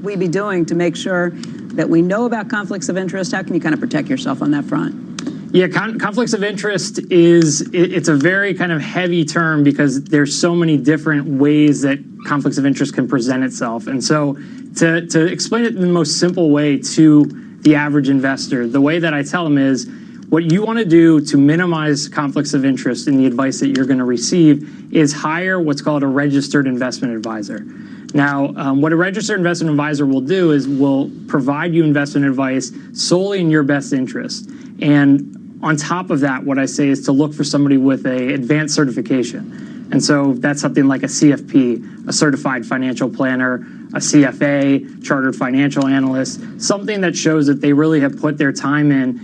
we be doing to make sure that we know about conflicts of interest? How can you kind of protect yourself on that front? Yeah, conflicts of interest it's a very kind of heavy term because there's so many different ways that conflicts of interest can present itself. And so to explain it in the most simple way to the average investor, the way that I tell them is what you want to do to minimize conflicts of interest in the advice that you're going to receive is hire what's called a registered investment advisor. Now, what a registered investment advisor will do is will provide you investment advice solely in your best interest. And on top of that, what I say is to look for somebody with an advanced certification. And so that's something like a CFP, a certified financial planner, a CFA, chartered financial analyst, something that shows that they really have put their time in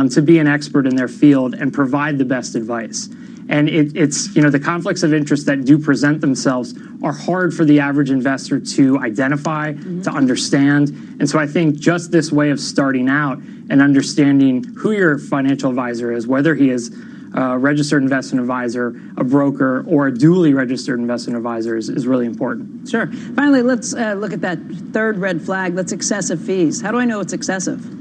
to be an expert in their field and provide the best advice. And it's the conflicts of interest that do present themselves are hard for the average investor to identify, to understand. And so I think just this way of starting out and understanding who your financial advisor is, whether he is a registered investment advisor, a broker, or a duly registered investment advisor is really important. Sure. Finally, let's look at that third red flag. That's excessive fees. How do I know it's excessive?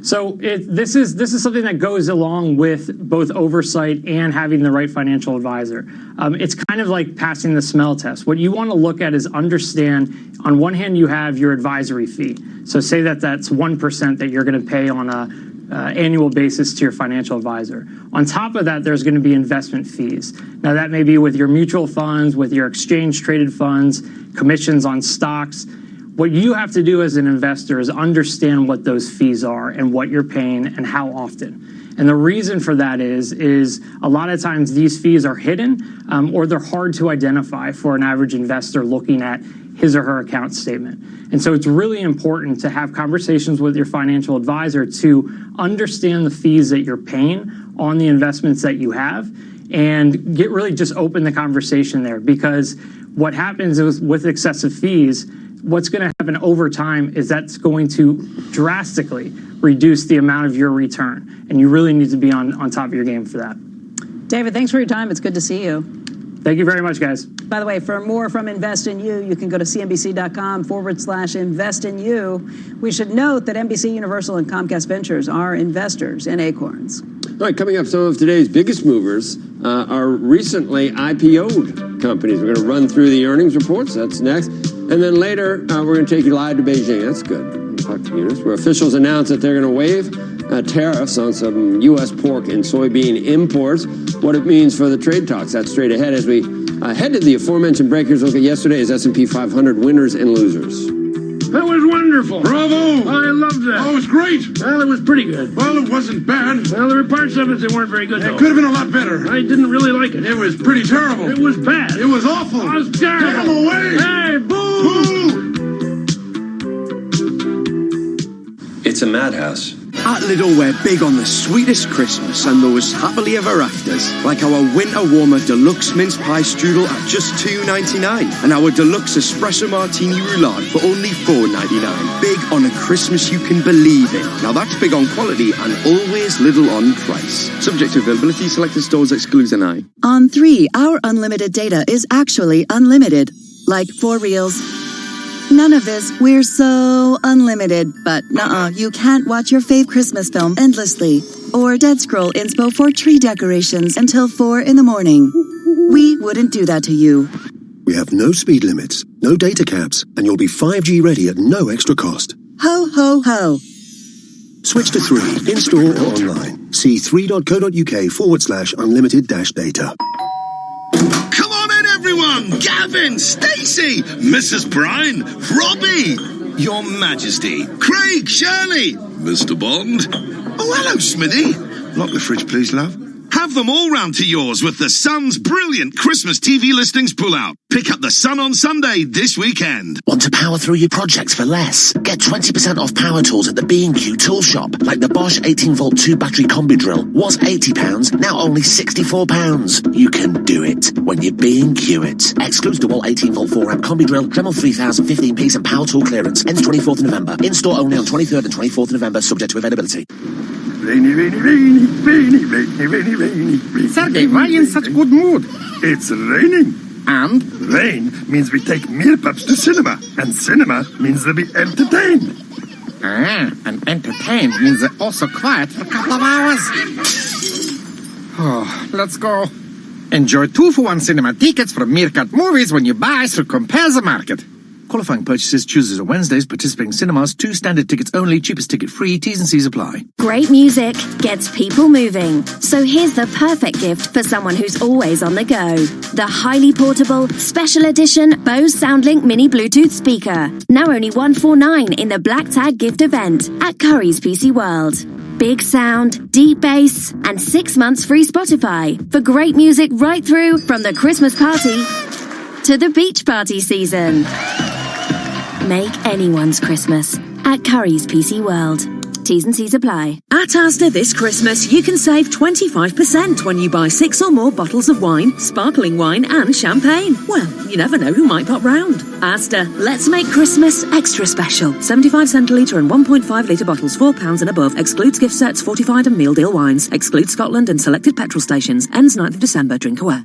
So this is something that goes along with both oversight and having the right financial advisor. It's kind of like passing the smell test. What you want to look at is understand, on one hand, you have your advisory fee. So say that that's 1% that you're going to pay on a annual basis to your financial advisor. On top of that, there's going to be investment fees. Now, that may be with your mutual funds, with your exchange-traded funds, commissions on stocks. What you have to do as an investor is understand what those fees are and what you're paying and how often. And the reason for that is a lot of times these fees are hidden or they're hard to identify for an average investor looking at his or her account statement. And so it's really important to have conversations with your financial advisor to understand the fees that you're paying on the investments that you have and really just open the conversation there, because what happens is with excessive fees, what's going to happen over time is that's going to drastically reduce the amount of your return. And you really need to be on top of your game for that. David, thanks for your time. It's good to see you. Thank you very much, guys. By the way, for more from Invest in You, you can go to cnbc.com/invest in you. We should note that NBC Universal and Comcast Ventures are investors in Acorns. All right, coming up, some of today's biggest movers are recently IPO'd companies. We're going to run through the earnings reports. That's next. And then later, we're going to take you live to Beijing. That's good. Talk to Eunice, where officials announced that they're going to waive tariffs on some U.S. pork and soybean imports. What it means for the trade talks. That's straight ahead as we head to the aforementioned breakers. Look at yesterday's S&P 500 winners and losers. That was wonderful. Bravo! I loved that. Oh, it was great. Well, it was pretty good. Well, it wasn't bad. Well, there were parts of it that weren't very good, though. It could have been a lot better. I didn't really like it. It was pretty terrible. It was bad. It was awful. It was terrible. Get him away! Hey, boo! Boo! It's a madhouse. At Lidl, we're big on the sweetest Christmas and those happily ever afters, like our Winter Warmer Deluxe Mince Pie Strudel at just $2.99 and our Deluxe Espresso Martini Roulade for only $4.99. Big on a Christmas you can believe in. Now that's big on quality and always Lidl on price. Subject to availability, selected stores, exclusion I. On 3, our unlimited data is actually unlimited. Like for reals. None of this, we're so unlimited, but you can't watch your fave Christmas film endlessly, or dead scroll inspo for tree decorations until 4 in the morning. We wouldn't do that to you. We have no speed limits, no data caps, and you'll be 5G ready at no extra cost. Ho, ho, ho. Switch to 3, in-store or online. See 3.co.uk/unlimited-data. Come on in, everyone! Gavin, Stacey, Mrs. Brown, Robbie, Your Majesty, Craig, Shirley, Mr. Bond. Oh, hello, Smithy. Lock the fridge, please, love. Have them all round to yours with the Sun's brilliant Christmas TV listings pull-out. Pick up the Sun on Sunday this weekend. Want to power through your projects for less? Get 20% off power tools at the B&Q tool shop, like the Bosch 18-volt 2-battery combi drill. Was £80, now only £64. You can do it when you B&Q it. Excludes DeWalt 18-volt 4-amp combi drill, Dremel 3000 15-piece and power tool clearance. Ends 24th November. In-store only on 23rd and 24th November, subject to availability. Rainy, rainy, rainy, rainy, rainy, rainy, rainy. Sergey, why in such good mood? It's raining. And? Rain means we take meal pups to cinema. And cinema means they'll be entertained. And entertained means they're also quiet for a couple of hours. Oh, let's go. Enjoy 2-for-1 cinema tickets from Meerkat Movies when you buy through Compare the Market. Qualifying purchases Tuesdays or Wednesdays. Participating cinemas. 2 standard tickets only. Cheapest ticket free. T's and C's apply. Great music gets people moving. So here's the perfect gift for someone who's always on the go. The highly portable, special edition Bose SoundLink Mini Bluetooth speaker. Now only $149 in the Black Tag gift event at Curry's PC World. Big sound, deep bass, and 6 months free Spotify for great music right through from the Christmas party to the beach party season. Make anyone's Christmas at Curry's PC World. T's and C's apply. At Asda this Christmas, you can save 25% when you buy 6 or more bottles of wine, sparkling wine and champagne. Well, you never know who might pop round. Asda, let's make Christmas extra special. 75 centilitre and 1.5 litre bottles, £4 and above. Excludes gift sets, fortified and meal deal wines. Excludes Scotland and selected petrol stations. Ends 9th of December. Drink aware.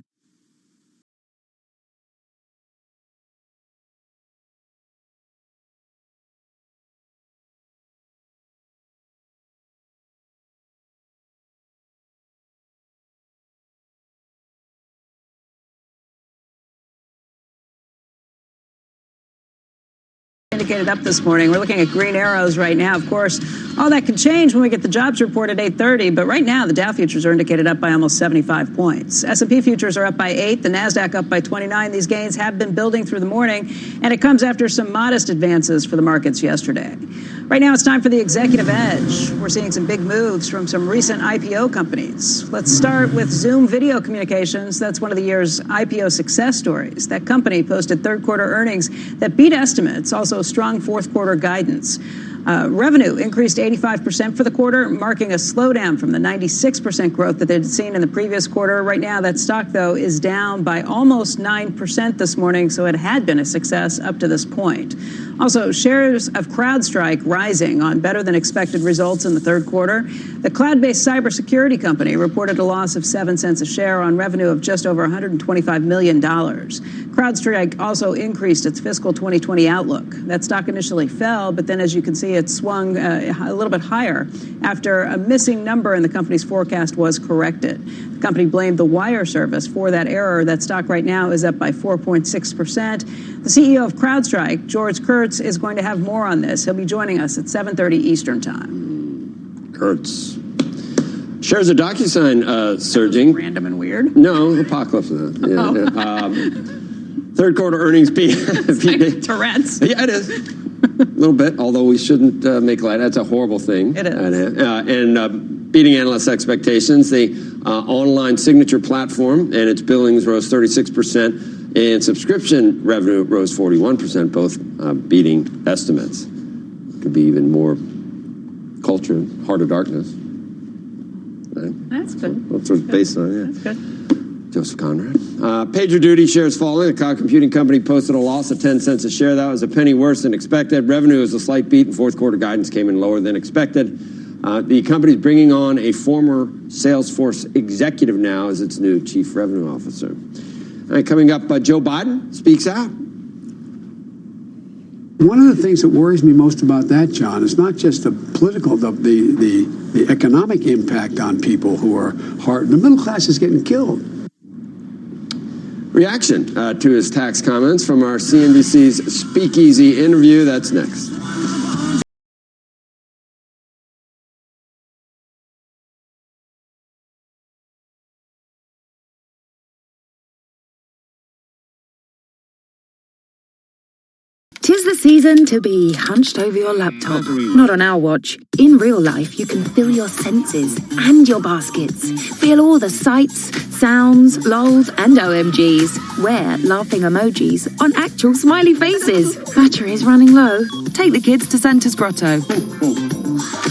Indicated up this morning. We're looking at green arrows right now. Of course, all that can change when we get the jobs report at 8:30, but right now the Dow futures are indicated up by almost 75 points. S&P futures are up by 8, the Nasdaq up by 29. These gains have been building through the morning, and it comes after some modest advances for the markets yesterday. Right now it's time for the Executive Edge. We're seeing some big moves from some recent IPO companies. Let's start with Zoom Video Communications. That's one of the year's IPO success stories. That company posted third quarter earnings that beat estimates, also strong fourth quarter guidance. Revenue increased 85% for the quarter, marking a slowdown from the 96% growth that they'd seen in the previous quarter. Right now, that stock, though, is down by almost 9% this morning, so it had been a success up to this point. Also, shares of CrowdStrike rising on better than expected results in the third quarter. The cloud-based cybersecurity company reported a loss of 7 cents a share on revenue of just over $125 million. CrowdStrike also increased its fiscal 2020 outlook. That stock initially fell, but then, as you can see, it swung a little bit higher after a missing number in the company's forecast was corrected. The company blamed the wire service for that error. That stock right now is up by 4.6%. The CEO of CrowdStrike, George Kurtz, is going to have more on this. He'll be joining us at 7:30 Eastern Time. Kurtz. Shares of DocuSign surging. Random and weird? No, apocalypse. Yeah. Third quarter earnings beat. Like Tourette's. Yeah, it is. A little bit, although we shouldn't make light. That's a horrible thing. It is. And beating analyst expectations, the online signature platform and its billings rose 36%, and subscription revenue rose 41%, both beating estimates. Could be even more culture, Heart of Darkness. Right? That's good. That's what it's based on, yeah. That's good. Joseph Conrad. PagerDuty shares falling. The cloud computing company posted a loss of 10 cents a share. That was a penny worse than expected. Revenue was a slight beat, and fourth quarter guidance came in lower than expected. The company's bringing on a former Salesforce executive now as its new chief revenue officer. All right, coming up, Joe Biden speaks out. One of the things that worries me most about that, John, is not just the political, the economic impact on people who are hard. The middle class is getting killed. Reaction to his tax comments from our CNBC's Speakeasy interview. That's next. Tis the season to be hunched over your laptop. Not on our watch. In real life, you can fill your senses and your baskets. Feel all the sights, sounds, lols, and OMGs. Wear laughing emojis on actual smiley faces. Battery is running low. Take the kids to Santa's Grotto.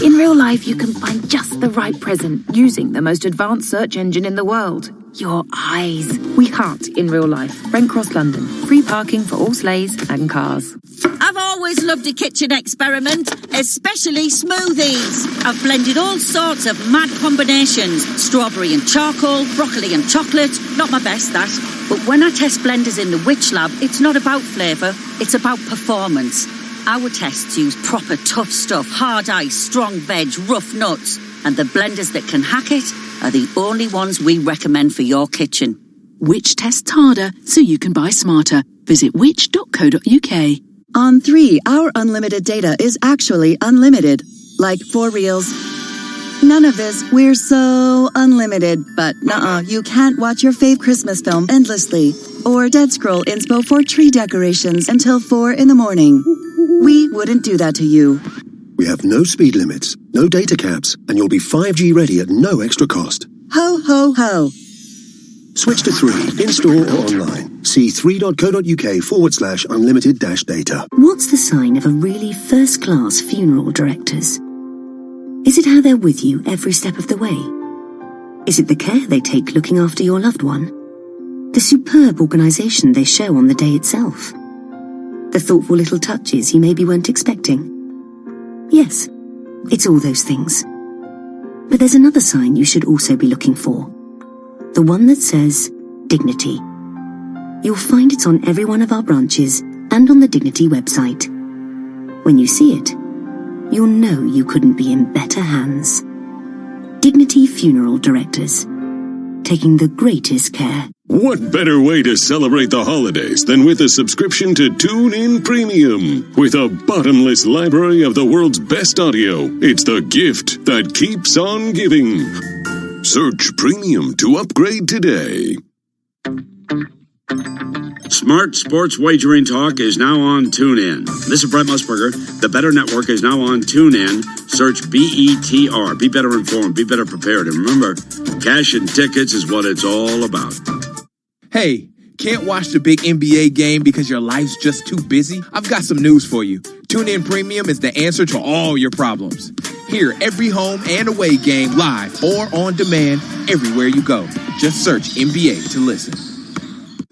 In real life, you can find just the right present using the most advanced search engine in the world. Your eyes. We hunt in real life. Brent Cross, London. Free parking for all sleighs and cars. I've always loved a kitchen experiment, especially smoothies. I've blended all sorts of mad combinations. Strawberry and charcoal, broccoli and chocolate. Not my best, that. But when I test blenders in the Witch Lab, it's not about flavour, it's about performance. Our tests use proper tough stuff, hard ice, strong veg, rough nuts. And the blenders that can hack it are the only ones we recommend for your kitchen. Which tests harder so you can buy smarter. Visit which.co.uk. On 3, our unlimited data is actually unlimited. Like for reals. None of this, we're so unlimited, but you can't watch your fave Christmas film endlessly. Or dead scroll inspo for tree decorations until 4 in the morning. We wouldn't do that to you. We have no speed limits, no data caps, and you'll be 5G ready at no extra cost. Ho, ho, ho. Switch to 3, in-store or online. See 3.co.uk/unlimited-data. What's the sign of a really first-class funeral directors? Is it how they're with you every step of the way? Is it the care they take looking after your loved one? The superb organisation they show on the day itself? The thoughtful little touches you maybe weren't expecting? Yes, it's all those things. But there's another sign you should also be looking for. The one that says Dignity. You'll find it on every one of our branches and on the Dignity website. When you see it, you'll know you couldn't be in better hands. Dignity Funeral Directors. Taking the greatest care. What better way to celebrate the holidays than with a subscription to TuneIn Premium? With a bottomless library of the world's best audio, it's the gift that keeps on giving. Search Premium to upgrade today. Smart Sports Wagering Talk is now on TuneIn. This is Brett Musburger. The Better Network is now on TuneIn. Search BETR. Be better informed. Be better prepared. And remember, cash and tickets is what it's all about. Hey, can't watch the big NBA game because your life's just too busy? I've got some news for you. TuneIn Premium is the answer to all your problems. Hear every home and away game live or on demand everywhere you go. Just search NBA to listen.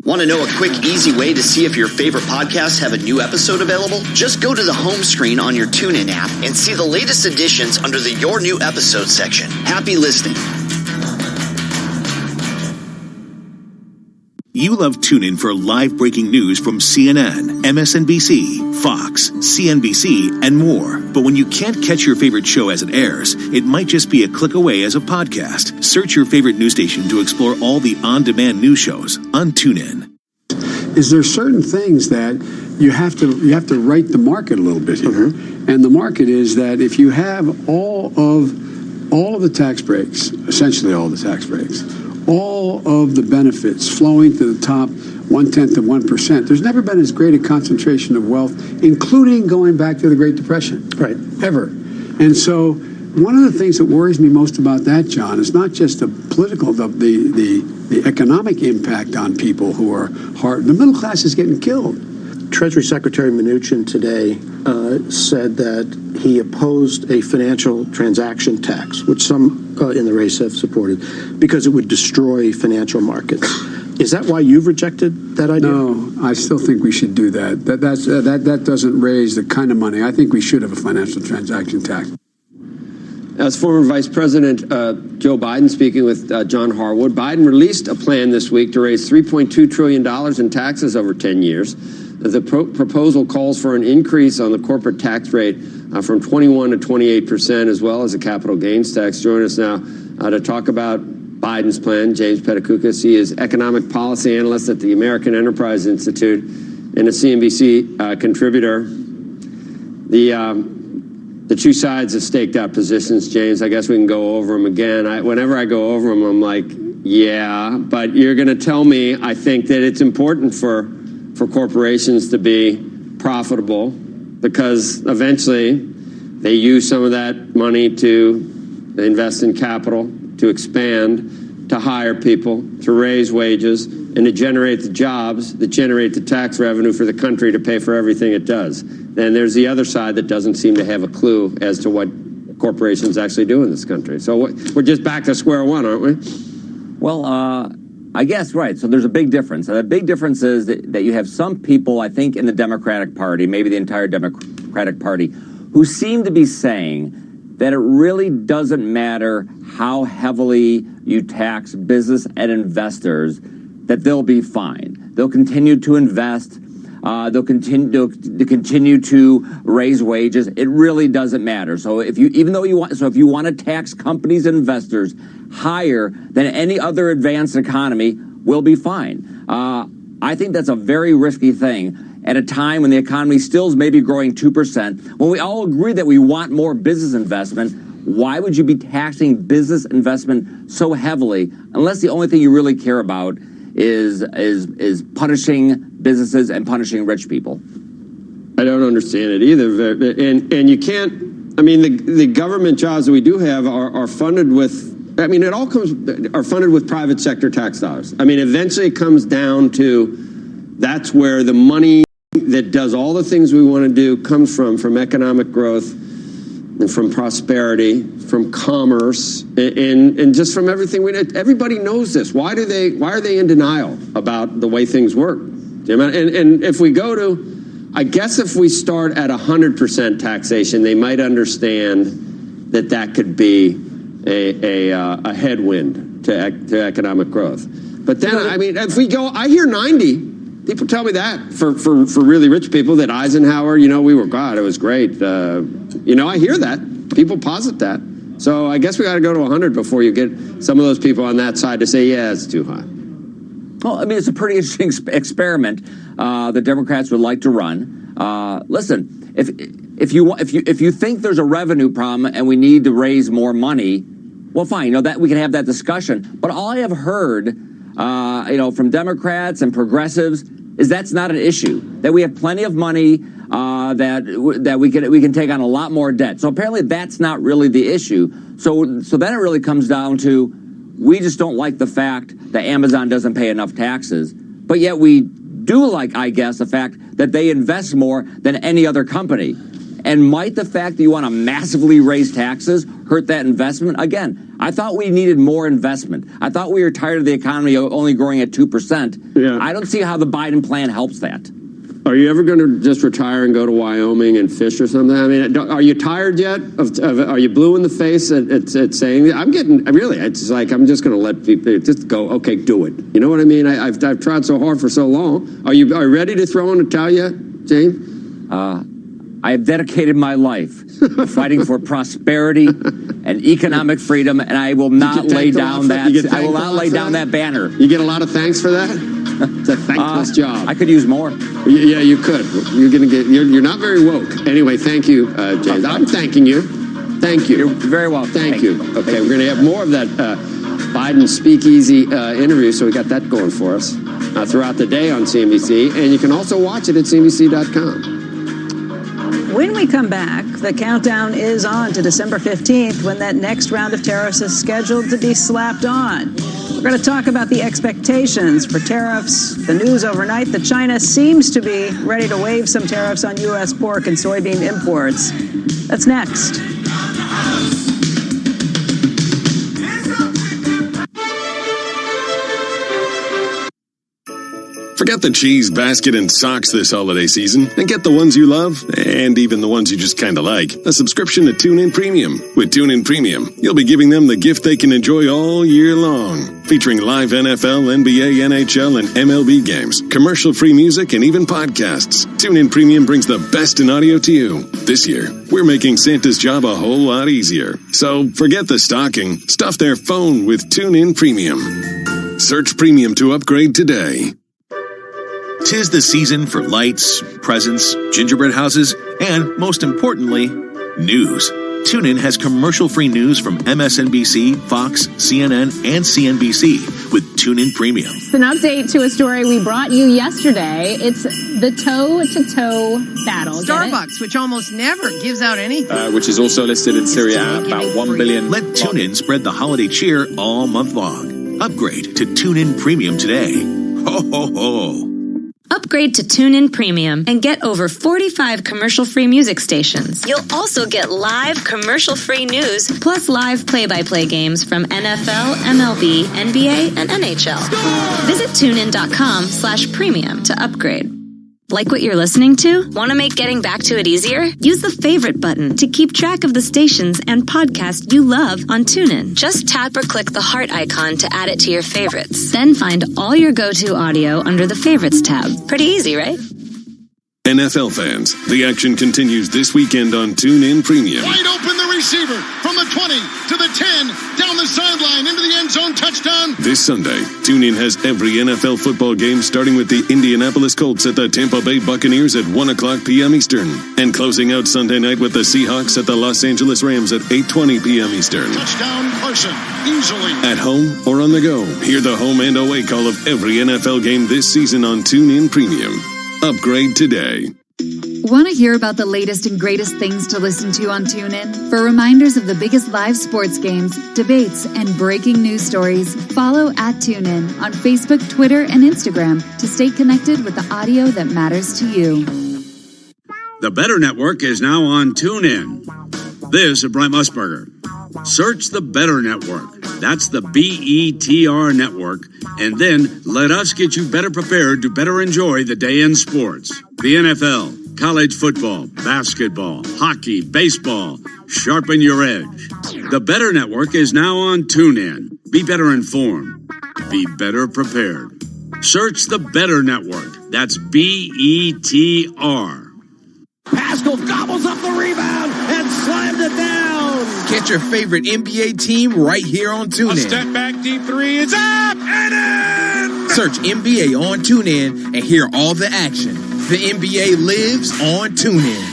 Want to know a quick, easy way to see if your favorite podcasts have a new episode available? Just go to the home screen on your TuneIn app and see the latest editions under the Your New Episode section. Happy listening. You love TuneIn for live breaking news from CNN, MSNBC, Fox, CNBC, and more. But when you can't catch your favorite show as it airs, it might just be a click away as a podcast. Search your favorite news station to explore all the on-demand news shows on TuneIn. Is there certain things that you have to right the market a little bit here? And the market is that if you have all of the tax breaks, essentially all the tax breaks, all of the benefits flowing to the top 1/10 of 1%. There's never been as great a concentration of wealth, including going back to the Great Depression. Right. Ever. And so one of the things that worries me most about that, John, is not just the political, the economic impact on people who are hard. The middle class is getting killed. Treasury Secretary Mnuchin today said that he opposed a financial transaction tax, which some in the race have supported, because it would destroy financial markets. Is that why you've rejected that idea? No, I still think we should do that. That doesn't raise the kind of money. I think we should have a financial transaction tax. As former Vice President Joe Biden speaking with John Harwood, Biden released a plan this week to raise $3.2 trillion in taxes over 10 years. The proposal calls for an increase on the corporate tax rate from 21 to 28%, as well as a capital gains tax. Join us now to talk about Biden's plan. James Petacoukas, he is economic policy analyst at the American Enterprise Institute and a CNBC contributor. The two sides have staked out positions, James. I guess we can go over them again. Whenever I go over them, I'm like, yeah, but you're going to tell me, I think that it's important for corporations to be profitable because eventually they use some of that money to invest in capital, to expand, to hire people, to raise wages, and to generate the jobs that generate the tax revenue for the country to pay for everything it does. Then there's the other side that doesn't seem to have a clue as to what corporations actually do in this country. So we're just back to square one, aren't we? Well, I guess, right. So there's a big difference. And the big difference is that you have some people, I think, in the Democratic Party, maybe the entire Democratic Party, who seem to be saying that it really doesn't matter how heavily you tax business and investors, that they'll be fine. They'll continue to invest. They'll continue to raise wages. It really doesn't matter. So if you want to tax companies and investors higher than any other advanced economy, we'll be fine. I think that's a very risky thing at a time when the economy still is maybe growing 2%. When we all agree that we want more business investment, why would you be taxing business investment so heavily unless the only thing you really care about is punishing businesses and punishing rich people? I don't understand it either. And you can't, I mean, the government jobs that we do have are funded with, I mean, are funded with private sector tax dollars. I mean, eventually it comes down to that's where the money that does all the things we want to do comes from economic growth and from prosperity, from commerce, and just from everything we did. Everybody knows this. Why are they in denial about the way things work? And if we go to, I guess if we start at 100% taxation, they might understand that could be a headwind to economic growth. But then, I mean, if we go, I hear 90. People tell me that for really rich people that Eisenhower, it was great. I hear that. People posit that. So I guess we got to go to 100 before you get some of those people on that side to say, yeah, it's too high. Well, I mean, it's a pretty interesting experiment the Democrats would like to run. Listen, if you think there's a revenue problem and we need to raise more money, well, fine. That we can have that discussion. But all I have heard, from Democrats and progressives is that's not an issue. That we have plenty of money, that we can take on a lot more debt. So apparently that's not really the issue. So then it really comes down to we just don't like the fact that Amazon doesn't pay enough taxes, but yet we do like, I guess, the fact that they invest more than any other company. And might the fact that you want to massively raise taxes hurt that investment? Again, I thought we needed more investment. I thought we were tired of the economy only growing at 2%. Yeah. I don't see how the Biden plan helps that. Are you ever going to just retire and go to Wyoming and fish or something? I mean, are you tired yet? Are you blue in the face at saying that? It's like I'm just going to let people just go, okay, do it. You know what I mean? I've tried so hard for so long. Are you ready to throw in a towel yet, James? I have dedicated my life fighting for prosperity and economic freedom, and I will not lay down that. I will not lay down that banner. You get a lot of thanks for that. It's a thankless job. I could use more. Yeah, you could. You're not very woke. Anyway, thank you, James. I'm thanking you. Thank you. You're very well. Thank you. Okay, we're going to have more of that Biden speakeasy interview, so we got that going for us throughout the day on CNBC, and you can also watch it at CNBC.com. When we come back, the countdown is on to December 15th when that next round of tariffs is scheduled to be slapped on. We're going to talk about the expectations for tariffs, the news overnight that China seems to be ready to waive some tariffs on U.S. pork and soybean imports. That's next. Forget the cheese basket and socks this holiday season and get the ones you love and even the ones you just kind of like. A subscription to TuneIn Premium. With TuneIn Premium, you'll be giving them the gift they can enjoy all year long. Featuring live NFL, NBA, NHL, and MLB games, commercial-free music, and even podcasts. TuneIn Premium brings the best in audio to you. This year, we're making Santa's job a whole lot easier. So forget the stocking. Stuff their phone with TuneIn Premium. Search Premium to upgrade today. 'Tis the season for lights, presents, gingerbread houses, and, most importantly, news. TuneIn has commercial-free news from MSNBC, Fox, CNN, and CNBC with TuneIn Premium. It's an update to a story we brought you yesterday. It's the toe-to-toe battle. Starbucks, which almost never gives out anything. Which is also listed in Syria at about 1 billion. Let TuneIn spread the holiday cheer all month long. Upgrade to TuneIn Premium today. Ho, ho, ho. Upgrade to TuneIn Premium and get over 45 commercial-free music stations. You'll also get live commercial-free news, plus live play-by-play games from NFL, MLB, NBA, and NHL. Visit TuneIn.com/premium to upgrade. Like what you're listening to? Want to make getting back to it easier? Use the favorite button to keep track of the stations and podcasts you love on TuneIn. Just tap or click the heart icon to add it to your favorites. Then find all your go-to audio under the Favorites tab. Pretty easy, right? NFL fans, the action continues this weekend on TuneIn Premium. Wide open the receiver from the 20 to the 10, down the sideline, into the end zone, touchdown. This Sunday, TuneIn has every NFL football game starting with the Indianapolis Colts at the Tampa Bay Buccaneers at 1 o'clock p.m. Eastern. And closing out Sunday night with the Seahawks at the Los Angeles Rams at 8:20 p.m. Eastern. Touchdown Carson, easily. At home or on the go, hear the home and away call of every NFL game this season on TuneIn Premium. Upgrade today. Want to hear about the latest and greatest things to listen to on TuneIn? For reminders of the biggest live sports games, debates, and breaking news stories, follow @TuneIn on Facebook, Twitter, and Instagram to stay connected with the audio that matters to you. The Better Network is now on TuneIn. This is Brent Musburger. Search the Better Network. That's the BETR Network. And then let us get you better prepared to better enjoy the day in sports. The NFL, college football, basketball, hockey, baseball. Sharpen your edge. The Better Network is now on TuneIn. Be better informed. Be better prepared. Search the Better Network. That's BETR. Pascal gobbles up the rebound and slams it down. Catch your favorite NBA team right here on TuneIn. A step back, deep three is up and in. Search NBA on TuneIn and hear all the action. The NBA lives on TuneIn.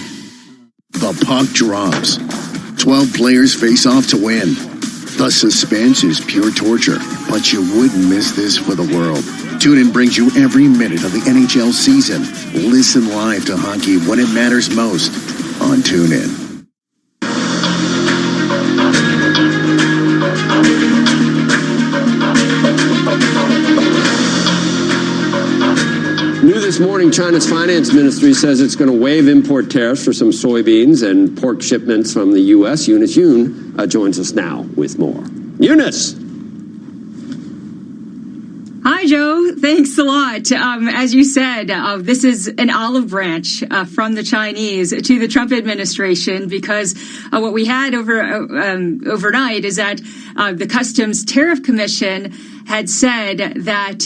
The puck drops. 12 players face off to win. The suspense is pure torture, but you wouldn't miss this for the world. TuneIn brings you every minute of the NHL season. Listen live to hockey when it matters most on TuneIn. New this morning, China's finance ministry says it's going to waive import tariffs for some soybeans and pork shipments from the U.S. Eunice Yoon joins us now with more. Eunice! Hi, Joe. Thanks a lot. As you said, this is an olive branch from the Chinese to the Trump administration because what we had overnight is that the Customs Tariff Commission had said that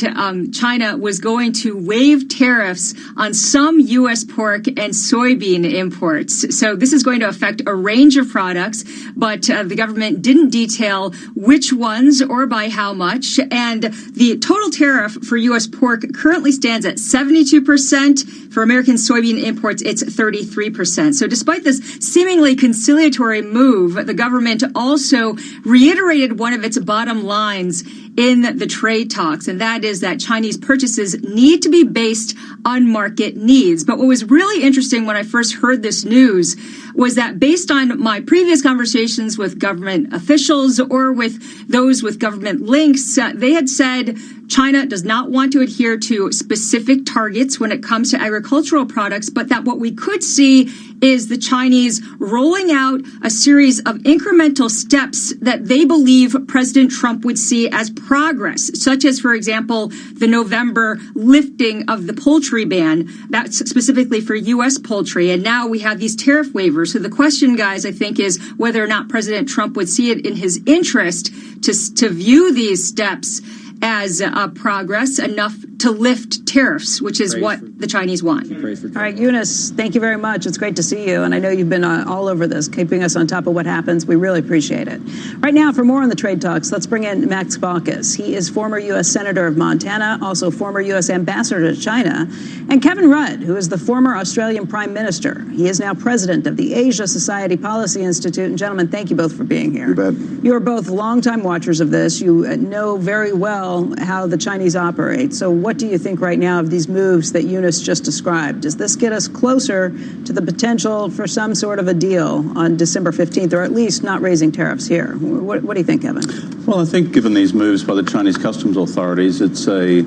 China was going to waive tariffs on some U.S. pork and soybean imports. So this is going to affect a range of products, but the government didn't detail which ones or by how much. And the total tariff for U.S. pork currently stands at 72%. For American soybean imports, it's 33%. So despite this seemingly conciliatory move, the government also reiterated one of its bottom lines in the trade talks, and that is that Chinese purchases need to be based on market needs. But what was really interesting when I first heard this news was that based on my previous conversations with government officials or with those with government links, they had said China does not want to adhere to specific targets when it comes to agricultural products, but that what we could see is the Chinese rolling out a series of incremental steps that they believe President Trump would see as progress, such as, for example, the November lifting of the poultry ban. That's specifically for U.S. poultry. And now we have these tariff waivers. So the question, guys, I think, is whether or not President Trump would see it in his interest to view these steps as progress enough to lift tariffs, which is what the Chinese want. All right, Eunice, thank you very much. It's great to see you. And I know you've been all over this, keeping us on top of what happens. We really appreciate it. Right now, for more on the trade talks, let's bring in Max Baucus. He is former U.S. Senator of Montana, also former U.S. Ambassador to China, and Kevin Rudd, who is the former Australian Prime Minister. He is now president of the Asia Society Policy Institute. And gentlemen, thank you both for being here. You bet. You are both longtime watchers of this. You know very well how the Chinese operate. So what do you think right now of these moves that Eunice just described? Does this get us closer to the potential for some sort of a deal on December 15th, or at least not raising tariffs here? What do you think, Kevin? Well, I think given these moves by the Chinese customs authorities, it's a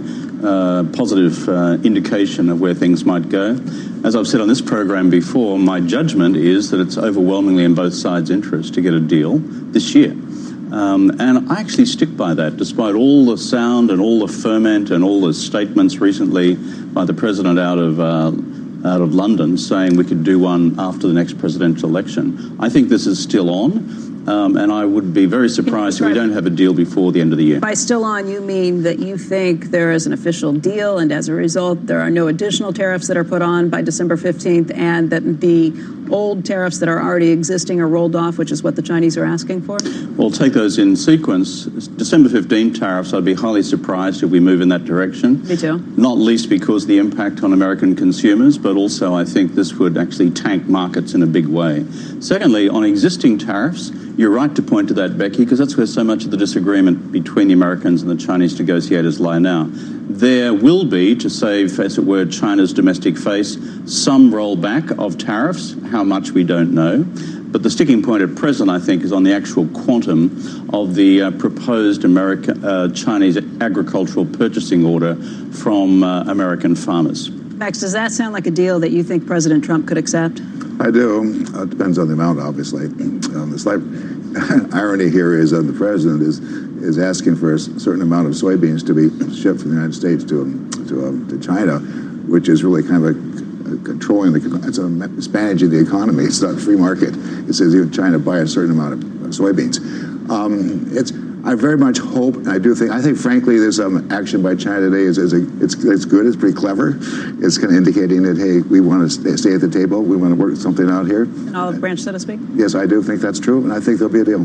positive indication of where things might go. As I've said on this program before, my judgment is that it's overwhelmingly in both sides' interest to get a deal this year. And I actually stick by that, despite all the sound and all the ferment and all the statements recently by the president out of out of London saying we could do one after the next presidential election. I think this is still on, and I would be very surprised if we don't have a deal before the end of the year. By still on, you mean that you think there is an official deal, and as a result, there are no additional tariffs that are put on by December 15th, and that the old tariffs that are already existing are rolled off, which is what the Chinese are asking for? We'll take those in sequence. December 15 tariffs, I'd be highly surprised if we move in that direction. Me too. Not least because of the impact on American consumers, but also I think this would actually tank markets in a big way. Secondly, on existing tariffs, you're right to point to that, Becky, because that's where so much of the disagreement between the Americans and the Chinese negotiators lie now. There will be, to save, as it were, China's domestic face, some rollback of tariffs. How much, we don't know. But the sticking point at present, I think, is on the actual quantum of the proposed Chinese agricultural purchasing order from American farmers. Max, does that sound like a deal that you think President Trump could accept? I do. It depends on the amount, obviously. The slight irony here is that the president is asking for a certain amount of soybeans to be shipped from the United States to China, which is really kind of controlling it's managing the economy. It's not a free market. It says even China buy a certain amount of soybeans. I very much hope, and I think frankly, this action by China today it's good. It's pretty clever. It's kind of indicating that, hey, we want to stay at the table. We want to work something out here. An olive branch, so to speak? Yes, I do think that's true, and I think there'll be a deal.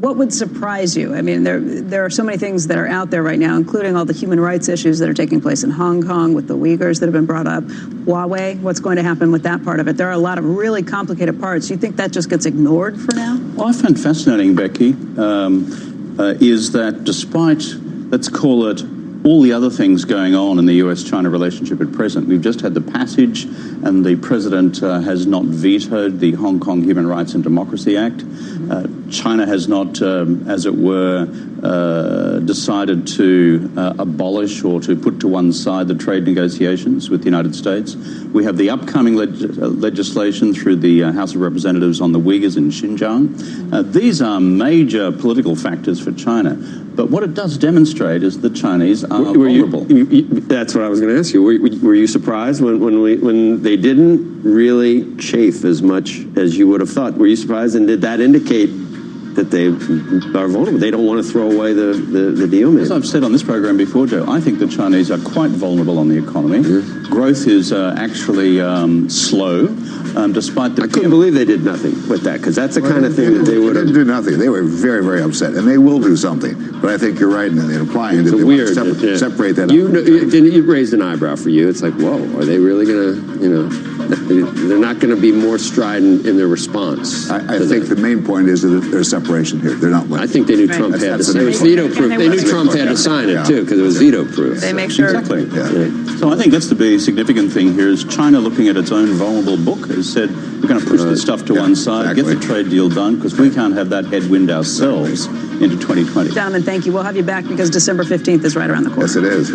What would surprise you? I mean, there are so many things that are out there right now, including all the human rights issues that are taking place in Hong Kong with the Uyghurs that have been brought up. Huawei, what's going to happen with that part of it? There are a lot of really complicated parts. Do you think that just gets ignored for now? What I find fascinating, Becky, is that despite, let's call it, all the other things going on in the US-China relationship at present, we've just had the passage, and the president has not vetoed the Hong Kong Human Rights and Democracy Act. China has not, as it were, decided to abolish or to put to one side the trade negotiations with the United States. We have the upcoming legislation through the House of Representatives on the Uyghurs in Xinjiang. These are major political factors for China. But what it does demonstrate is the Chinese are vulnerable. That's what I was going to ask you. Were you surprised when they didn't really chafe as much as you would have thought? Were you surprised, and did that indicate that they are vulnerable? They don't want to throw away the deal, maybe? As I've said on this program before, Joe, I think the Chinese are quite vulnerable on the economy. Growth is actually slow, despite the... I couldn't believe they did nothing with that, because that's the kind of thing that they would have... They didn't do nothing. They were very, very upset, and they will do something. But I think you're right in implying that they want to separate that out. You raised an eyebrow for you. It's like, whoa, are they really going to, they're not going to be more strident in their response. I think the main point is that there's separation here. They're not. I think they knew Trump had to sign it. It was veto-proof. They knew Trump had to sign it, too, because it was veto-proof. They make sure. Exactly. Yeah. So I think that's the big significant thing here is China, looking at its own vulnerable book, has said, we're going to push this stuff to one side, get the trade deal done, because we can't have that headwind ourselves into 2020. Gentlemen, thank you. We'll have you back because December 15th is right around the corner. Yes, it is.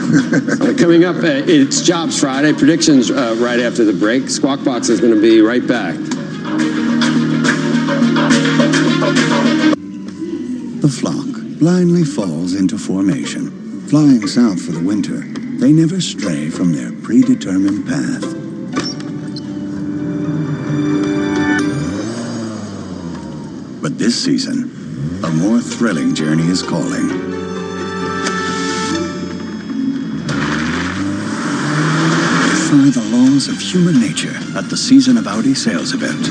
Coming up, it's Jobs Friday. Predictions right after the break. Squawk Box is going to be right back. The flock blindly falls into formation. Flying south for the winter, they never stray from their predetermined path. But this season, a more thrilling journey is calling. Defy the laws of human nature at the Season of Audi sales event.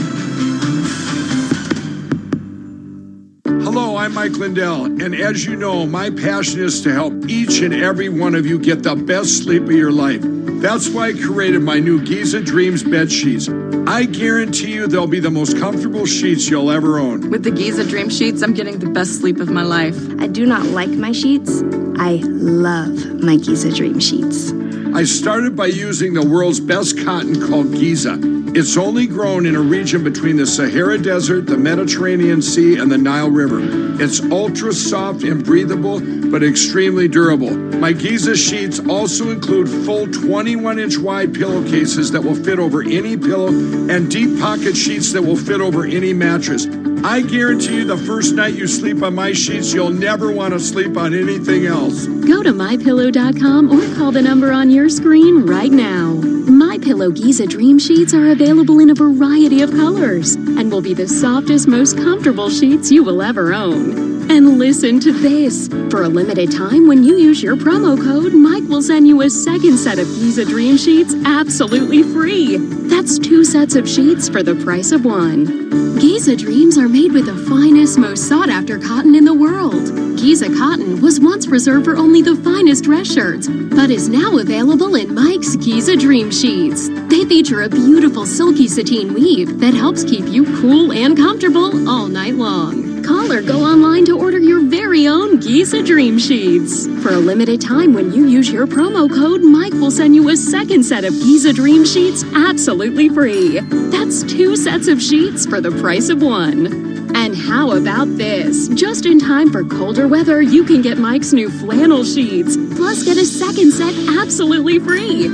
Hello, I'm Mike Lindell, and as you know, my passion is to help each and every one of you get the best sleep of your life. That's why I created my new Giza Dreams bed sheets. I guarantee you they'll be the most comfortable sheets you'll ever own. With the Giza Dream Sheets, I'm getting the best sleep of my life. I do not like my sheets. I love my Giza Dream Sheets. I started by using the world's best cotton called Giza. It's only grown in a region between the Sahara Desert, the Mediterranean Sea, and the Nile River. It's ultra soft and breathable, but extremely durable. My Giza sheets also include full 21-inch wide pillowcases that will fit over any pillow and deep pocket sheets that will fit over any mattress. I guarantee you the first night you sleep on my sheets, you'll never want to sleep on anything else. Go to MyPillow.com or call the number on your screen right now. MyPillow Giza Dream Sheets are available in a variety of colors and will be the softest, most comfortable sheets you will ever own. And listen to this. For a limited time, when you use your promo code, Mike will send you a second set of Giza Dream Sheets absolutely free. That's 2 sets of sheets for the price of 1. Giza Dreams are made with the finest, most sought-after cotton in the world. Giza cotton was once reserved for only the finest dress shirts, but is now available in Mike's Giza Dream Sheets. They feature a beautiful silky sateen weave that helps keep you cool and comfortable all night long. Call or go online to order your very own Giza Dream Sheets. For a limited time, when you use your promo code, Mike will send you a second set of Giza Dream Sheets absolutely free. That's 2 sets of sheets for the price of 1. And how about this? Just in time for colder weather, you can get Mike's new flannel sheets. Plus, get a second set absolutely free.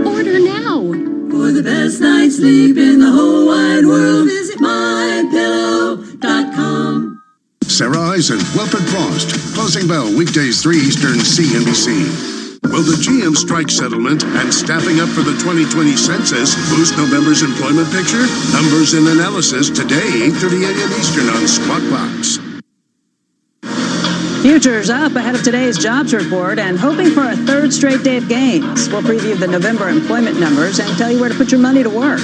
Order now. For the best night's sleep in the whole wide world, visit MyPillow.com. Sarah Eisen, Wilfred Frost. Closing bell, weekdays 3 Eastern, CNBC. Will the GM strike settlement and staffing up for the 2020 census boost November's employment picture? Numbers and analysis today, 8:30 a.m. Eastern on Squawk Box. Futures up ahead of today's jobs report and hoping for a third straight day of gains. We'll preview the November employment numbers and tell you where to put your money to work.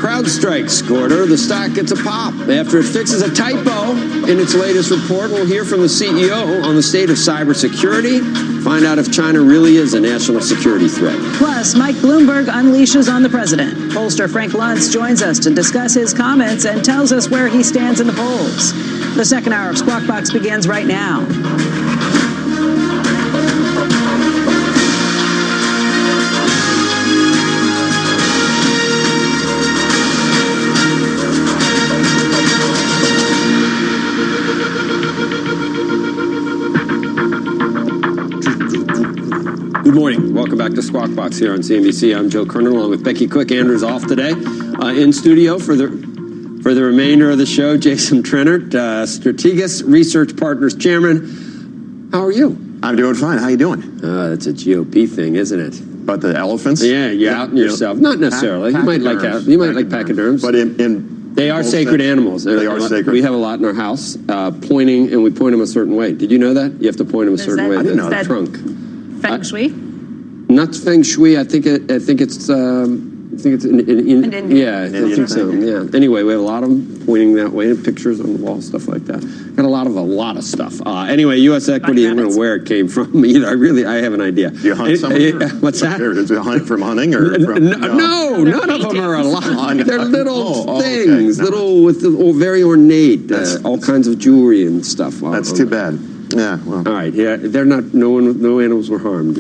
CrowdStrike scored her. The stock gets a pop after it fixes a typo in its latest report. We'll hear from the CEO on the state of cybersecurity, find out if China really is a national security threat. Plus, Mike Bloomberg unleashes on the president. Pollster Frank Luntz joins us to discuss his comments and tells us where he stands in the polls. The second hour of Squawk Box begins right now. Good morning. Welcome back to Squawk Box here on CNBC. I'm Joe Kernan along with Becky Quick. Andrew's off today. In studio for the remainder of the show, Jason Trennert, Strategas Research Partners Chairman. How are you? I'm doing fine. How you doing? That's a GOP thing, isn't it? About the elephants? Yeah, you're out in yourself. Not necessarily. You might like pachyderms. But they are sacred animals. They are sacred. We have a lot in our house, pointing, and we point them a certain way. Did you know that? You have to point them a certain way. I didn't know that. Trunk. Feng Shui? Not Feng Shui. I think it's an Indian. Yeah, I think so. Yeah. Anyway, we have a lot of them pointing that way, and pictures on the wall, stuff like that. Got a lot of stuff. Anyway, U.S. equity. I don't know where it came from either. I have an idea. Do you hunt someone? What's that? Is it a hunt from hunting or from? No, none of them are a lot. They're little things, little with very ornate, all kinds of jewelry and stuff. That's too bad. Yeah. Well. All right. Yeah. They're not. No animals were harmed.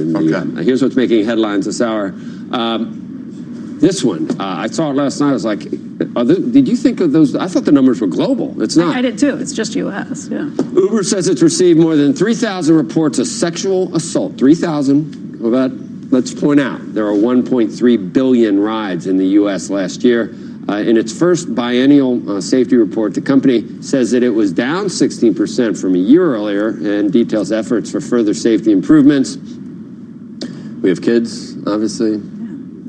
Here's what's making headlines this hour. This one, I saw it last night. I was like, did you think of those? I thought the numbers were global. It's not. I did too. It's just U.S. Yeah. Uber says it's received more than 3,000 reports of sexual assault. 3,000. But let's point out there are 1.3 billion rides in the U.S. last year. In its first biennial safety report, the company says that it was down 16% from a year earlier and details efforts for further safety improvements. We have kids, obviously.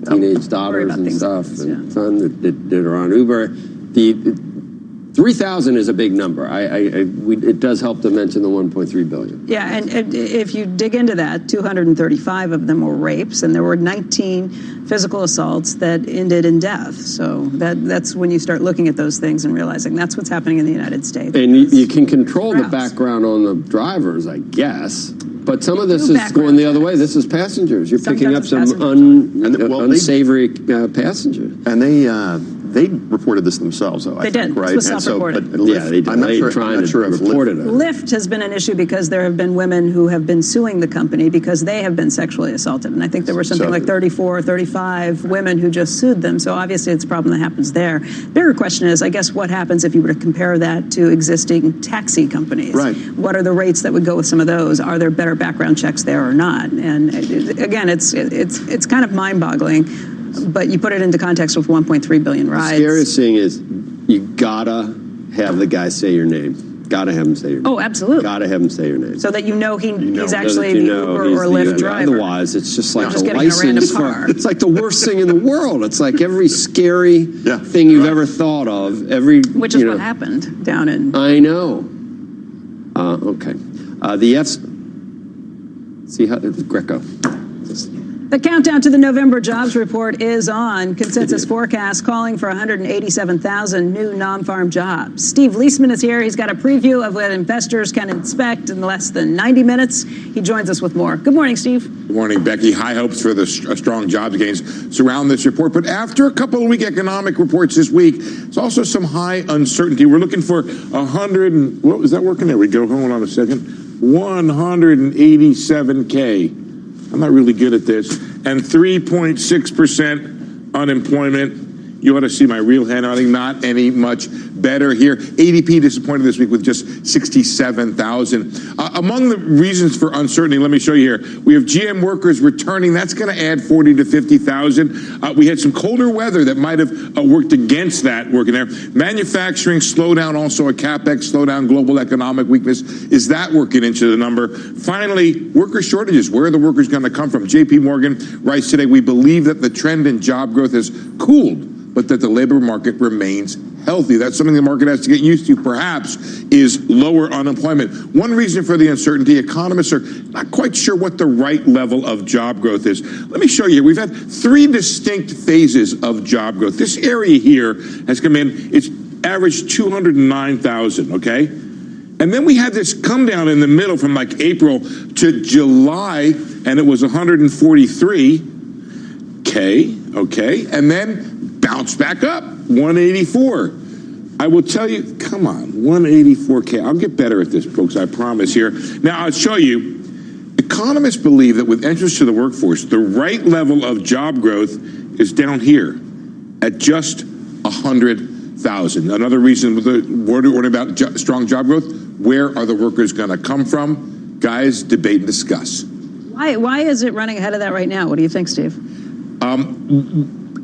Teenage daughters and stuff, and son that are on Uber. The 3,000 is a big number. It does help to mention the 1.3 billion. Yeah, and if you dig into that, 235 of them were rapes, and there were 19 physical assaults that ended in death. So that's when you start looking at those things and realizing that's what's happening in the United States. And you can control the background on the drivers, I guess. But some of this is going the other way. This is passengers. You're picking up some unsavory passengers. And they reported this themselves, though. They did. Right? This was self-reported. Yeah, they did. I'm not sure if Lyft has been an issue because there have been women who have been suing the company because they have been sexually assaulted. And I think there were something like 34 or 35 women who just sued them. So obviously it's a problem that happens there. Bigger question is, I guess, what happens if you were to compare that to existing taxi companies? Right. What are the rates that would go with some of those? Are there better background checks there or not? And again, it's kind of mind-boggling. But you put it into context with 1.3 billion rides. The scariest thing is you gotta have the guy say your name. Got to have him say your name. Oh, absolutely. Got to have him say your name. So that he's actually so the Uber or Lyft driver. Otherwise, it's just like just a getting a random license car. It's like the worst thing in the world. It's like every scary thing you've ever thought of. Which is what happened down in. I know. Okay. The F's. See how Greco. The countdown to the November jobs report is on. Consensus forecast calling for 187,000 new non-farm jobs. Steve Leisman is here. He's got a preview of what investors can expect in less than 90 minutes. He joins us with more. Good morning, Steve. Good morning, Becky. High hopes for the strong jobs gains surround this report. But after a couple of weak economic reports this week, there's also some high uncertainty. We're looking for 100 and, what was that working? There we go. Hold on a second. 187K. I'm not really good at this. And 3.6% unemployment. You ought to see my real handwriting. Not any much better here. ADP disappointed this week with just 67,000. Among the reasons for uncertainty, let me show you here. We have GM workers returning. That's going to add 40 to 50,000. We had some colder weather that might have worked against that working there. Manufacturing slowdown, also a CapEx slowdown, global economic weakness. Is that working into the number? Finally, worker shortages. Where are the workers going to come from? JP Morgan writes today, we believe that the trend in job growth has cooled, but that the labor market remains healthy. That's something the market has to get used to, perhaps, is lower unemployment. One reason for the uncertainty, economists are not quite sure what the right level of job growth is. Let me show you. We've had three distinct phases of job growth. This area here has come in. It's averaged 209,000, okay? And then we had this come down in the middle from like April to July, and it was 143K, okay? And then bounce back up, 184. I will tell you, come on, 184K. I'll get better at this, folks, I promise here. Now, I'll show you. Economists believe that with entrance to the workforce, the right level of job growth is down here at just 100,000. Another reason we're about strong job growth, where are the workers going to come from? Guys, debate and discuss. Why is it running ahead of that right now? What do you think, Steve?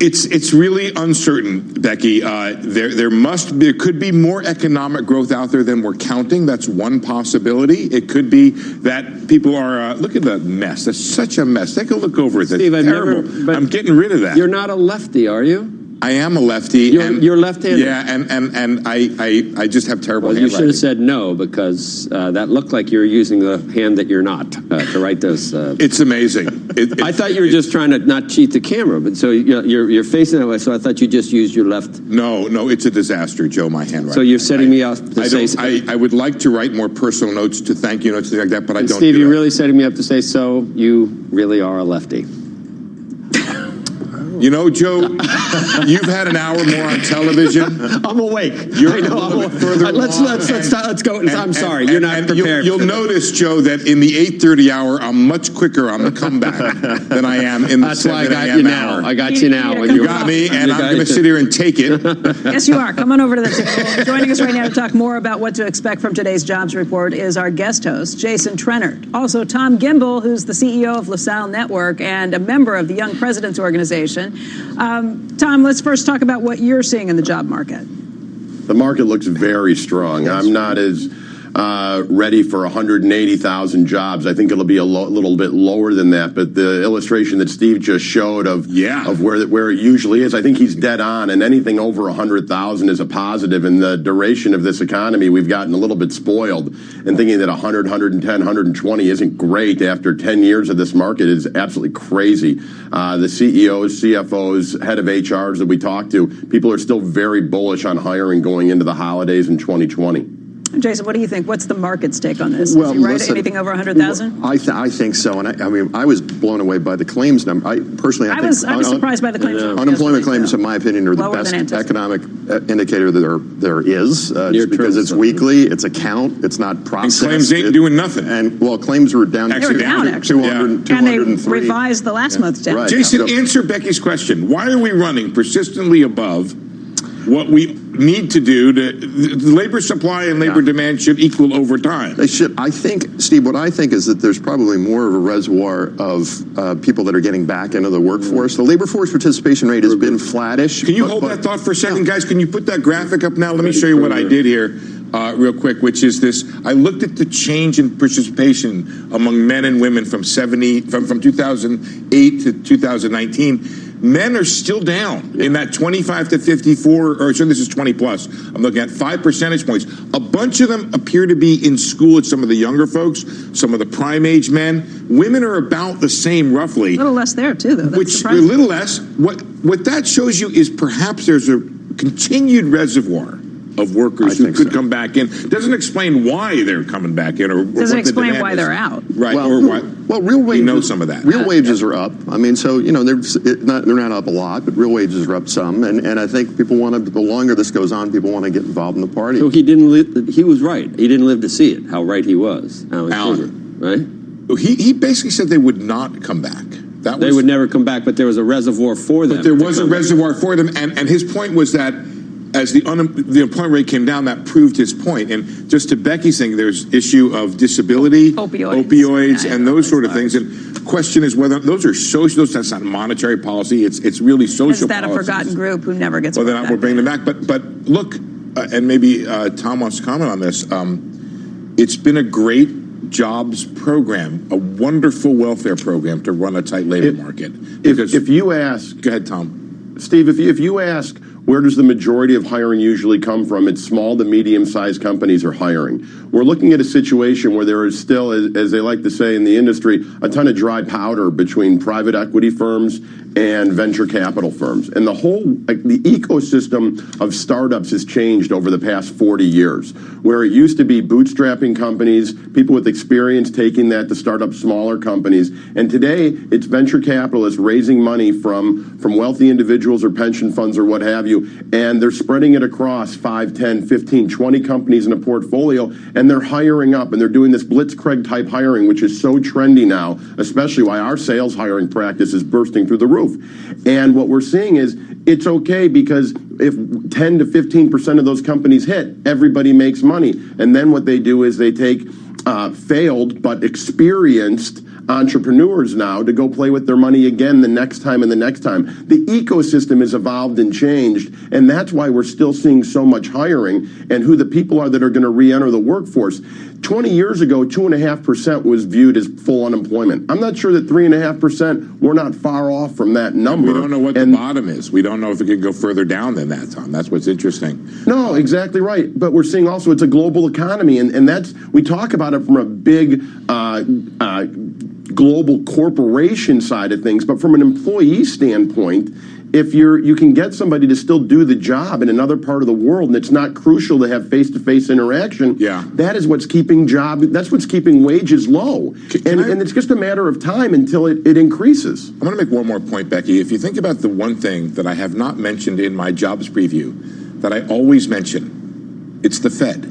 It's really uncertain, Becky. There could be more economic growth out there than we're counting. That's one possibility. It could be that people are look at that mess. That's such a mess. Take a look over it. That's Steve, terrible. I'm getting rid of that. You're not a lefty, are you? I am a lefty. You're left-handed. Yeah, and I just have terrible handwriting. You should have said no, because that looked like you were using the hand that you're not to write those. It's amazing. I thought you were just trying to not cheat the camera, but so you're facing that way. So I thought you just used your left. No, it's a disaster, Joe. My handwriting. So you're setting me up to say. I would like to write more personal notes, to thank you notes, things like that, but I don't. Steve, you're really setting me up to say so. You really are a lefty. You know, Joe, you've had an hour more on television. I'm awake. I know. Let's go. I'm sorry, you're not prepared. You'll notice, Joe, that in the 8:30 hour, I'm much quicker on the comeback than I am in the 7 a.m. hour. I got you now. You got me, and I'm going to sit here and take it. Yes, you are. Come on over to the table. Joining us right now to talk more about what to expect from today's jobs report is our guest host, Jason Trennert. Also, Tom Gimbel, who's the CEO of LaSalle Network and a member of the Young Presidents Organization. Tom, let's first talk about what you're seeing in the job market. The market looks very strong. I'm not as ready for 180,000 jobs. I think it'll be a little bit lower than that. But the illustration that Steve just showed of where it usually is, I think he's dead on. And anything over 100,000 is a positive. In the duration of this economy, we've gotten a little bit spoiled. And thinking that 100, 110, 120 isn't great after 10 years of this market is absolutely crazy. The CEOs, CFOs, head of HRs that we talk to, people are still very bullish on hiring going into the holidays in 2020. Jason, what do you think? What's the market's take on this? Well, is he right? Anything over 100,000? I think so. And I mean, I was blown away by the claims number. I was surprised by the claims. Unemployment claims, in my opinion, are the best economic indicator that there is. Just because it's weekly, it's a count, it's not processed. And claims ain't doing nothing. And claims were down. They were down, actually. 203. And they revised the last month's down. Right. Jason, answer Becky's question. Why are we running persistently above what we need to do to the labor supply and labor demand should equal over time. They should. I think, Steve, what I think is that there's probably more of a reservoir of people that are getting back into the workforce. The labor force participation rate has been flattish. Can you hold that thought for a second, guys? Can you put that graphic up now? Let me show you what I did here real quick, which is this. I looked at the change in participation among men and women from 2008 to 2019. Men are still down in that 25 to 54, or so this is 20 plus. I'm looking at 5 percentage points. A bunch of them appear to be in school. It's some of the younger folks, some of the prime age men. Women are about the same, roughly. A little less there, too, though. Which, a little less. What that shows you is perhaps there's a continued reservoir of workers who could come back in. Doesn't explain why they're coming back in, or doesn't explain why they're out. Right, or what. Well, real wages. You know some of that. Real wages are up. I mean, so they're not up a lot, but real wages are up some. And I think people want to. The longer this goes on, people want to get involved in the party. So he didn't. He was right. He didn't live to see it. How right he was, Alan. Right. He basically said they would not come back. They would never come back, but there was a reservoir for them. But there was a reservoir for them, and his point was that as the employment rate came down, that proved his point. And just to Becky's thing, there's issue of disability, opioids, and those sort of things. And the question is whether those are social. That's not monetary policy. It's really social. Is that policies. a forgotten group who never gets? Well, then we're bringing them back. But look, and maybe Tom wants to comment on this. It's been a great jobs program, a wonderful welfare program to run a tight labor market. If you ask, go ahead, Tom. Steve, if you ask, where does the majority of hiring usually come from? It's small to medium-sized companies are hiring. We're looking at a situation where there is still, as they like to say in the industry, a ton of dry powder between private equity firms and venture capital firms. And the ecosystem of startups has changed over the past 40 years, where it used to be bootstrapping companies, people with experience taking that to start up smaller companies. And today, it's venture capitalists raising money from wealthy individuals or pension funds or what have you, and they're spreading it across 5, 10, 15, 20 companies in a portfolio, and they're hiring up, and they're doing this blitzkrieg type hiring, which is so trendy now, especially why our sales hiring practice is bursting through the roof. And what we're seeing is it's okay because if 10 to 15% of those companies hit, everybody makes money. And then what they do is they take failed but experienced entrepreneurs now to go play with their money again the next time and the next time. The ecosystem has evolved and changed, and that's why we're still seeing so much hiring and who the people are that are going to re-enter the workforce. 20 years ago, 2.5% was viewed as full unemployment. I'm not sure that 3.5%, we're not far off from that number. We don't know what the bottom is. We don't know if it could go further down than that, Tom. That's what's interesting. No, exactly right. But we're seeing also it's a global economy, and that's, we talk about it from a big global corporation side of things, but from an employee standpoint, if you can get somebody to still do the job in another part of the world and it's not crucial to have face-to-face interaction, that is what's keeping that's what's keeping wages low. And it's just a matter of time until it increases. I'm going to make one more point, Becky. If you think about the one thing that I have not mentioned in my jobs preview that I always mention, it's the Fed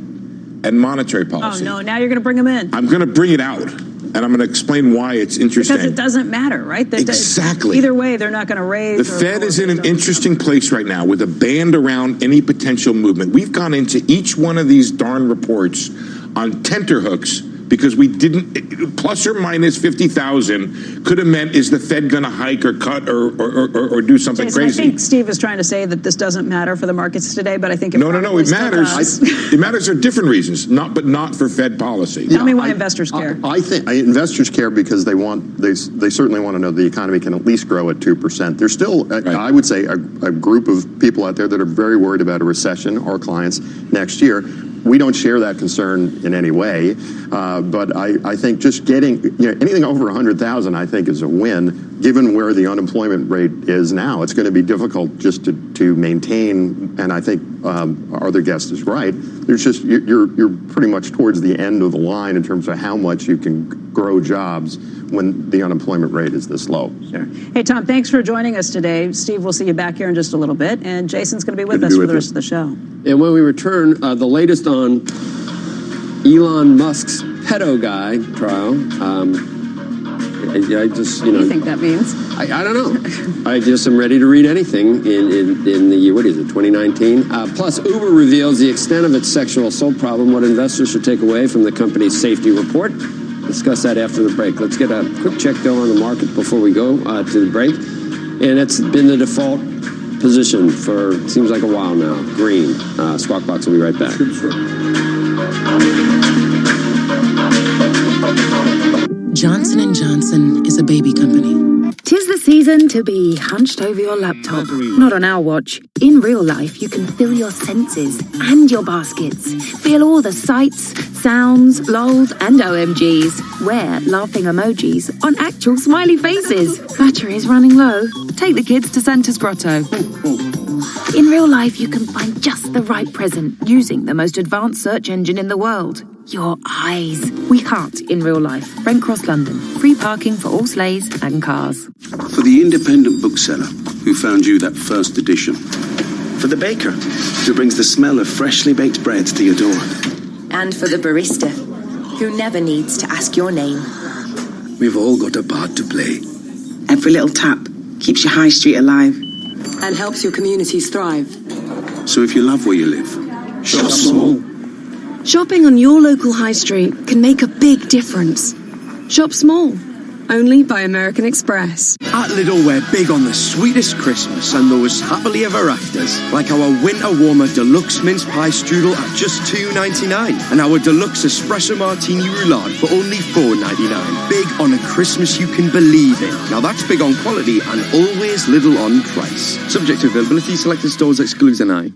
and monetary policy. Oh, no, now you're going to bring them in. I'm going to bring it out. And I'm going to explain why it's interesting. Because it doesn't matter, right? Exactly. Either way, they're not going to raise. The Fed is in an interesting place right now with a band around any potential movement. We've gone into each one of these darn reports on tenterhooks because we didn't, plus or minus 50,000 could have meant, is the Fed going to hike or cut or do something Jason, crazy? I think Steve is trying to say that this doesn't matter for the markets today, but I think it No, it matters. It matters for different reasons, but not for Fed policy. Tell me why investors care. I think investors care because they certainly want to know the economy can at least grow at 2%. There's still, I would say, a group of people out there that are very worried about a recession, our clients, next year. We don't share that concern in any way, but I think just getting anything over 100,000, I think, is a win. Given where the unemployment rate is now, it's going to be difficult just to maintain. And I think our other guest is right. There's just you're pretty much towards the end of the line in terms of how much you can grow jobs when the unemployment rate is this low. Sure. Hey, Tom, thanks for joining us today. Steve, we'll see you back here in just a little bit, and Jason's going to be with us for the rest of the show. And when we return, the latest on Elon Musk's pedo guy trial. I just, What do you think that means? I don't know. I just am ready to read anything in the year, what is it, 2019? Plus, Uber reveals the extent of its sexual assault problem, what investors should take away from the company's safety report. Discuss that after the break. Let's get a quick check, though, on the market before we go to the break. And it's been the default position for, seems like a while now. Green. Squawk Box will be right back. Johnson & Johnson is a baby company. 'Tis the season to be hunched over your laptop. Not on our watch. In real life, you can fill your senses and your baskets. Feel all the sights, sounds, lols, and OMGs. Wear laughing emojis on actual smiley faces. Battery is running low. Take the kids to Santa's Grotto. In real life, you can find just the right present using the most advanced search engine in the world. Your eyes. We can't in real life. Brent Cross, London. Free parking for all sleighs and cars. For the independent bookseller who found you that first edition. For the baker who brings the smell of freshly baked breads to your door. And for the barista who never needs to ask your name. We've all got a part to play. Every little tap keeps your high street alive. And helps your communities thrive. So if you love where you live, shop small. Shopping on your local high street can make a big difference. Shop small. Only by American Express. At Lidl, we're big on the sweetest Christmas and those happily ever afters. Like our winter warmer deluxe mince pie strudel at just $2.99. And our deluxe espresso martini roulade for only $4.99. Big on a Christmas you can believe in. Now that's big on quality and always Lidl on price. Subject to availability, selected stores excludes an eye.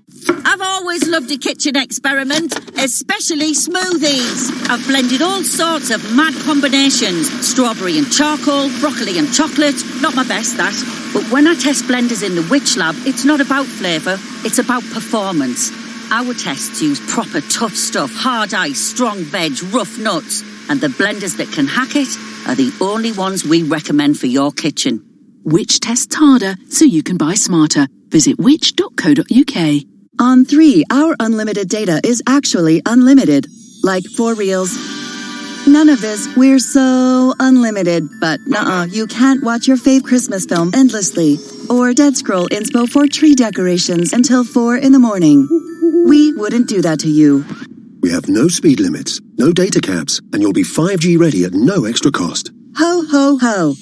I've always loved a kitchen experiment, especially smoothies. I've blended all sorts of mad combinations. Strawberry and charcoal, broccoli and chocolate. Not my best, that. But when I test blenders in the Witch Lab, it's not about flavour, it's about performance. Our tests use proper tough stuff, hard ice, strong veg, rough nuts. And the blenders that can hack it are the only ones we recommend for your kitchen. Which tests harder so you can buy smarter. Visit which.co.uk. On 3, our unlimited data is actually unlimited. Like for reals. None of this, we're so unlimited, but nuh-uh, you can't watch your fave Christmas film endlessly. Or dead scroll inspo for tree decorations until 4 in the morning. We wouldn't do that to you. We have no speed limits, no data caps, and you'll be 5G ready at no extra cost. Ho, ho, ho.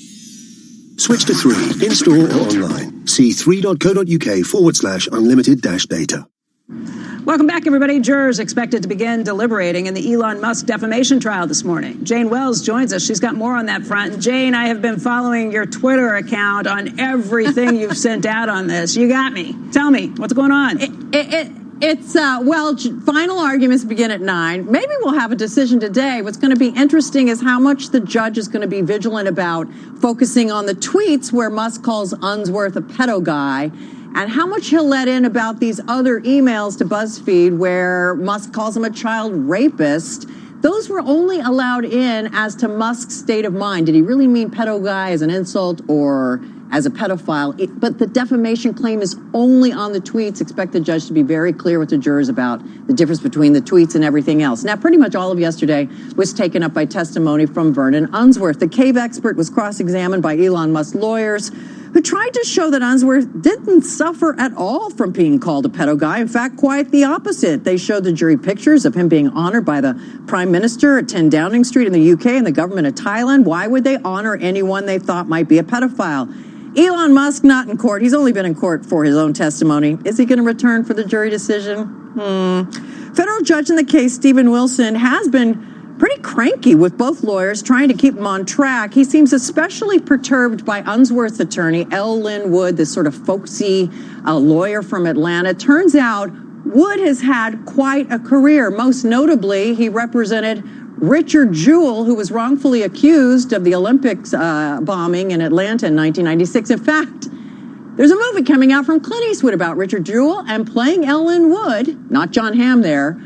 Switch to 3, in-store or online. See 3.co.uk/unlimited-data. Welcome back, everybody. Jurors expected to begin deliberating in the Elon Musk defamation trial this morning. Jane Wells joins us. She's got more on that front. And Jane, I have been following your Twitter account on everything you've sent out on this. You got me. Tell me, what's going on? Final arguments begin at 9. Maybe we'll have a decision today. What's going to be interesting is how much the judge is going to be vigilant about focusing on the tweets where Musk calls Unsworth a pedo guy, and how much he'll let in about these other emails to BuzzFeed where Musk calls him a child rapist. Those were only allowed in as to Musk's state of mind. Did he really mean pedo guy as an insult or as a pedophile? But the defamation claim is only on the tweets. Expect the judge to be very clear with the jurors about the difference between the tweets and everything else. Now, pretty much all of yesterday was taken up by testimony from Vernon Unsworth. The cave expert was cross-examined by Elon Musk lawyers who tried to show that Unsworth didn't suffer at all from being called a pedo guy. In fact, quite the opposite. They showed the jury pictures of him being honored by the Prime Minister at 10 Downing Street in the UK and the government of Thailand. Why would they honor anyone they thought might be a pedophile? Elon Musk not in court. He's only been in court for his own testimony. Is he going to return for the jury decision? Federal judge in the case, Stephen Wilson, has been pretty cranky with both lawyers trying to keep him on track. He seems especially perturbed by Unsworth's attorney, L. Lynn Wood, this sort of folksy lawyer from Atlanta. Turns out Wood has had quite a career. Most notably, he represented Richard Jewell, who was wrongfully accused of the Olympics bombing in Atlanta in 1996. In fact, there's a movie coming out from Clint Eastwood about Richard Jewell, and playing Ellen Wood, not John Hamm there,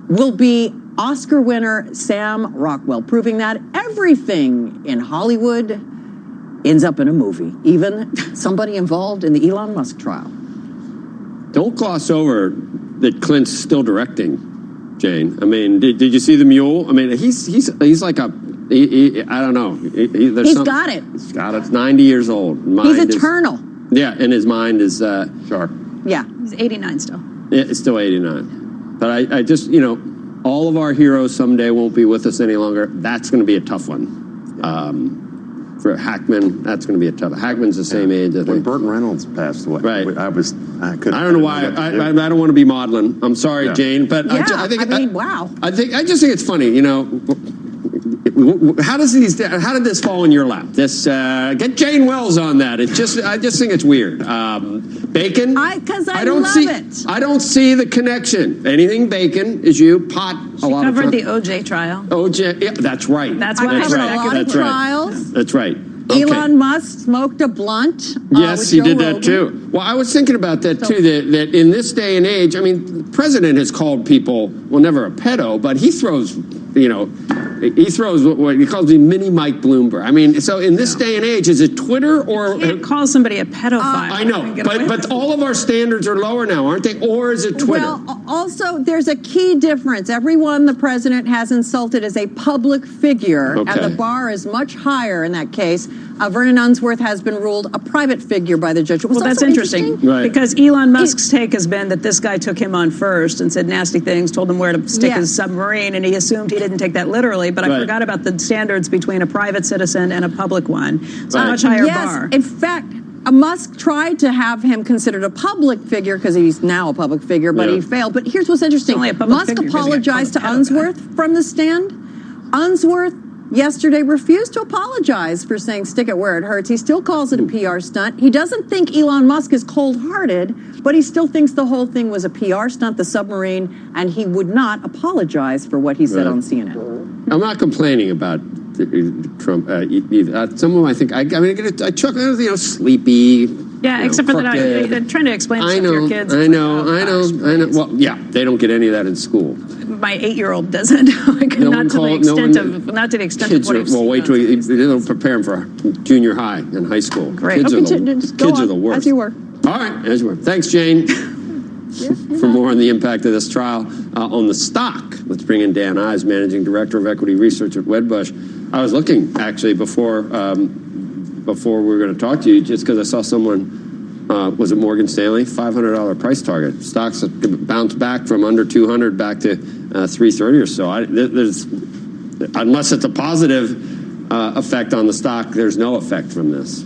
will be Oscar winner Sam Rockwell, proving that everything in Hollywood ends up in a movie, even somebody involved in the Elon Musk trial. Don't gloss over that Clint's still directing, Jane. I mean, did you see The Mule? I mean, he's like a I don't know. He's got it. He's got it. He's 90 years old. He's eternal. Yeah, and his mind is sharp. Yeah. He's 89 still. Yeah, it's still 89. But I just, all of our heroes someday won't be with us any longer. That's going to be a tough one. For Hackman, that's going to be a tough. Hackman's the same age, I think. When Burton Reynolds passed away, right? I don't know why. I don't want to be maudlin. I'm sorry, Jane, but I think. Wow. I just think it's funny. How did this fall in your lap? This get Jane Wells on that. I just think it's weird. Bacon. Because I don't love see it. I don't see the connection. Anything bacon is you. Pot. She covered the OJ trial. OJ. Yeah, that's right. That's why I covered a lot of trials. That's right. Okay. Elon Musk smoked a blunt. Yes, he did that too. Well, I was thinking about that too, that in this day and age, I mean, the president has called people, well, never a pedo, but he throws, he throws what he calls the mini Mike Bloomberg. I mean, so in this day and age, is it Twitter or... You can't call somebody a pedophile. I know, but all of our standards are lower now, aren't they? Or is it Twitter? Well, also, there's a key difference. Everyone the president has insulted is a public figure, and the bar is much higher in that case. Vernon Unsworth has been ruled a private figure by the judge. Well, that's interesting, because Elon Musk's take has been that this guy took him on first and said nasty things, told him where to stick his submarine, and he assumed he didn't take that literally. But I forgot about the standards between a private citizen and a public one. It's a much higher bar. In fact, Musk tried to have him considered a public figure because he's now a public figure, but he failed. But here's what's interesting. Musk apologized to Unsworth from the stand. Unsworth yesterday refused to apologize for saying stick it where it hurts. He still calls it a PR stunt. He doesn't think Elon Musk is cold-hearted, but he still thinks the whole thing was a PR stunt, the submarine, and he would not apologize for what he said on CNN. I'm not complaining about Trump either. Some of them I think, I chuckle, sleepy. Yeah, except for that, they're trying to explain stuff to your kids. I know. Well, yeah, they don't get any of that in school. My 8-year-old doesn't. Not to the extent of what he's well, wait till they'll prepare him for junior high and high school. Great. Kids are the worst. As you were. All right, as you were. Thanks, Jane. For more on the impact of this trial on the stock, let's bring in Dan Ives, Managing Director of Equity Research at Wedbush. I was looking, actually, before we were going to talk to you, just because I saw someone, was it Morgan Stanley? $500 price target. Stocks bounced back from under 200 back to 330 or so. Unless it's a positive effect on the stock, there's no effect from this.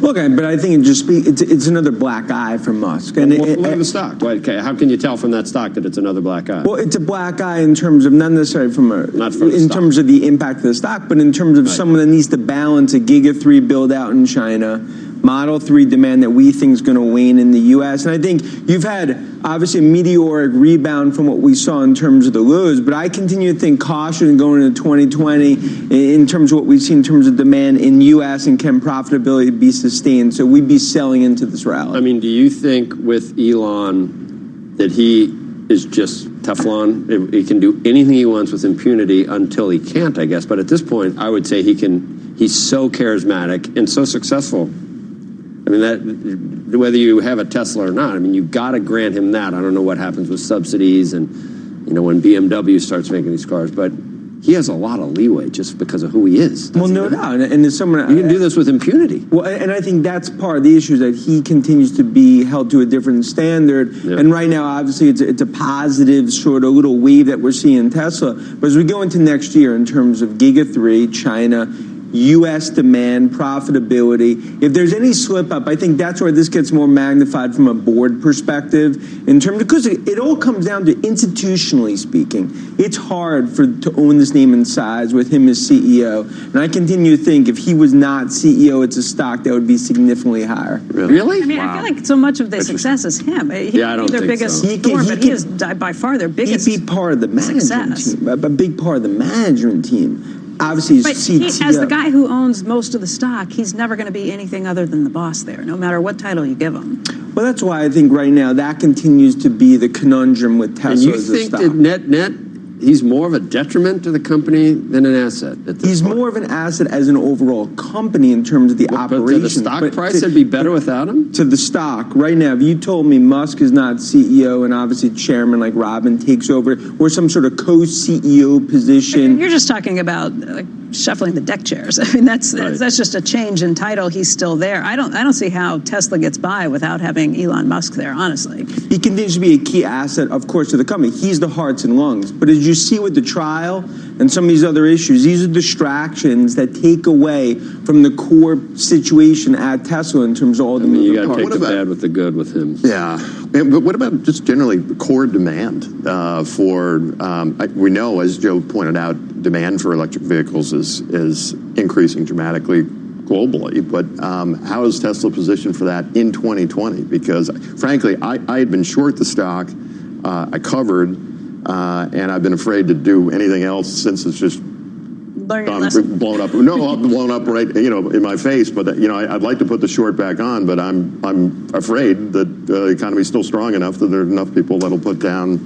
Look, but I think it's another black eye for Musk. And look at the stock. Okay, how can you tell from that stock that it's another black eye? Well, it's a black eye in terms of not necessarily terms of the impact of the stock, but in terms of someone that needs to balance a Giga 3 build out in China, Model 3 demand that we think is going to wane in the U.S. And I think you've had, obviously, a meteoric rebound from what we saw in terms of the lows, but I continue to think caution going into 2020 in terms of what we've seen in terms of demand in U.S. and can profitability be sustained. So we'd be selling into this rally. I mean, do you think with Elon that he is just Teflon? He can do anything he wants with impunity until he can't, I guess. But at this point, I would say he's so charismatic and so successful. I mean, that whether you have a Tesla or not, I mean, you've got to grant him that. I don't know what happens with subsidies and, when BMW starts making these cars, but he has a lot of leeway just because of who he is. Well, no doubt. And as someone, you can do this with impunity. Well, and I think that's part of the issue is that he continues to be held to a different standard. Yeah. And right now, obviously, it's a positive sort of little wave that we're seeing in Tesla. But as we go into next year in terms of Giga 3, China, U.S. demand, profitability. If there's any slip up, I think that's where this gets more magnified from a board perspective in terms of, because it all comes down to institutionally speaking. It's hard to own this name and size with him as CEO. And I continue to think if he was not CEO, it's a stock that would be significantly higher. Really? I mean, I feel like so much of their success is him. He I don't their think biggest so. storm, but he is by far their biggest He'd be part of the management team, a big part of the management team. Obviously, as the guy who owns most of the stock, he's never going to be anything other than the boss there, no matter what title you give him. Well, that's why I think right now that continues to be the conundrum with Tesla. And you think that net, he's more of a detriment to the company than an asset? He's more of an asset as an overall company in terms of the operation. But to the stock price, it'd be better without him? To the stock. Right now, if you told me Musk is not CEO and obviously chairman like Robin takes over, or some sort of co-CEO position. You're just talking about shuffling the deck chairs. I mean, that's just a change in title. He's still there. I don't see how Tesla gets by without having Elon Musk there, honestly. He continues to be a key asset, of course, to the company. He's the hearts and lungs. But as you see with the trial and some of these other issues, these are distractions that take away from the core situation at Tesla in terms of all the moving parts. You got to take the bad with the good with him. Yeah, but what about just generally core demand we know, as Joe pointed out, demand for electric vehicles is increasing dramatically globally. But how is Tesla positioned for that in 2020? Because frankly, I had been short the stock. I covered, and I've been afraid to do anything else since it's just blown up. No, blown up right, in my face. But I'd like to put the short back on, but I'm afraid that the economy is still strong enough that there are enough people that'll put down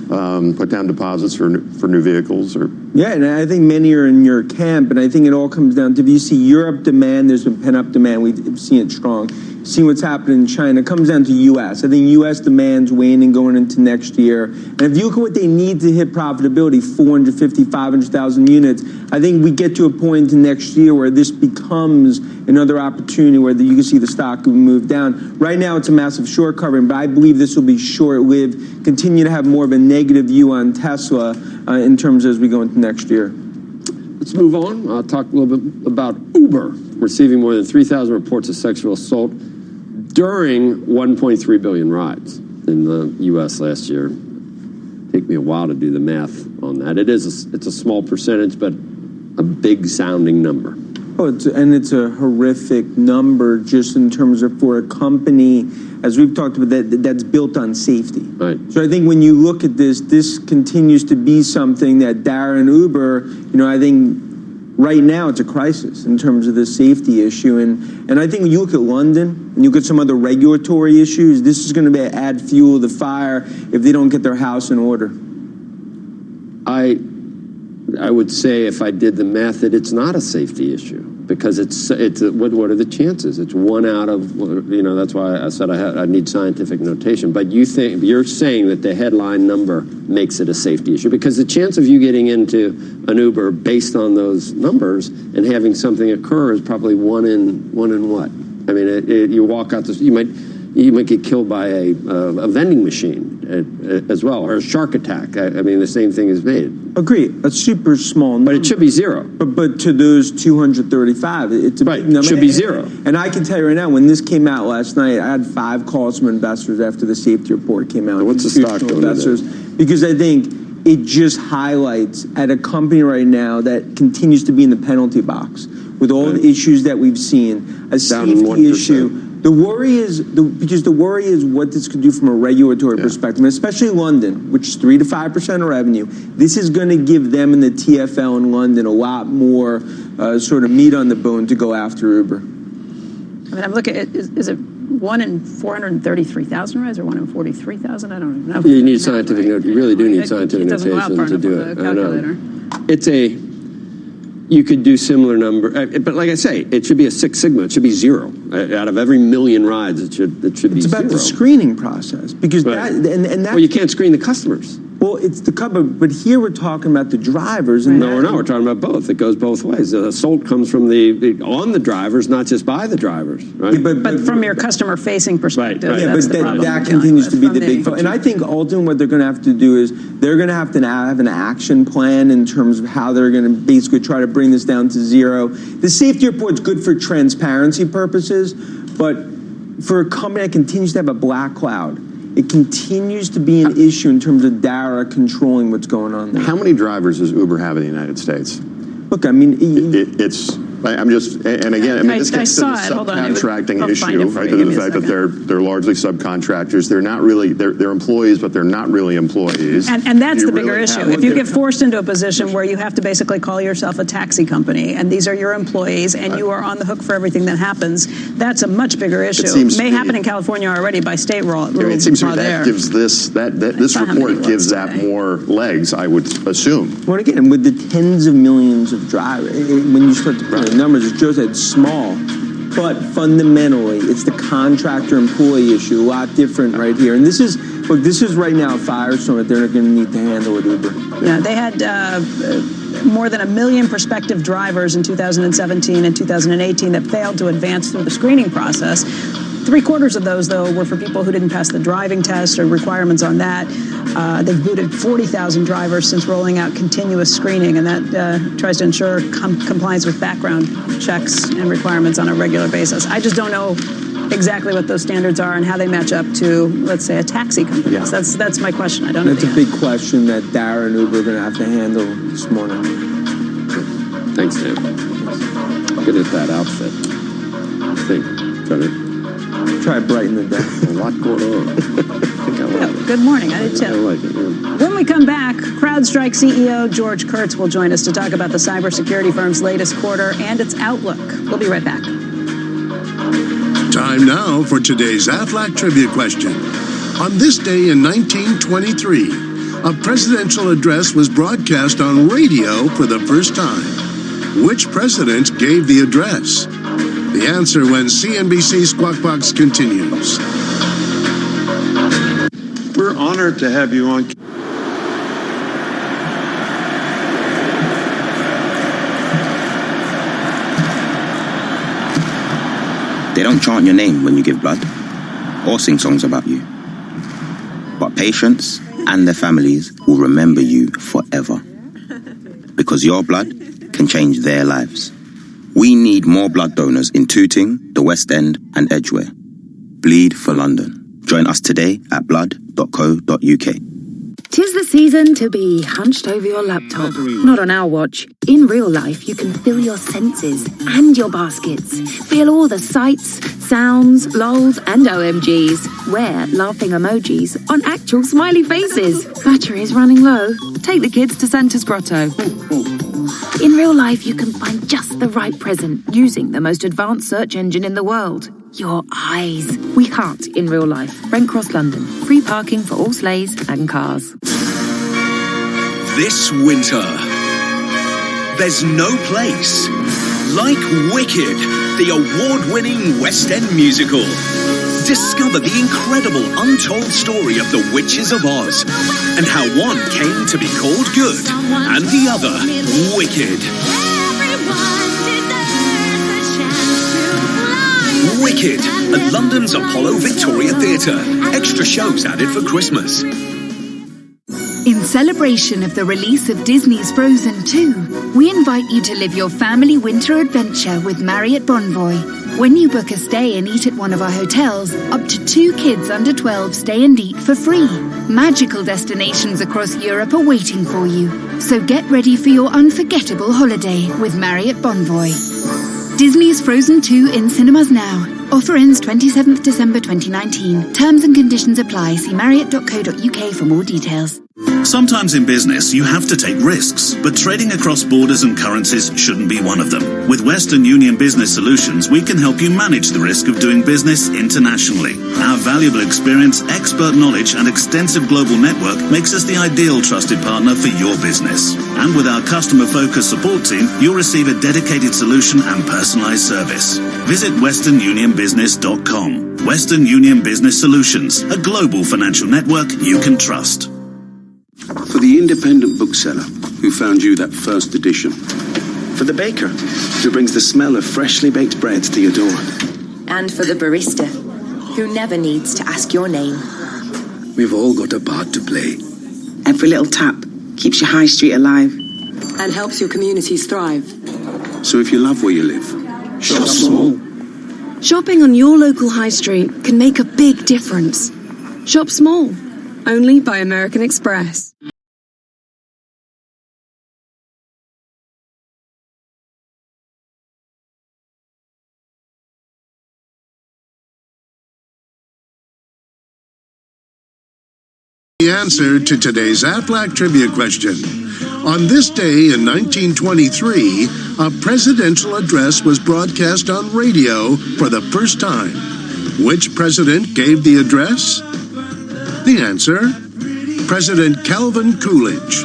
deposits for new vehicles. Yeah, and I think many are in your camp, and I think it all comes down to, if you see Europe demand, there's been pent-up demand. We've seen it strong. See what's happening in China. It comes down to U.S. I think U.S. demand's waning going into next year. And if you look at what they need to hit profitability, 450, 500,000 units, I think we get to a point in next year where this becomes another opportunity where you can see the stock move down. Right now, it's a massive short covering, but I believe this will be short-lived, continue to have more of a negative view on Tesla in terms as we go into next year. Let's move on. I'll talk a little bit about Uber receiving more than 3,000 reports of sexual assault during 1.3 billion rides in the U.S. last year. Take me a while to do the math on that. It's a small percentage, but a big sounding number. Oh, it's a horrific number just in terms of for a company, as we've talked about, that's built on safety. Right. So I think when you look at this continues to be something that Darren Uber, I think right now it's a crisis in terms of the safety issue. And I think when you look at London and you look at some other regulatory issues, this is going to add fuel to the fire if they don't get their house in order. I would say, if I did the math, that it's not a safety issue, because what are the chances? It's 1 out of, that's why I said I need scientific notation. But you're saying that the headline number makes it a safety issue, because the chance of you getting into an Uber based on those numbers and having something occur is probably one in what? I mean, you walk out you might get killed by a vending machine as well, or a shark attack. I mean, the same thing is made. Agree. A super small number. But it should be zero. But to those 235, it's a big number. It should be zero. And I can tell you right now, when this came out last night, I had 5 calls from investors after the safety report came out. What's the stock doing investors, because I think it just highlights at a company right now that continues to be in the penalty box with all the issues that we've seen, a safety issue. The worry is what this could do from a regulatory perspective, and especially London, which is 3 to 5% of revenue. This is going to give them in the TfL in London a lot more sort of meat on the bone to go after Uber. I mean, I'm looking at, is it 1 in 433,000 rides or 1 in 43,000? I don't know. You need scientific note. You really do need scientific notation to do it. I know. You could do similar number, but like I say, it should be a Six Sigma. It should be zero. Out of every million rides, it should be zero. It's about the screening process, because well, you can't screen the customers. Well, it's the cover, but here we're talking about the drivers. And we're talking about both. It goes both ways. The assault comes from on the drivers, not just by the drivers, right? Yeah, but from your customer-facing perspective, right. Yeah, but that continues to be the big focus. And I think ultimately what they're going to have to do is they're going to have an action plan in terms of how they're going to basically try to bring this down to zero. The safety report's good for transparency purposes, but for a company that continues to have a black cloud, it continues to be an issue in terms of data controlling what's going on there. How many drivers does Uber have in the United States? Look, I mean, and again, this gets to the subcontracting issue, right? To the fact that they're largely subcontractors. They're not really they're employees, but they're not really employees. And that's the bigger issue. If you get forced into a position where you have to basically call yourself a taxi company, and these are your employees, and you are on the hook for everything that happens, that's a much bigger issue. It may happen in California already by state law. It seems to me that gives this report gives that more legs, I would assume. Well, again, with the tens of millions of drivers, when you start to put the numbers, as Joe said, small. but fundamentally, it's the contractor-employee issue, a lot different right here. And this is right now a firestorm that they're going to need to handle with Uber. Yeah, they had more than 1 million prospective drivers in 2017 and 2018 that failed to advance through the screening process. 3/4 of those, though, were for people who didn't pass the driving test or requirements on that. They've booted 40,000 drivers since rolling out continuous screening, and that tries to ensure compliance with background checks and requirements on a regular basis. I just don't know exactly what those standards are and how they match up to, let's say, a taxi company. Yeah. That's my question. I don't know. That's a big question that Dara and Uber are going to have to handle this morning. Thanks, Dan. Good at that outfit. I think. Try to brighten the day. A lot going on. I think I like it. Good morning. I did too. I like it, yeah. When we come back, CrowdStrike CEO George Kurtz will join us to talk about the cybersecurity firm's latest quarter and its outlook. We'll be right back. Time now for today's Aflac Trivia question. On this day in 1923, a presidential address was broadcast on radio for the first time. Which president gave the address? The answer when CNBC Squawk Box continues. We're honored to have you on. They don't chant your name when you give blood, or sing songs about you. But patients and their families will remember you forever. Because your blood can change their lives. We need more blood donors in Tooting, the West End, and Edgware. Bleed for London. Join us today at blood.co.uk. 'Tis the season to be hunched over your laptop. Not on our watch. In real life, you can fill your senses and your baskets. Feel all the sights, sounds, lols, and OMGs. Wear laughing emojis on actual smiley faces. Battery's running low. Take the kids to Santa's Grotto. In real life, you can find just the right present using the most advanced search engine in the world. Your eyes. We hunt in real life. Brent Cross, London. Free parking for all sleighs and cars. This winter, there's no place like Wicked, the award-winning West End musical. Discover the incredible untold story of the Witches of Oz and how one came to be called good and the other wicked. Wicked at London's Apollo Victoria Theatre. Extra shows added for Christmas. In celebration of the release of Disney's Frozen 2, we invite you to live your family winter adventure with Marriott Bonvoy. When you book a stay and eat at one of our hotels, up to 2 kids under 12 stay and eat for free. Magical destinations across Europe are waiting for you. So get ready for your unforgettable holiday with Marriott Bonvoy. Disney's Frozen 2 in cinemas now. Offer ends 27th December 2019. Terms and conditions apply. See marriott.co.uk for more details. Sometimes in business, you have to take risks, but trading across borders and currencies shouldn't be one of them. With Western Union Business Solutions, we can help you manage the risk of doing business internationally. Our valuable experience, expert knowledge, and extensive global network makes us the ideal trusted partner for your business. And with our customer-focused support team, you'll receive a dedicated solution and personalized service. Visit westernunionbusiness.com. Western Union Business Solutions, a global financial network you can trust. For the independent bookseller who found you that first edition. For the baker who brings the smell of freshly baked bread to your door. And for the barista who never needs to ask your name. We've all got a part to play. Every little tap keeps your high street alive. And helps your communities thrive. So if you love where you live, shop small. Shopping on your local high street can make a big difference. Shop small. Only by American Express. The answer to today's Aflac Trivia question. On this day in 1923, a presidential address was broadcast on radio for the first time. Which president gave the address? The answer, President Calvin Coolidge.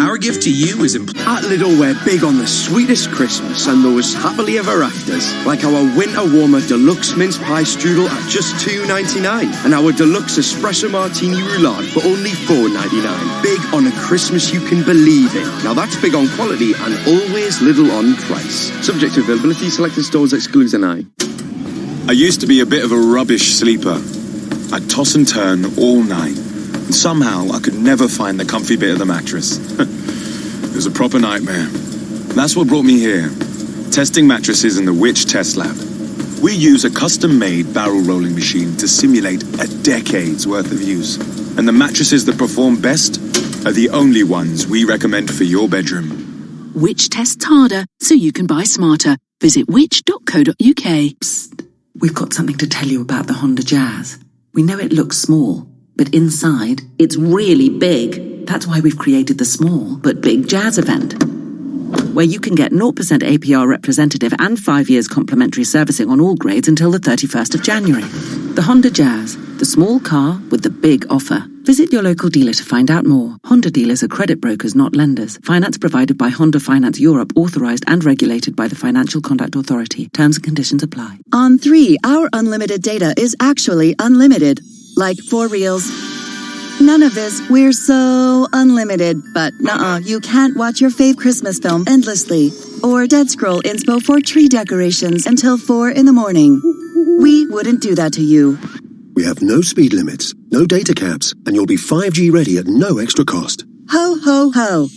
Our gift to you is... At Lidl, we're big on the sweetest Christmas and those happily ever afters. Like our Winter Warmer Deluxe Mince Pie Strudel at just $2.99. And our Deluxe Espresso Martini Roulade for only $4.99. Big on a Christmas you can believe in. Now that's big on quality and always Lidl on price. Subject to availability, selected stores excludes an eye. I used to be a bit of a rubbish sleeper. I'd toss and turn all night. And somehow I could never find the comfy bit of the mattress. It was a proper nightmare. That's what brought me here. Testing mattresses in the Which Test Lab. We use a custom-made barrel rolling machine to simulate a decade's worth of use. And the mattresses that perform best are the only ones we recommend for your bedroom. Which tests harder so you can buy smarter. Visit which.co.uk. Psst. We've got something to tell you about the Honda Jazz. We know it looks small, but inside, it's really big. That's why we've created the small but big Jazz event, where you can get 0% APR representative and 5 years complimentary servicing on all grades until the 31st of January. The Honda Jazz, the small car with the big offer. Visit your local dealer to find out more. Honda dealers are credit brokers, not lenders. Finance provided by Honda Finance Europe, authorized and regulated by the Financial Conduct Authority. Terms and conditions apply. On 3, our unlimited data is actually unlimited. Like for reals. None of this, we're so unlimited, but you can't watch your fave Christmas film endlessly. Or dead scroll inspo for tree decorations until 4 in the morning. We wouldn't do that to you. We have no speed limits, no data caps, and you'll be 5G ready at no extra cost. Ho, ho, ho.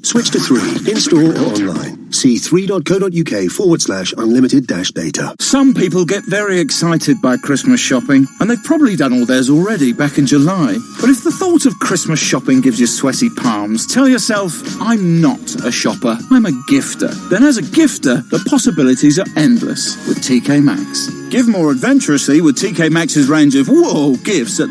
Switch to 3, in-store or online. See 3.co.uk/unlimited-data. Some people get very excited by Christmas shopping, and they've probably done all theirs already back in July. But if the thought of Christmas shopping gives you sweaty palms, tell yourself, I'm not a shopper, I'm a gifter. Then as a gifter, the possibilities are endless with TK Maxx. Give more adventurously with TK Maxx's range of gifts at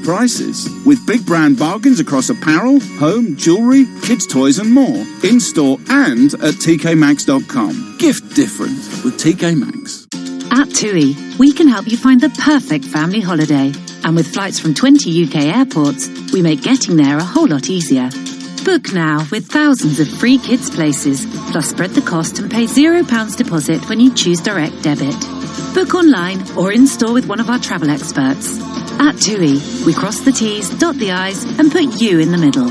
prices. With big brand bargains across apparel, home, jewellery, kids' toys and more. In-store and at tkmaxx.com. Gift different with TK Maxx. At TUI, we can help you find the perfect family holiday. And with flights from 20 UK airports, we make getting there a whole lot easier. Book now with thousands of free kids' places, plus spread the cost and pay £0 deposit when you choose direct debit. Book online or in-store with one of our travel experts. At TUI, we cross the T's, dot the I's and put you in the middle.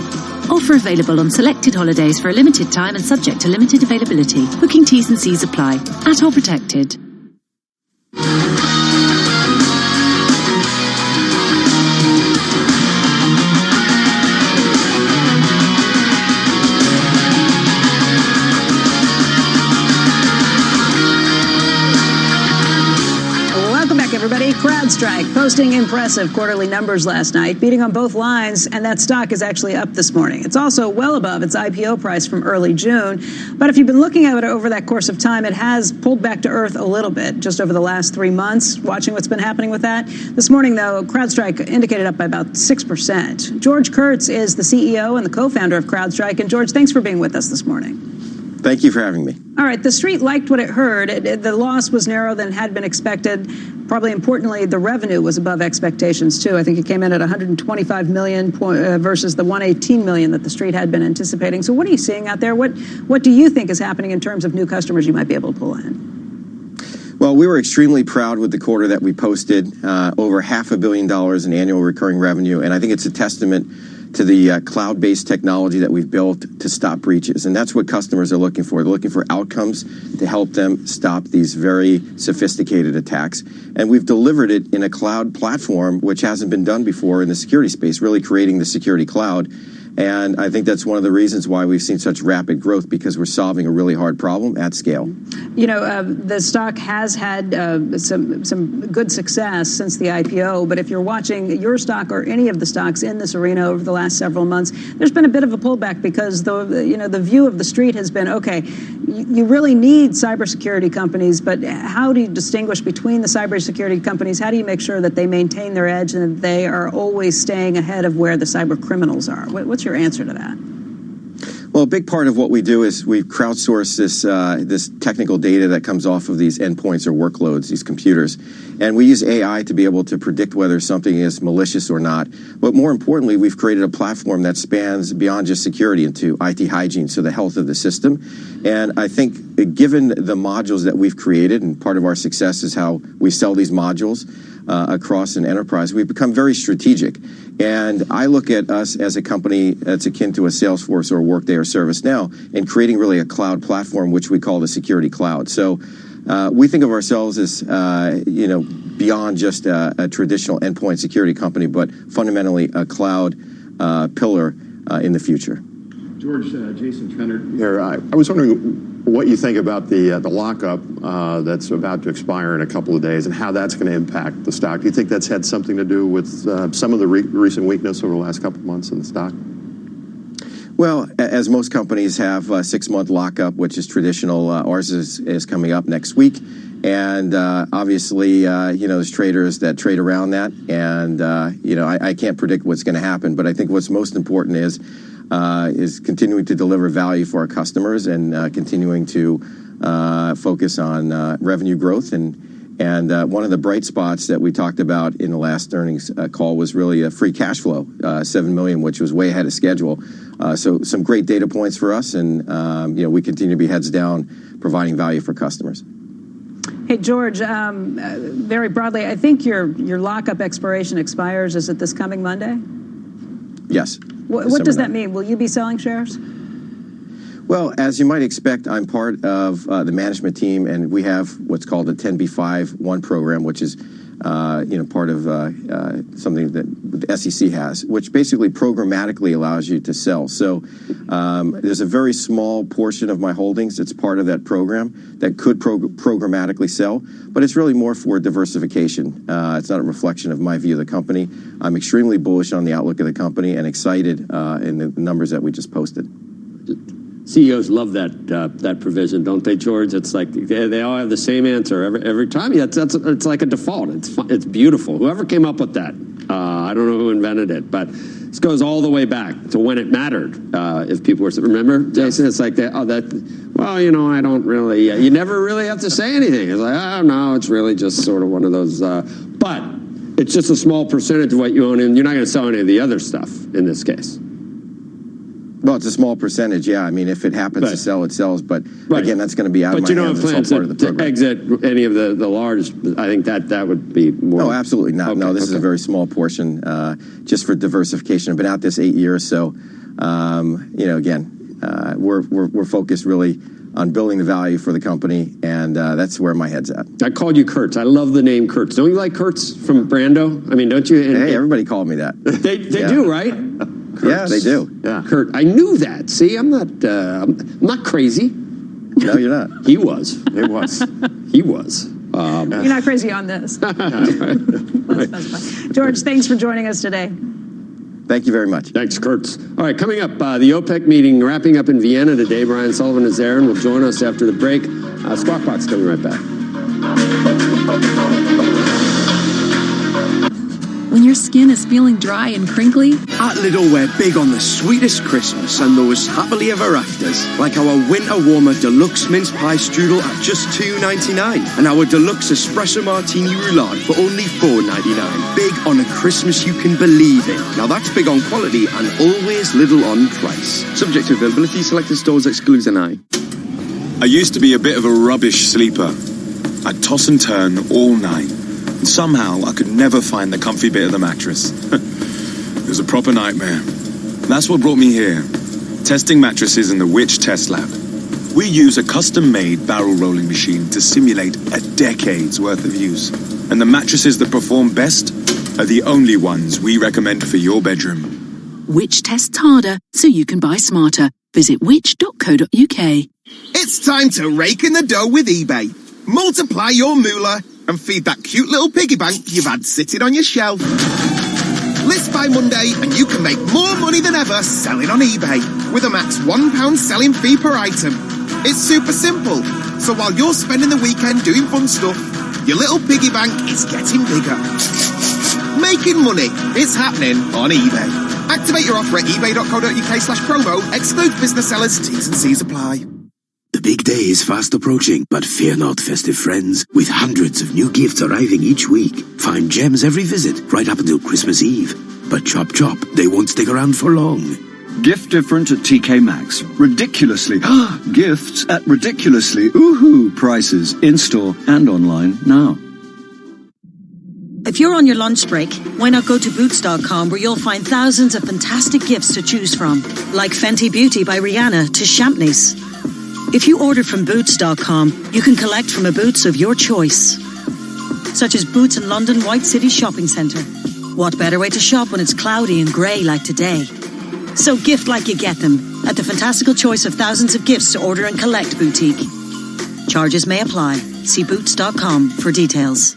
Offer available on selected holidays for a limited time and subject to limited availability. Booking T's and C's apply. At all protected. Everybody, CrowdStrike posting impressive quarterly numbers last night, beating on both lines, and that stock is actually up this morning. It's also well above its IPO price from early June. But if you've been looking at it over that course of time, it has pulled back to earth a little bit just over the last 3 months, watching what's been happening with that. This morning, though, CrowdStrike indicated up by about 6%. George Kurtz is the CEO and the co-founder of CrowdStrike. And George, thanks for being with us this morning. Thank you for having me. All right, the street liked what it heard. The loss was narrower than had been expected. Probably importantly, the revenue was above expectations, too. I think it came in at $125 million versus the $118 million that the street had been anticipating. So what are you seeing out there? What do you think is happening in terms of new customers you might be able to pull in? Well, we were extremely proud with the quarter that we posted, over $500 million in annual recurring revenue. And I think it's a testament to the cloud-based technology that we've built to stop breaches. And that's what customers are looking for. They're looking for outcomes to help them stop these very sophisticated attacks. And we've delivered it in a cloud platform, which hasn't been done before in the security space, really creating the security cloud. And I think that's one of the reasons why we've seen such rapid growth, because we're solving a really hard problem at scale. You know, the stock has had some good success since the IPO, but if you're watching your stock or any of the stocks in this arena over the last several months, there's been a bit of a pullback because the view of the street has been, okay, you really need cybersecurity companies, but how do you distinguish between the cybersecurity companies? How do you make sure that they maintain their edge and that they are always staying ahead of where the cyber criminals are? What's your answer to that? Well, a big part of what we do is we crowdsource this technical data that comes off of these endpoints or workloads, these computers. And we use AI to be able to predict whether something is malicious or not. But more importantly, we've created a platform that spans beyond just security into IT hygiene, so the health of the system. And I think given the modules that we've created, and part of our success is how we sell these modules across an enterprise, we've become very strategic. And I look at us as a company that's akin to a Salesforce or a Workday or ServiceNow in creating really a cloud platform, which we call the Security Cloud. So we think of ourselves as, beyond just a traditional endpoint security company, but fundamentally a cloud pillar in the future. George, Jason Trennert here. I was wondering what you think about the lockup that's about to expire in a couple of days and how that's going to impact the stock. Do you think that's had something to do with some of the recent weakness over the last couple of months in the stock? Well, as most companies have a 6-month lockup, which is traditional, ours is coming up next week. And obviously, there's traders that trade around that. And, I can't predict what's going to happen. But I think what's most important is continuing to deliver value for our customers and continuing to focus on revenue growth. And one of the bright spots that we talked about in the last earnings call was really a free cash flow, $7 million, which was way ahead of schedule. So some great data points for us. And, we continue to be heads down providing value for customers. Hey, George, very broadly, I think your lockup expiration expires, is it this coming Monday? Yes. What does that mean? Will you be selling shares? Well, as you might expect, I'm part of the management team, and we have what's called the 10b5-1 program, which is part of something that the SEC has, which basically programmatically allows you to sell. So there's a very small portion of my holdings that's part of that program that could programmatically sell, but it's really more for diversification. It's not a reflection of my view of the company. I'm extremely bullish on the outlook of the company and excited in the numbers that we just posted. CEOs love that provision, don't they, George? It's like they all have the same answer every time. Yeah, it's like a default. It's beautiful. Whoever came up with that, I don't know who invented it, but this goes all the way back to when it mattered. If people were, remember, Jason? It's like I don't really. You never really have to say anything. It's like, oh no, it's really just sort of one of those. But it's just a small percentage of what you own, and you're not going to sell any of the other stuff in this case. Well, it's a small percentage, yeah. I mean, if it happens to sell, it sells. But again, that's going to be out of my hands. But you don't have plans to exit any of the large. I think that would be more. No, absolutely not. Okay, no, this is a very small portion, just for diversification. I've been out this 8 years, so we're focused really on building the value for the company, and that's where my head's at. I called you Kurtz. I love the name Kurtz. Don't you like Kurtz from Brando? I mean, don't you? Hey, everybody called me that. They do, right? Kurtz. Yeah, they do. Yeah, Kurt. I knew that. See, I'm not crazy. No, you're not. He was. It was. He was. You're not crazy on this. George, thanks for joining us today. Thank you very much. Thanks, Kurtz. All right, coming up, the OPEC meeting wrapping up in Vienna today. Brian Sullivan is there and will join us after the break. Squawk Box coming right back. When your skin is feeling dry and crinkly? At Lidl, we're big on the sweetest Christmas and those happily ever afters. Like our Winter Warmer Deluxe Mince Pie Strudel at just $2.99. And our Deluxe Espresso Martini Roulade for only $4.99. Big on a Christmas you can believe in. Now that's big on quality and always Lidl on price. Subject to availability, selected stores excludes an eye. I used to be a bit of a rubbish sleeper. I'd toss and turn all night. And somehow I could never find the comfy bit of the mattress. It was a proper nightmare. That's what brought me here. Testing mattresses in the Which Test Lab. We use a custom-made barrel rolling machine to simulate a decade's worth of use. And the mattresses that perform best are the only ones we recommend for your bedroom. Which tests harder so you can buy smarter. Visit which.co.uk. It's time to rake in the dough with eBay. Multiply your moolah and feed that cute little piggy bank you've had sitting on your shelf. List by Monday and you can make more money than ever selling on eBay with a max £1 selling fee per item. It's super simple. So while you're spending the weekend doing fun stuff, your little piggy bank is getting bigger. Making money. It's happening on eBay. Activate your offer at ebay.co.uk/promo. Excludes business sellers. T's and C's apply. The big day is fast approaching, but fear not, festive friends. With hundreds of new gifts arriving each week, find gems every visit right up until Christmas Eve. But chop chop, they won't stick around for long. Gift different at TK Maxx. Ridiculously gifts at ridiculously prices in store and online now. If you're on your lunch break, why not go to Boots.com, where you'll find thousands of fantastic gifts to choose from, like Fenty Beauty by Rihanna to Champneys. If you order from Boots.com, you can collect from a Boots of your choice, such as Boots in London White City Shopping Centre. What better way to shop when it's cloudy and grey like today? So gift like you get them at the fantastical choice of thousands of gifts to order and collect boutique. Charges may apply. See Boots.com for details.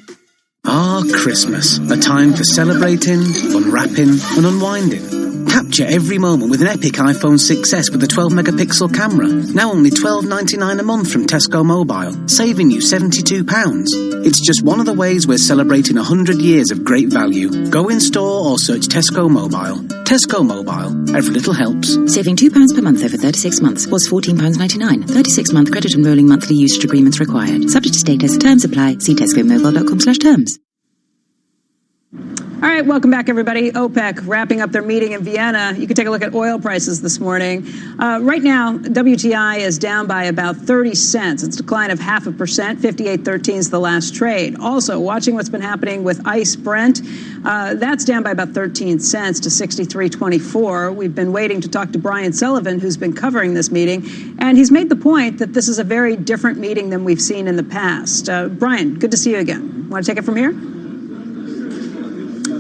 Ah, Christmas. A time for celebrating, unwrapping and unwinding. Capture every moment with an epic iPhone 6S with a 12-megapixel camera. Now only $12.99 a month from Tesco Mobile, saving you £72. It's just one of the ways we're celebrating 100 years of great value. Go in store or search Tesco Mobile. Tesco Mobile. Every little helps. Saving £2 per month over 36 months was £14.99. 36-month credit and rolling monthly usage agreements required. Subject to status. Terms apply. See tescomobile.com/terms. All right, welcome back, everybody. OPEC wrapping up their meeting in Vienna. You can take a look at oil prices this morning. Right now, WTI is down by about 30 cents. It's a decline of 0.5%. 58.13 is the last trade. Also, watching what's been happening with ICE Brent, that's down by about 13 cents to 63.24. We've been waiting to talk to Brian Sullivan, who's been covering this meeting, and he's made the point that this is a very different meeting than we've seen in the past. Brian, good to see you again. Want to take it from here?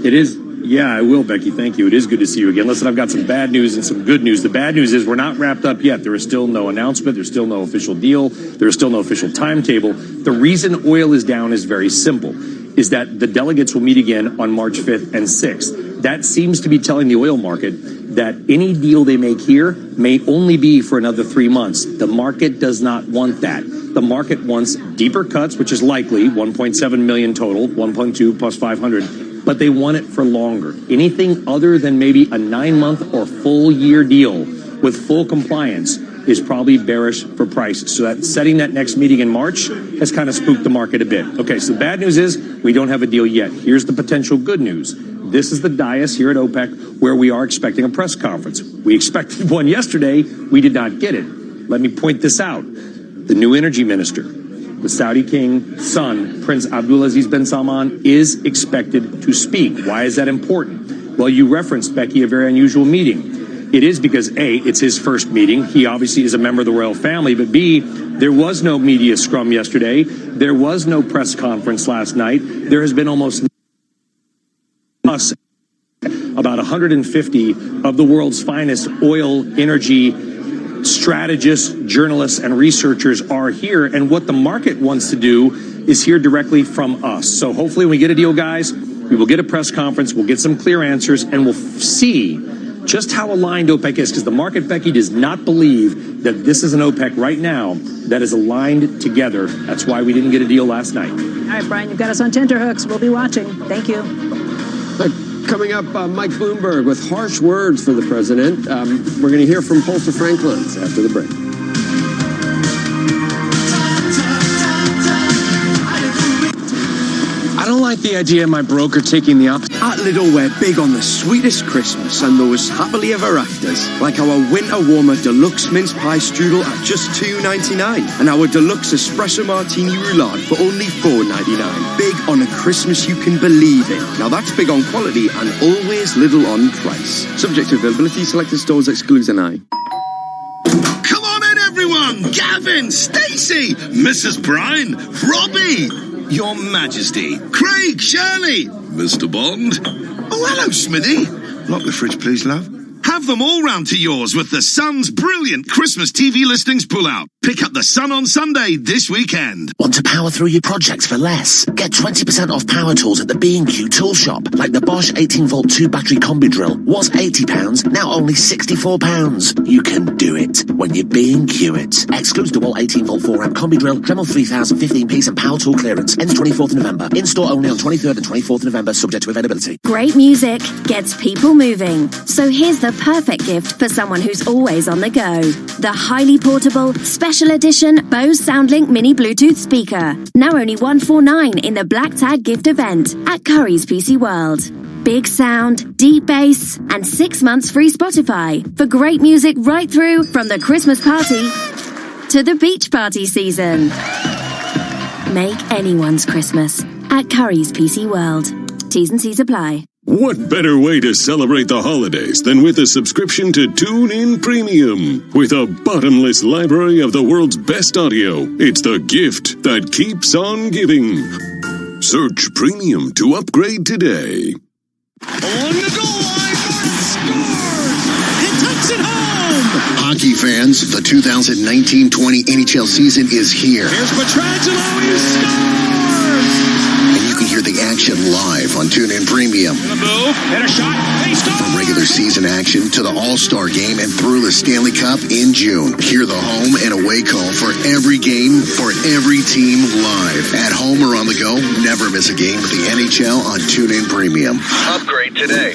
It is. Yeah, I will, Becky. Thank you. It is good to see you again. Listen, I've got some bad news and some good news. The bad news is we're not wrapped up yet. There is still no announcement. There's still no official deal. There's still no official timetable. The reason oil is down is very simple, is that the delegates will meet again on March 5th and 6th. That seems to be telling the oil market that any deal they make here may only be for another 3 months. The market does not want that. The market wants deeper cuts, which is likely 1.7 million total, 1.2 plus 500. But they want it for longer. Anything other than maybe a 9-month or full year deal with full compliance is probably bearish for prices. So that setting that next meeting in March has kind of spooked the market a bit. Okay, so the bad news is we don't have a deal yet. Here's the potential good news. This is the dais here at OPEC where we are expecting a press conference. We expected one yesterday. We did not get it. Let me point this out. The new energy minister, the Saudi king's son, Prince Abdulaziz bin Salman, is expected to speak. Why is that important? Well, you referenced, Becky, a very unusual meeting. It is because, A, it's his first meeting. He obviously is a member of the royal family. But, B, there was no media scrum yesterday. There was no press conference last night. There has been almost about 150 of the world's finest oil energy strategists, journalists, and researchers are here, and what the market wants to do is hear directly from us. So hopefully when we get a deal, guys, we will get a press conference, we'll get some clear answers, and we'll see just how aligned OPEC is, because the market, Becky, does not believe that this is an OPEC right now that is aligned together. That's why we didn't get a deal last night. All right, Brian, you've got us on tenterhooks. We'll be watching. Thank you. Coming up, Mike Bloomberg with harsh words for the president. We're going to hear from Poulter Franklin after the break. I don't like the idea of my broker taking the opposite. At Lidl, we're big on the sweetest Christmas and those happily ever afters, like our winter warmer deluxe mince pie strudel at just $2.99 and our deluxe espresso martini roulade for only $4.99. Big on a Christmas you can believe in. Now that's big on quality and always Lidl on price. Subject to availability, selected stores excludes an eye. Come on in, everyone! Gavin, Stacey, Mrs. Brown, Robbie, Your Majesty, Craig, Shirley, Mr. Bond. Oh, hello, Smithy. Lock the fridge, please, love. Have them all round to yours with the Sun's brilliant Christmas TV listings pull-out. Pick up the sun on Sunday this weekend. Want to power through your projects for less? Get 20% off power tools at the B&Q tool shop, like the Bosch 18-volt 2-battery combi drill. Was £80, now only £64. You can do it when you B&Q it. Excludes DeWalt 18-volt 4-amp combi drill, Dremel 3000 15-piece and power tool clearance. Ends 24th November. In-store only on 23rd and 24th November, subject to availability. Great music gets people moving. So here's the perfect gift for someone who's always on the go. The highly portable, special edition Bose SoundLink Mini Bluetooth speaker. Now only $149 in the Black Tag gift event at Curry's PC World. Big sound, deep bass, and 6 months free Spotify for great music right through from the Christmas party to the beach party season. Make anyone's Christmas at Curry's PC World. T's and C's apply. What better way to celebrate the holidays than with a subscription to TuneIn Premium? With a bottomless library of the world's best audio, it's the gift that keeps on giving. Search Premium to upgrade today. On the goal line, Martin scores! He takes it home! Hockey fans, the 2019-20 NHL season is here. Here's Pietrangelo, he scores! And you can hear the action live on TuneIn Premium. Move, hit a shot, he scores! From regular season action to the All-Star Game and through the Stanley Cup in June. Hear the home and away call for every game, for every team live. At home or on the go, never miss a game with the NHL on TuneIn Premium. Upgrade today.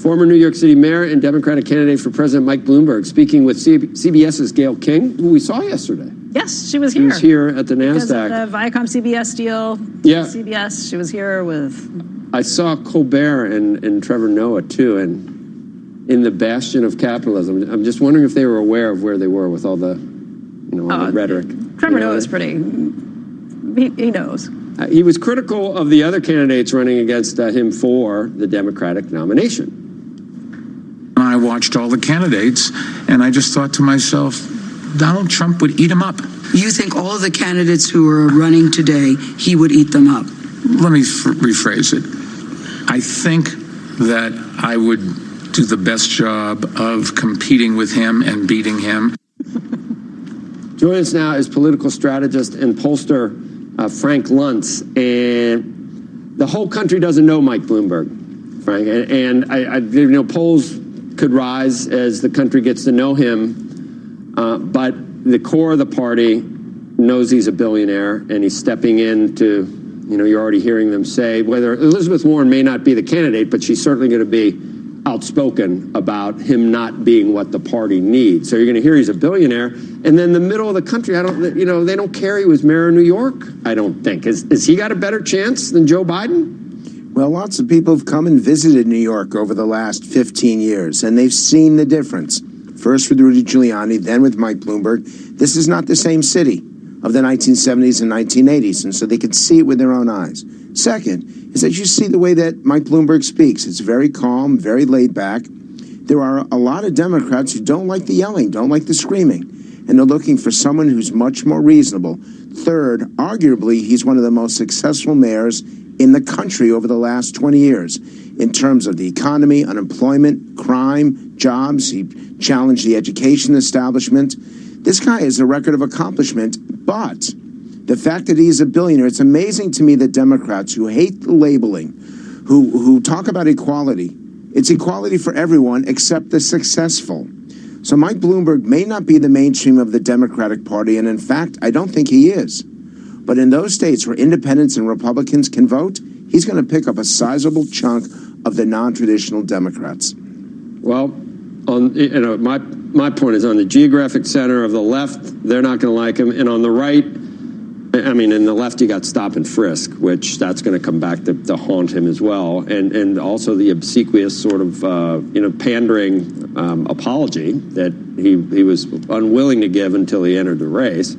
Former New York City mayor and Democratic candidate for President Mike Bloomberg speaking with CBS's Gayle King, who we saw yesterday. Yes, she was here. She was here at the NASDAQ. Because of the Viacom-CBS deal. Yeah. CBS, she was here with... I saw Colbert and Trevor Noah, too, and in the bastion of capitalism. I'm just wondering if they were aware of where they were with all the, all the rhetoric. Trevor Noah is pretty... He knows. He was critical of the other candidates running against him for the Democratic nomination. I watched all the candidates, and I just thought to myself, Donald Trump would eat him up. You think all of the candidates who are running today, he would eat them up? Let me rephrase it. I think that I would do the best job of competing with him and beating him. Joining us now is political strategist and pollster Frank Luntz, and the whole country doesn't know Mike Bloomberg, Frank, and I polls could rise as the country gets to know him, but the core of the party knows he's a billionaire, and he's stepping in to, you're already hearing them say, whether Elizabeth Warren may not be the candidate, but she's certainly going to be outspoken about him not being what the party needs. So you're going to hear he's a billionaire, and then the middle of the country, they don't care he was mayor of New York, I don't think. Has he got a better chance than Joe Biden? Well, lots of people have come and visited New York over the last 15 years, and they've seen the difference. First with Rudy Giuliani, then with Mike Bloomberg. This is not the same city of the 1970s and 1980s, and so they can see it with their own eyes. Second is that you see the way that Mike Bloomberg speaks. It's very calm, very laid back. There are a lot of Democrats who don't like the yelling, don't like the screaming, and they're looking for someone who's much more reasonable. Third, arguably, he's one of the most successful mayors in the country over the last 20 years in terms of the economy, unemployment, crime, jobs. He challenged the education establishment. This guy has a record of accomplishment, but the fact that he's a billionaire, it's amazing to me that Democrats who hate the labeling, who talk about equality, it's equality for everyone except the successful. So Mike Bloomberg may not be the mainstream of the Democratic Party, and in fact, I don't think he is. But in those states where independents and Republicans can vote, he's going to pick up a sizable chunk of the non-traditional Democrats. Well, my point is on the geographic center of the left, they're not going to like him, and on the right, in the left you got stop and frisk, which that's going to come back to haunt him as well, and also the obsequious sort of pandering apology that he was unwilling to give until he entered the race.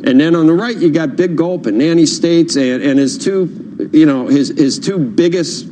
And then on the right, you got Big Gulp and nanny states, and his two biggest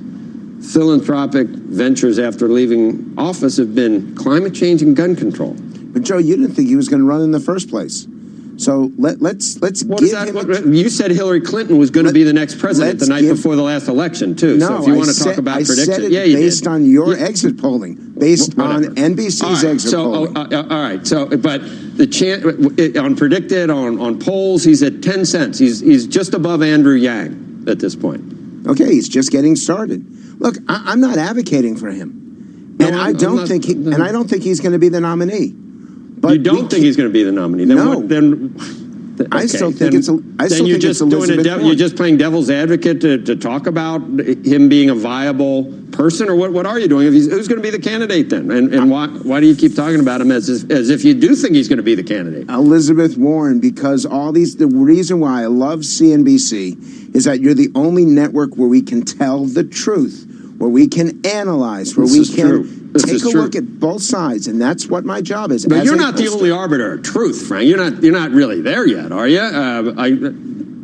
philanthropic ventures after leaving office have been climate change and gun control. But Joe, you didn't think he was going to run in the first place. So let's What give is that? him. You said Hillary Clinton was going to be the next president the night before the last election, too. No, so if you want to talk about predictions, said it you based did. on your exit polling, based on NBC's exit polling. All right. So, but the on predicted on polls, he's at 10 cents. He's just above Andrew Yang at this point. Okay, he's just getting started. Look, I'm not advocating for him, and I don't think he's going to be the nominee. But you don't think he's going to be the nominee? Then okay, I still think it's. You're just playing devil's advocate to talk about him being a viable person, or what are you doing? Who's going to be the candidate then? And why do you keep talking about him as if you do think he's going to be the candidate? Elizabeth Warren, because the reason why I love CNBC is that you're the only network where we can tell the truth, where we can analyze, where we can take a look at both sides, and that's what my job is. But you're not the only arbiter of truth, Frank. You're not really there yet, are you?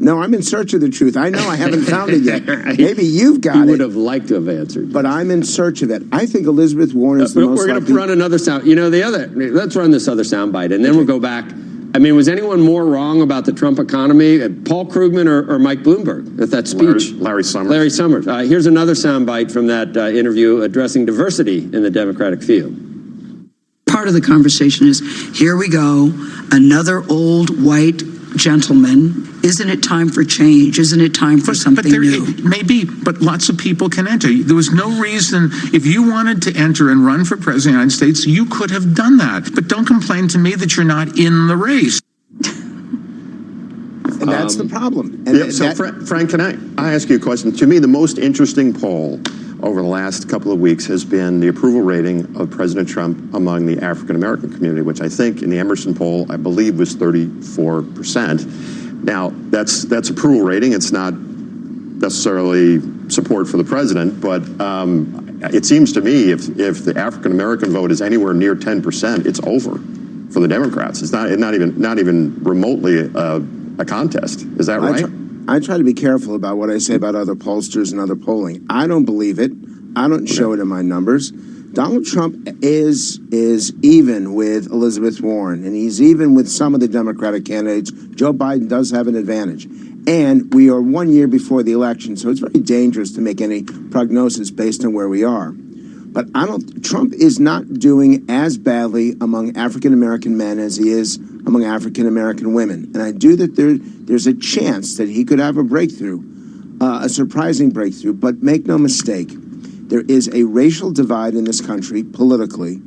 No, I'm in search of the truth. I know I haven't found it yet. Maybe you've got it. You would have liked to have answered. But I'm in search of it. I think Elizabeth Warren is the most likely. We're going to run another sound. Let's run this other soundbite, and then we'll go back. I mean, was anyone more wrong about the Trump economy, Paul Krugman or Mike Bloomberg at that speech? Larry Summers. Larry Summers. Here's another soundbite from that interview addressing diversity in the Democratic field. Part of the conversation is, here we go, another old white gentleman. Isn't it time for change? Isn't it time for something new? Maybe, but lots of people can enter. There was no reason, if you wanted to enter and run for president of the United States, you could have done that. But don't complain to me that you're not in the race. And that's the problem. Frank, can I ask you a question? To me, the most interesting poll over the last couple of weeks has been the approval rating of President Trump among the African American community, which I think in the Emerson poll, I believe was 34%. Now, that's approval rating. It's not necessarily support for the president, but it seems to me if the African American vote is anywhere near 10%, it's over for the Democrats. It's not even remotely a contest. Is that right? I try to be careful about what I say about other pollsters and other polling. I don't believe it. I don't show it in my numbers. Donald Trump is even with Elizabeth Warren, and he's even with some of the Democratic candidates. Joe Biden does have an advantage. And we are 1 year before the election, so it's very dangerous to make any prognosis based on where we are. But Trump is not doing as badly among African American men as he is among African American women. And I do that there's a chance that he could have a breakthrough, a surprising breakthrough. But make no mistake, there is a racial divide in this country politically,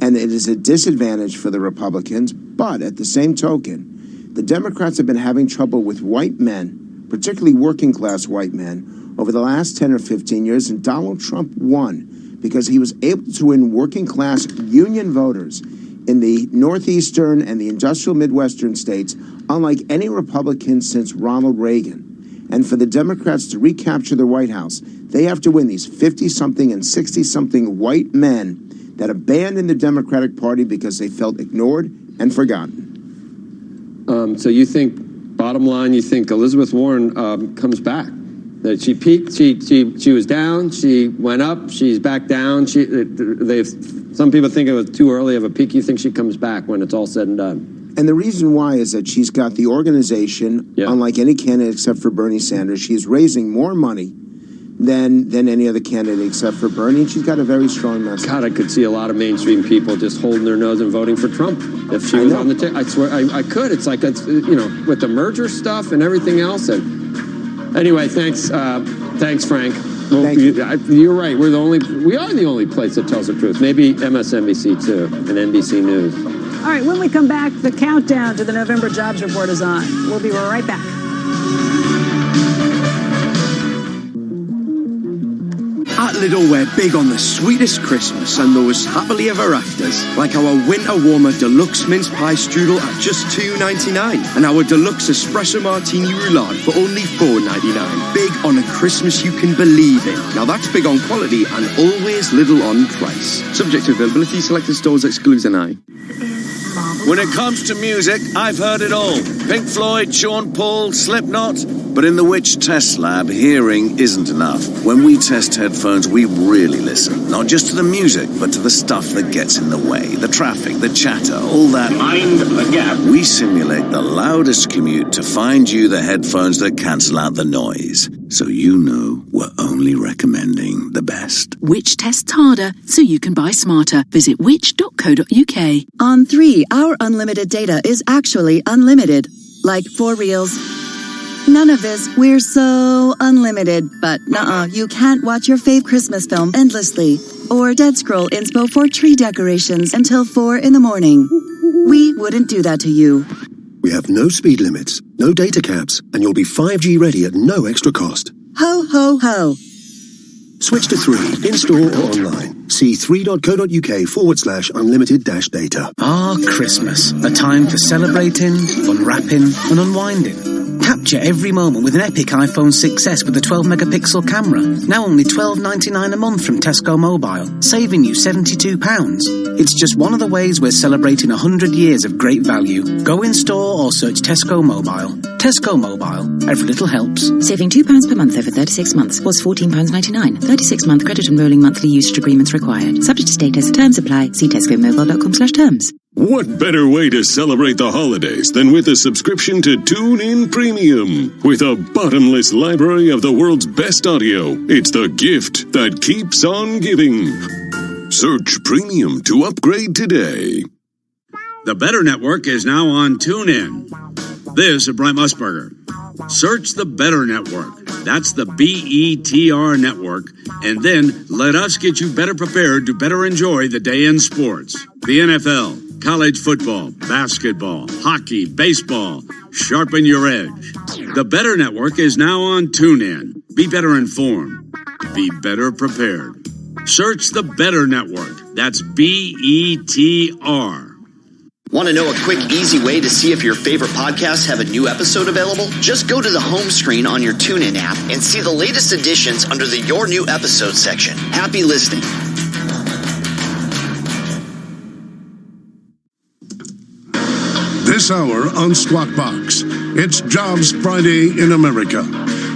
and it is a disadvantage for the Republicans. But at the same token, the Democrats have been having trouble with white men, particularly working class white men, over the last 10 or 15 years, and Donald Trump won because he was able to win working class union voters in the northeastern and the industrial midwestern states, unlike any Republican since Ronald Reagan. And for the Democrats to recapture the White House, they have to win these 50-something and 60-something white men that abandoned the Democratic Party because they felt ignored and forgotten. So you think, bottom line, you think Elizabeth Warren comes back? That she peaked, she was down, she went up, she's back down. Some people think it was too early of a peak. You think she comes back when it's all said and done? And the reason why is that she's got the organization, unlike any candidate except for Bernie Sanders. She's raising more money than any other candidate except for Bernie, and she's got a very strong message. God, I could see a lot of mainstream people just holding their nose and voting for Trump if she was on the ticket. I swear, I could. It's like, with the merger stuff and everything else. And anyway, thanks, Frank. Well, Thank you. You're right. We are the only place that tells the truth. Maybe MSNBC too, and NBC News. All right, when we come back, the countdown to the November jobs report is on. We'll be right back. At Lidl, we're big on the sweetest Christmas and those happily ever afters, like our winter warmer deluxe mince pie strudel at just $2.99 and our deluxe espresso martini roulade for only $4.99. Big on a Christmas you can believe in. Now that's big on quality and always Lidl on price. Subject to availability, selected stores excludes an eye. When it comes to music, I've heard it all. Pink Floyd, Sean Paul, Slipknot. But in the Witch Test Lab, hearing isn't enough. When we test headphones, we really listen. Not just to the music, but to the stuff that gets in the way. The traffic, the chatter, all that. Mind the gap. We simulate the loudest commute to find you the headphones that cancel out the noise. So you know we're only recommending the best. Which tests harder so you can buy smarter. Visit which.co.uk. On 3, our unlimited data is actually unlimited. Like for reals. None of this, we're so unlimited, but nuh-uh, you can't watch your fave Christmas film endlessly. Or dead scroll inspo for tree decorations until 4 in the morning. We wouldn't do that to you. We have no speed limits, no data caps, and you'll be 5G ready at no extra cost. Ho, ho, ho. Switch to 3, in-store or online. See 3.co.uk/unlimited-data. Ah, Christmas. A time for celebrating, unwrapping, and unwinding. Capture every moment with an epic iPhone 6S with a 12-megapixel camera. Now only $12.99 a month from Tesco Mobile, saving you £72. It's just one of the ways we're celebrating 100 years of great value. Go in-store or search Tesco Mobile. Tesco Mobile. Every little helps. Saving £2 per month over 36 months was £14.99. 36-month credit and rolling monthly usage agreements required. Subject to status. Terms apply. See tescomobile.com/terms. What better way to celebrate the holidays than with a subscription to TuneIn Premium? With a bottomless library of the world's best audio, it's the gift that keeps on giving. Search Premium to upgrade today. The Better Network is now on TuneIn. This is Brent Musburger. Search the Better Network. That's the BETR network. And then let us get you better prepared to better enjoy the day in sports. The NFL, college football, basketball, hockey, baseball. Sharpen your edge. The Better Network is now on TuneIn. Be better informed. Be better prepared. Search the Better Network. That's BETR. Want to know a quick, easy way to see if your favorite podcasts have a new episode available? Just go to the home screen on your TuneIn app and see the latest editions under the Your New Episode section. Happy listening. This hour on Squawk Box, it's Jobs Friday in America.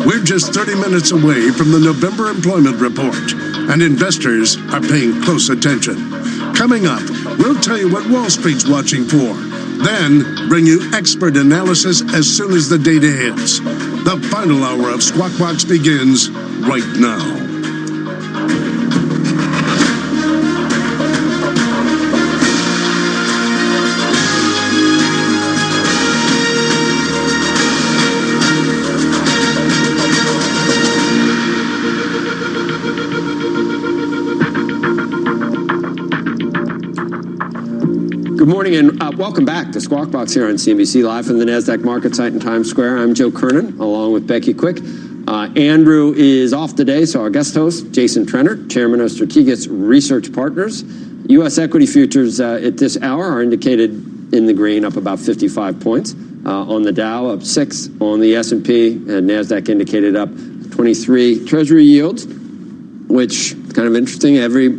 We're just 30 minutes away from the November employment report, and investors are paying close attention. Coming up, we'll tell you what Wall Street's watching for, then bring you expert analysis as soon as the data hits. The final hour of Squawk Box begins right now. Good morning and welcome back to Squawk Box here on CNBC Live from the NASDAQ market site in Times Square. I'm Joe Kernan along with Becky Quick. Andrew is off today, so our guest host, Jason Trenner, Chairman of Strategic Research Partners. U.S. equity futures at this hour are indicated in the green, up about 55 points. On the Dow, up 6. On the S&P, and NASDAQ indicated up 23. Treasury yields, which kind of interesting. Every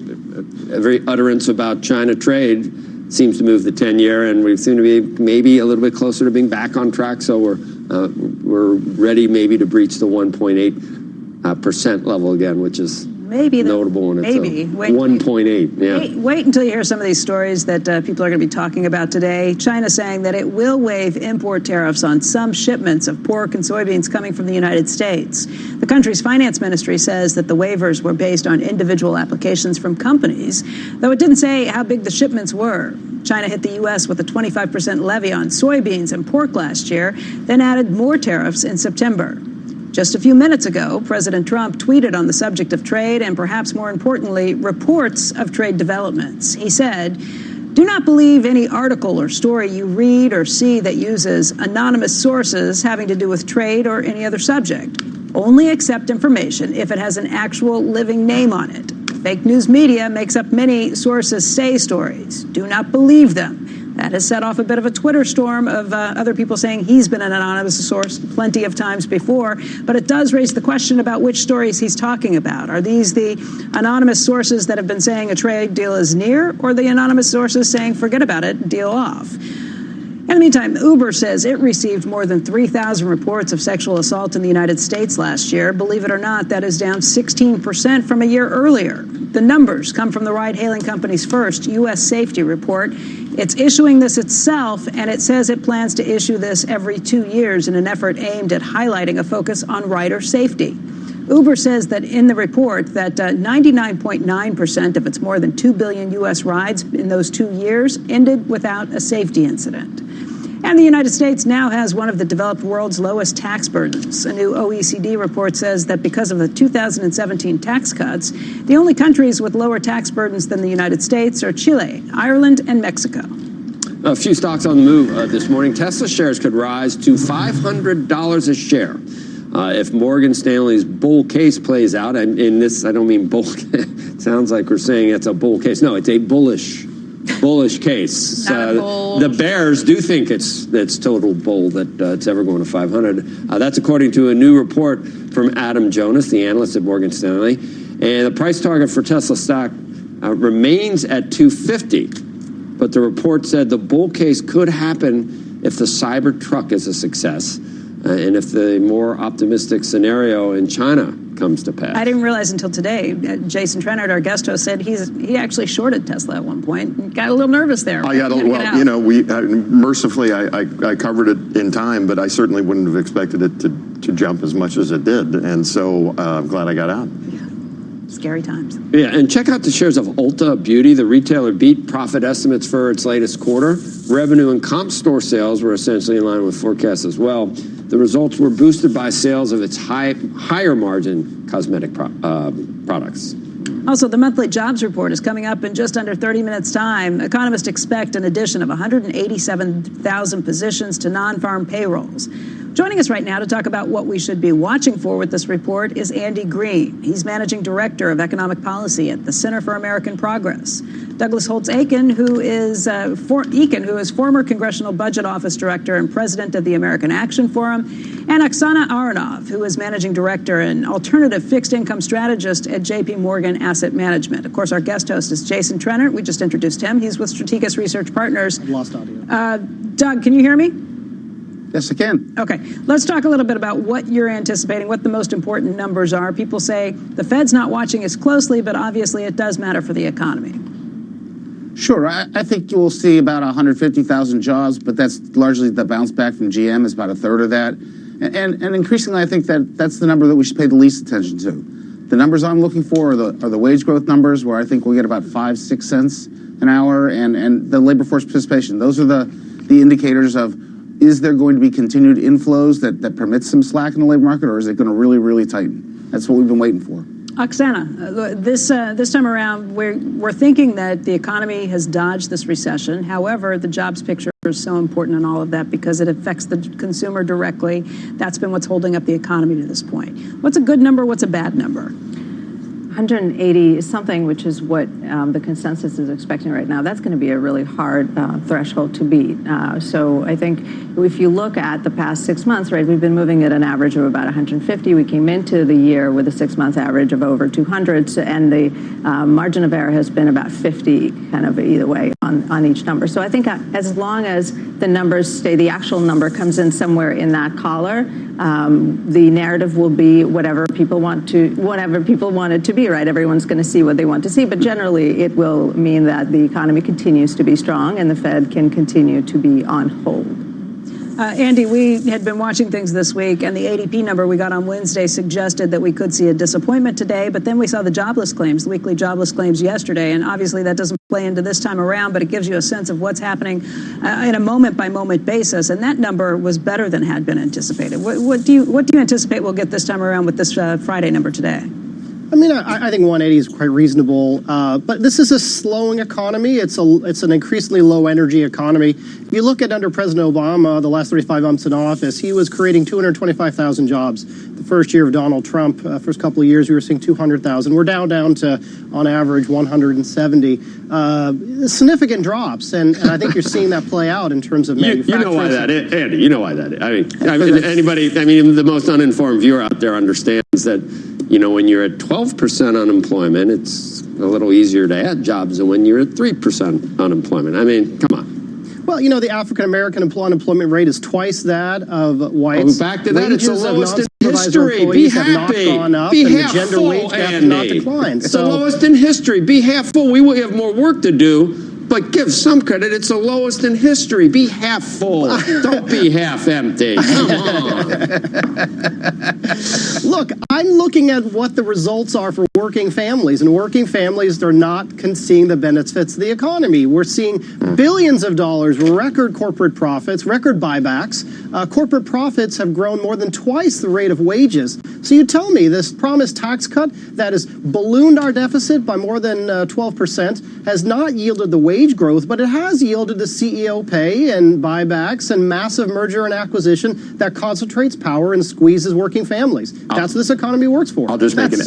utterance about China trade seems to move the 10-year, and we seem to be maybe a little bit closer to being back on track. So we're ready maybe to breach the 1.8% level again, which is notable in itself. 1.8. Yeah. Wait until you hear some of these stories that people are going to be talking about today. China saying that it will waive import tariffs on some shipments of pork and soybeans coming from the United States. The country's finance ministry says that the waivers were based on individual applications from companies, though it didn't say how big the shipments were. China hit the U.S. with a 25% levy on soybeans and pork last year, then added more tariffs in September. Just a few minutes ago, President Trump tweeted on the subject of trade and, perhaps more importantly, reports of trade developments. He said, "Do not believe any article or story you read or see that uses anonymous sources having to do with trade or any other subject. Only accept information if it has an actual living name on it. Fake news media makes up many sources say stories. Do not believe them. That has set off a bit of a Twitter storm of other people saying he's been an anonymous source plenty of times before, but it does raise the question about which stories he's talking about. Are these the anonymous sources that have been saying a trade deal is near, or the anonymous sources saying forget about it, deal off? In the meantime, Uber says it received more than 3,000 reports of sexual assault in the United States last year. Believe it or not, that is down 16% from a year earlier. The numbers come from the ride-hailing company's first U.S. safety report. It's issuing this itself, and it says it plans to issue this every 2 years in an effort aimed at highlighting a focus on rider safety. Uber says that in the report that 99.9% of its more than 2 billion U.S. rides in those 2 years ended without a safety incident. And the United States now has one of the developed world's lowest tax burdens. A new OECD report says that because of the 2017 tax cuts, the only countries with lower tax burdens than the United States are Chile, Ireland, and Mexico. A few stocks on the move this morning. Tesla shares could rise to $500 a share if Morgan Stanley's bull case plays out. And in this, I don't mean bull. It sounds like we're saying it's a bull case. No, it's a bullish case. The bears do think it's total bull that it's ever going to 500. That's according to a new report from Adam Jonas, the analyst at Morgan Stanley. And the price target for Tesla stock remains at $250. But the report said the bull case could happen if the Cybertruck is a success and if the more optimistic scenario in China comes to pass. I didn't realize until today, Jason Trennert, our guest host, said he actually shorted Tesla at one point. Got a little nervous there. I got we mercifully I covered it in time, but I certainly wouldn't have expected it to jump as much as it did, and so I'm glad I got out. Scary times. Yeah, and check out the shares of Ulta Beauty. The retailer beat profit estimates for its latest quarter. Revenue and comp store sales were essentially in line with forecasts as well. The results were boosted by sales of its higher margin cosmetic products. Also, the monthly jobs report is coming up in just under 30 minutes' time. Economists expect an addition of 187,000 positions to non-farm payrolls. Joining us right now to talk about what we should be watching for with this report is Andy Green. He's Managing Director of Economic Policy at the Center for American Progress. Douglas Holtz-Eakin, who is former Congressional Budget Office Director and President of the American Action Forum, and Oksana Aronov, who is Managing Director and Alternative Fixed Income Strategist at J.P. Morgan Asset Management. Of course, our guest host is Jason Trennert. We just introduced him. He's with Strategas Research Partners. I've lost audio. Doug, can you hear me? Yes, I can. Okay, let's talk a little bit about what you're anticipating, what the most important numbers are. People say the Fed's not watching as closely, but obviously it does matter for the economy. Sure, I think you'll see about 150,000 jobs, but that's largely the bounce back from GM is about a third of that. And increasingly, I think that's the number that we should pay the least attention to. The numbers I'm looking for are the wage growth numbers, where I think we'll get about 5-6 cents an hour, and the labor force participation. Those are the indicators of, is there going to be continued inflows that permit some slack in the labor market, or is it going to really, really tighten? That's what we've been waiting for. Oksana, this time around, we're thinking that the economy has dodged this recession. However, the jobs picture is so important in all of that because it affects the consumer directly. That's been what's holding up the economy to this point. What's a good number? What's a bad number? 180 is something which is what the consensus is expecting right now. That's going to be a really hard threshold to beat. So I think if you look at the past 6 months, right, we've been moving at an average of about 150. We came into the year with a 6-month average of over 200, and the margin of error has been about 50, kind of either way on each number. So I think as long as the numbers stay, the actual number comes in somewhere in that collar, the narrative will be whatever people want it to be. Right, everyone's going to see what they want to see, but generally it will mean that the economy continues to be strong and the Fed can continue to be on hold. Andy, we had been watching things this week, and the ADP number we got on Wednesday suggested that we could see a disappointment today, but then we saw the jobless claims, the weekly jobless claims yesterday, and obviously that doesn't play into this time around, but it gives you a sense of what's happening in a moment-by-moment basis, and that number was better than had been anticipated. What do you anticipate we'll get this time around with this Friday number today? I mean, I think 180 is quite reasonable, but this is a slowing economy. It's an increasingly low-energy economy. If you look at under President Obama, the last 35 months in office, he was creating 225,000 jobs. The first year of Donald Trump, first couple of years, we were seeing 200,000. We're down to, on average, 170. Significant drops, and I think you're seeing that play out in terms of manufacturing. You know why that is, Andy. You know why that is. I mean, anybody. I mean, the most uninformed viewer out there understands that. When you're at 12% unemployment, it's a little easier to add jobs than when you're at 3% unemployment. I mean, come on. Well, the African-American unemployment rate is twice that of whites. Back to that, it's the lowest in history. Be happy. Be half full, Andy. It's the lowest in history. Be half full. We will have more work to do. But give some credit, it's the lowest in history. Be half full. Don't be half empty. Come on. Look, I'm looking at what the results are for working families. And working families, they're not seeing the benefits of the economy. We're seeing billions of dollars, record corporate profits, record buybacks. Corporate profits have grown more than twice the rate of wages. So you tell me this promised tax cut that has ballooned our deficit by more than 12% has not yielded the wage growth, but it has yielded the CEO pay and buybacks and massive merger and acquisition that concentrates power and squeezes working families. That's what this economy works for. I'll just make an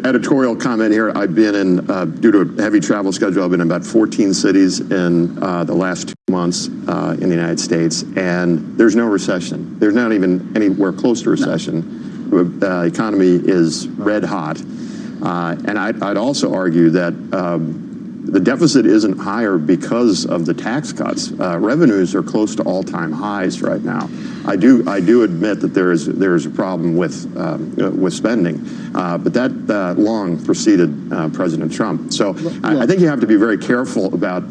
editorial comment here. I've been in, due to a heavy travel schedule, I've been in about 14 cities in the last 2 months in the United States, and there's no recession. There's not even anywhere close to recession. The economy is red hot. And I'd also argue that the deficit isn't higher because of the tax cuts. Revenues are close to all-time highs right now. I do admit that there is a problem with spending, but that long preceded President Trump. So I think you have to be very careful about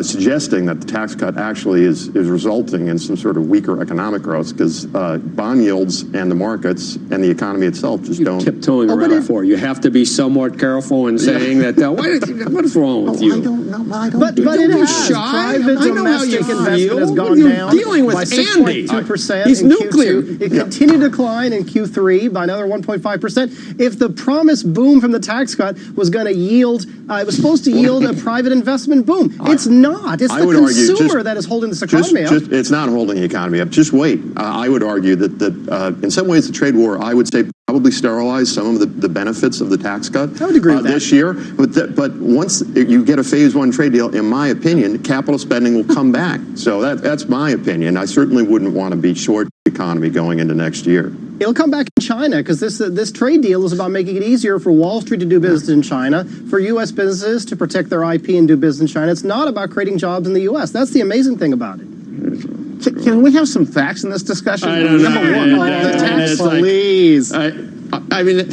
suggesting that the tax cut actually is resulting in some sort of weaker economic growth, because bond yields and the markets and the economy itself just don't. Tiptoeing around for you have to be somewhat careful in saying that. What is wrong with you? I don't know. But it has. Private domestic investment has gone down dealing with by 6.2%. He's nuclear. Q2. It continued to decline in Q3 by another 1.5%. If the promised boom from the tax cut was going to yield, it was supposed to yield a private investment boom. It's not. It's the consumer that is holding this economy up. It's not holding the economy up. Just wait. I would argue that in some ways the trade war, I would say, probably sterilized some of the benefits of the tax cut. I would agree with that. This year. But once you get a phase one trade deal, in my opinion, capital spending will come back. So that's my opinion. I certainly wouldn't want to be short the economy going into next year. It'll come back in China, because this trade deal is about making it easier for Wall Street to do business in China, for U.S. businesses to protect their IP and do business in China. It's not about creating jobs in the U.S. That's the amazing thing about it. Can we have some facts in this discussion? I don't know. Number one, the tax police. I mean,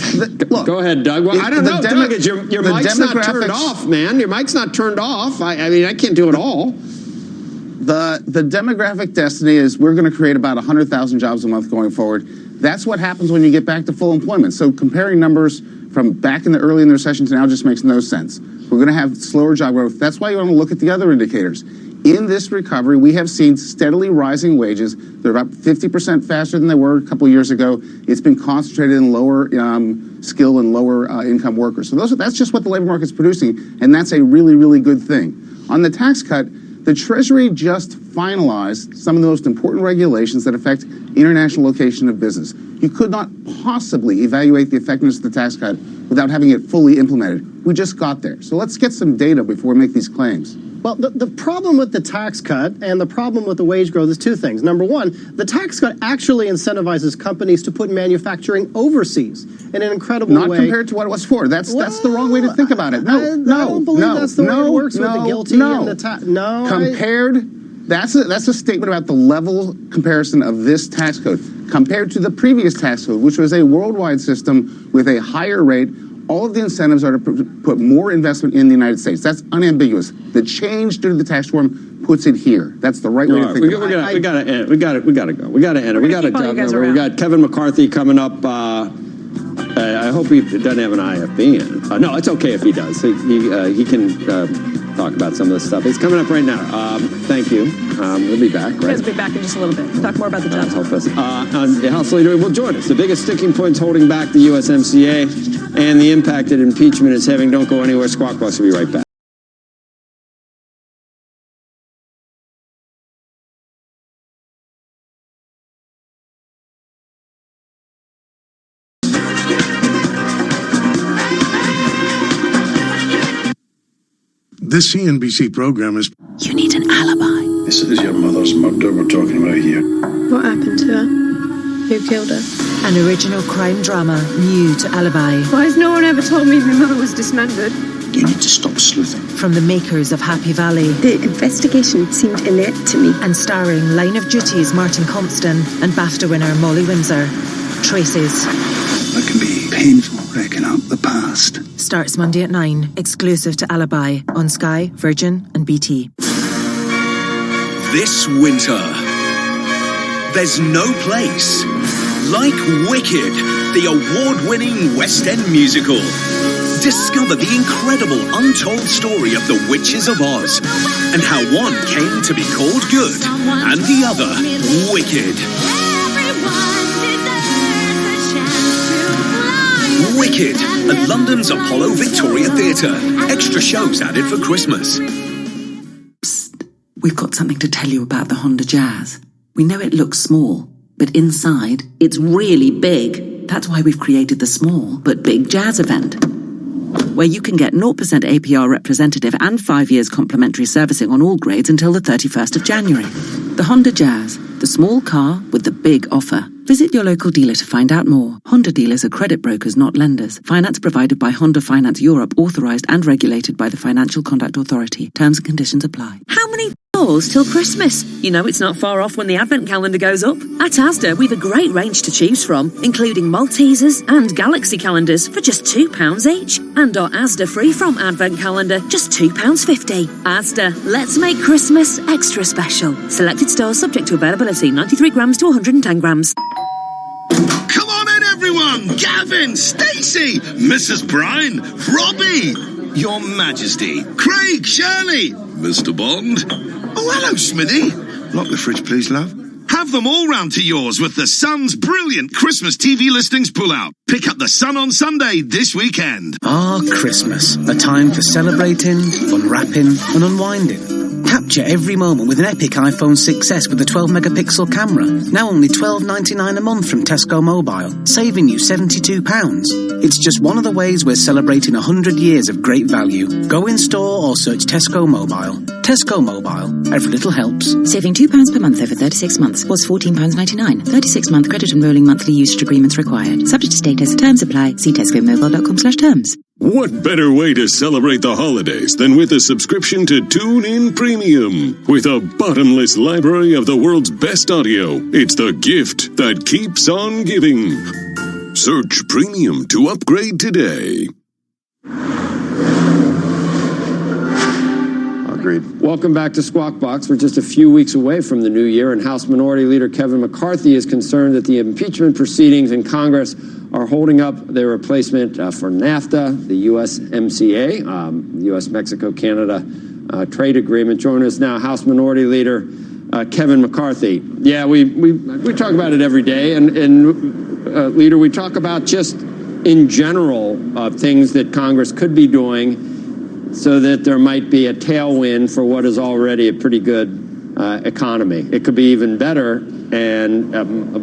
look, go ahead, Doug. Well, I don't know, Doug. Your mic's not turned off, man. Your mic's not turned off. I mean, I can't do it all. The demographic destiny is we're going to create about 100,000 jobs a month going forward. That's what happens when you get back to full employment. So comparing numbers from back in the early in the recession to now just makes no sense. We're going to have slower job growth. That's why you want to look at the other indicators. In this recovery, we have seen steadily rising wages. They're about 50% faster than they were a couple of years ago. It's been concentrated in lower skill and lower income workers. So that's just what the labor market's producing, and that's a really, really good thing. On the tax cut, the Treasury just finalized some of the most important regulations that affect international location of business. You could not possibly evaluate the effectiveness of the tax cut without having it fully implemented. We just got there. So let's get some data before we make these claims. Well, the problem with the tax cut and the problem with the wage growth is two things. Number one, the tax cut actually incentivizes companies to put manufacturing overseas in an incredible way. Not compared to what it was for. That's the wrong way to think about it. I don't believe that's the way it works with the guilty and the tax. No. Compared, that's a statement about the level comparison of this tax code. Compared to the previous tax code, which was a worldwide system with a higher rate, all of the incentives are to put more investment in the United States. That's unambiguous. The change due to the tax reform puts it here. That's the right way to think about it. We got to end. We got to go. We got to end it. We got to. We got Kevin McCarthy coming up. I hope he doesn't have an IFB in. No, it's okay if he does. He can talk about some of this stuff. It's coming up right now. Thank you. We'll be back, right? You guys will be back in just a little bit. Talk more about the jobs. Help us. The House Leader will join us. The biggest sticking points holding back the USMCA and the impact that impeachment is having. Don't go anywhere. Squawk Box will be right back. This CNBC program is... You need an alibi. This is your mother's murder we're talking about here. What happened to her? Who killed her? An original crime drama new to Alibi. Why has no one ever told me my mother was dismembered? You need to stop sleuthing. From the makers of Happy Valley. The investigation seemed inept to me. And starring Line of Duty's Martin Compston and BAFTA winner Molly Windsor. Traces. It can be painful breaking up the past. Starts Monday at 9, exclusive to Alibi, on Sky, Virgin and BT. This winter, there's no place like Wicked, the award-winning West End musical. Discover the incredible untold story of the Witches of Oz and how one came to be called good and the other wicked. Wicked at London's Apollo Victoria Theatre. Extra shows added for Christmas. We've got something to tell you about the Honda Jazz. We know it looks small, but inside, it's really big. That's why we've created the small but big Jazz event, where you can get 0% APR representative and 5 years complimentary servicing on all grades until the 31st of January. The Honda Jazz, the small car with the big offer. Visit your local dealer to find out more. Honda dealers are credit brokers, not lenders. Finance provided by Honda Finance Europe, authorized and regulated by the Financial Conduct Authority. Terms and conditions apply. How many doors till Christmas? You know it's not far off when the Advent calendar goes up. At Asda, we've a great range to choose from, including Maltesers and Galaxy calendars for just £2 each. And our Asda Free From Advent calendar, just £2.50. Asda, let's make Christmas extra special. Selected stores subject to availability, 93 grams to 110 grams. Come on in, everyone! Gavin, Stacey, Mrs. Brown, Robbie, Your Majesty, Craig, Shirley, Mr. Bond. Oh, hello, Smithy. Lock the fridge, please, love. Have them all round to yours with the Sun's brilliant Christmas TV listings pull-out. Pick up the Sun on Sunday this weekend. Christmas. A time for celebrating, unwrapping and unwinding. Capture every moment with an epic iPhone 6s with a 12-megapixel camera. Now only $12.99 a month from Tesco Mobile, saving you £72. It's just one of the ways we're celebrating 100 years of great value. Go in store or search Tesco Mobile. Tesco Mobile. Every little helps. Saving £2 per month over 36 months was £14.99. 36-month credit and rolling monthly usage agreements required. Subject to status. Terms apply. See tescomobile.com/terms. What better way to celebrate the holidays than with a subscription to TuneIn Premium? With a bottomless library of the world's best audio, it's the gift that keeps on giving. Search Premium to upgrade today. Agreed. Welcome back to Squawk Box. We're just a few weeks away from the new year, and House Minority Leader Kevin McCarthy is concerned that the impeachment proceedings in Congress are holding up their replacement for NAFTA, the USMCA, U.S.-Mexico-Canada trade agreement. Joining us now, House Minority Leader Kevin McCarthy. Yeah, we talk about it every day, and Leader, we talk about just in general things that Congress could be doing so that there might be a tailwind for what is already a pretty good economy. It could be even better, and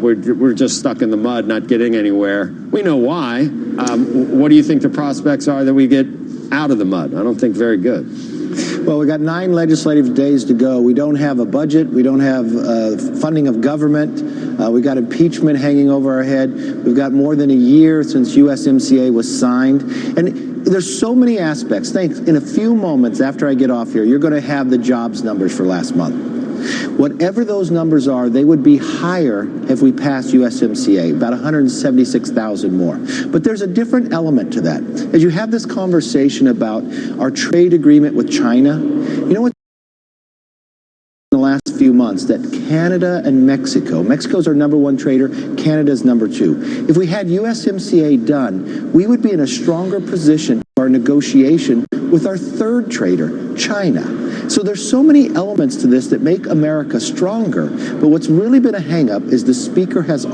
we're just stuck in the mud, not getting anywhere. We know why. What do you think the prospects are that we get out of the mud? I don't think very good. Well, we got 9 legislative days to go. We don't have a budget. We don't have funding of government. We got impeachment hanging over our head. We've got more than a year since USMCA was signed. And there's so many aspects. Thanks. In a few moments after I get off here, you're going to have the jobs numbers for last month. Whatever those numbers are, they would be higher if we passed USMCA, about 176,000 more. But there's a different element to that. As you have this conversation about our trade agreement with China, you know what? In the last few months, that Canada and Mexico's our #1 trader, Canada's #2. If we had USMCA done, we would be in a stronger position our negotiation with our third trader, China. So there's so many elements to this that make America stronger. But what's really been a hang-up is the Speaker has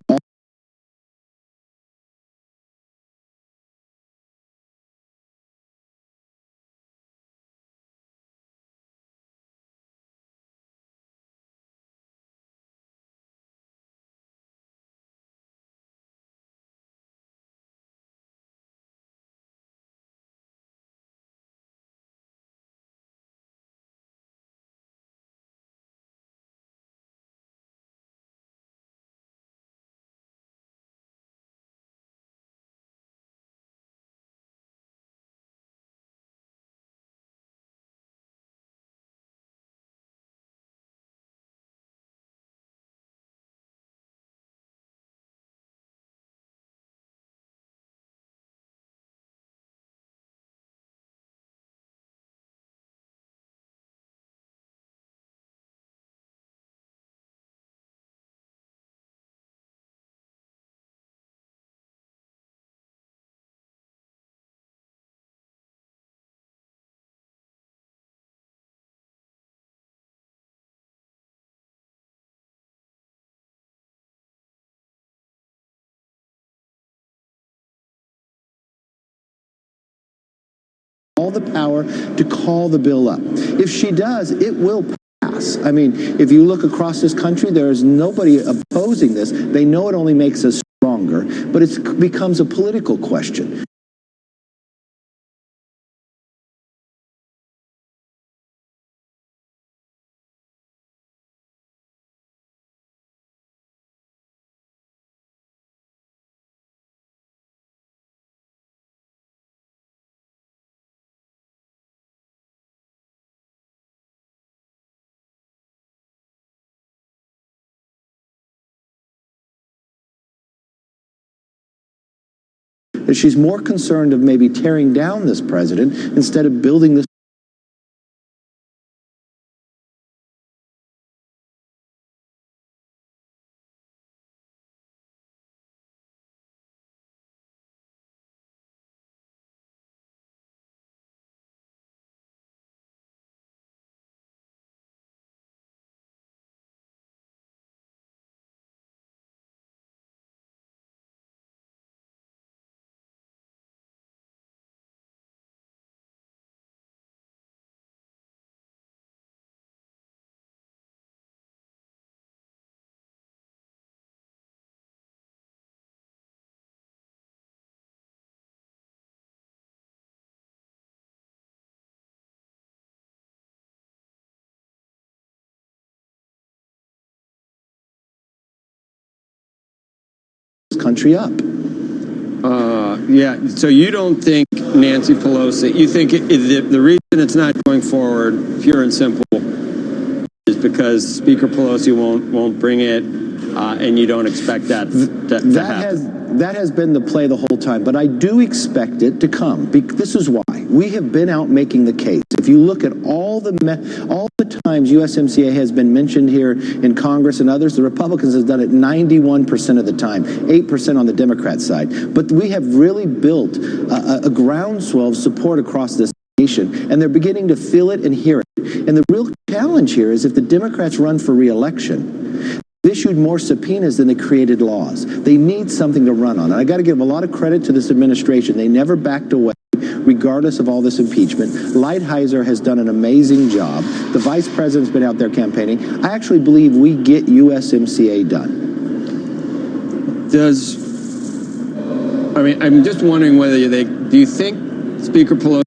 all the power to call the bill up. If she does, it will pass. I mean, if you look across this country, there is nobody opposing this. They know it only makes us stronger, but it becomes a political question. That she's more concerned of maybe tearing down this president instead of building this country up. Yeah, so you don't think Nancy Pelosi, you think the reason it's not going forward, pure and simple, is because Speaker Pelosi won't bring it, and you don't expect that to happen? That has been the play the whole time, but I do expect it to come. This is why. We have been out making the case. If you look at all the times USMCA has been mentioned here in Congress and others, the Republicans have done it 91% of the time, 8% on the Democrat side. But we have really built a groundswell of support across this nation, and they're beginning to feel it and hear it. And the real challenge here is if the Democrats run for re-election, they've issued more subpoenas than they created laws. They need something to run on. And I got to give a lot of credit to this administration. They never backed away, regardless of all this impeachment. Lighthizer has done an amazing job. The vice president's been out there campaigning. I actually believe we get USMCA done. I'm just wondering whether do you think Speaker Pelosi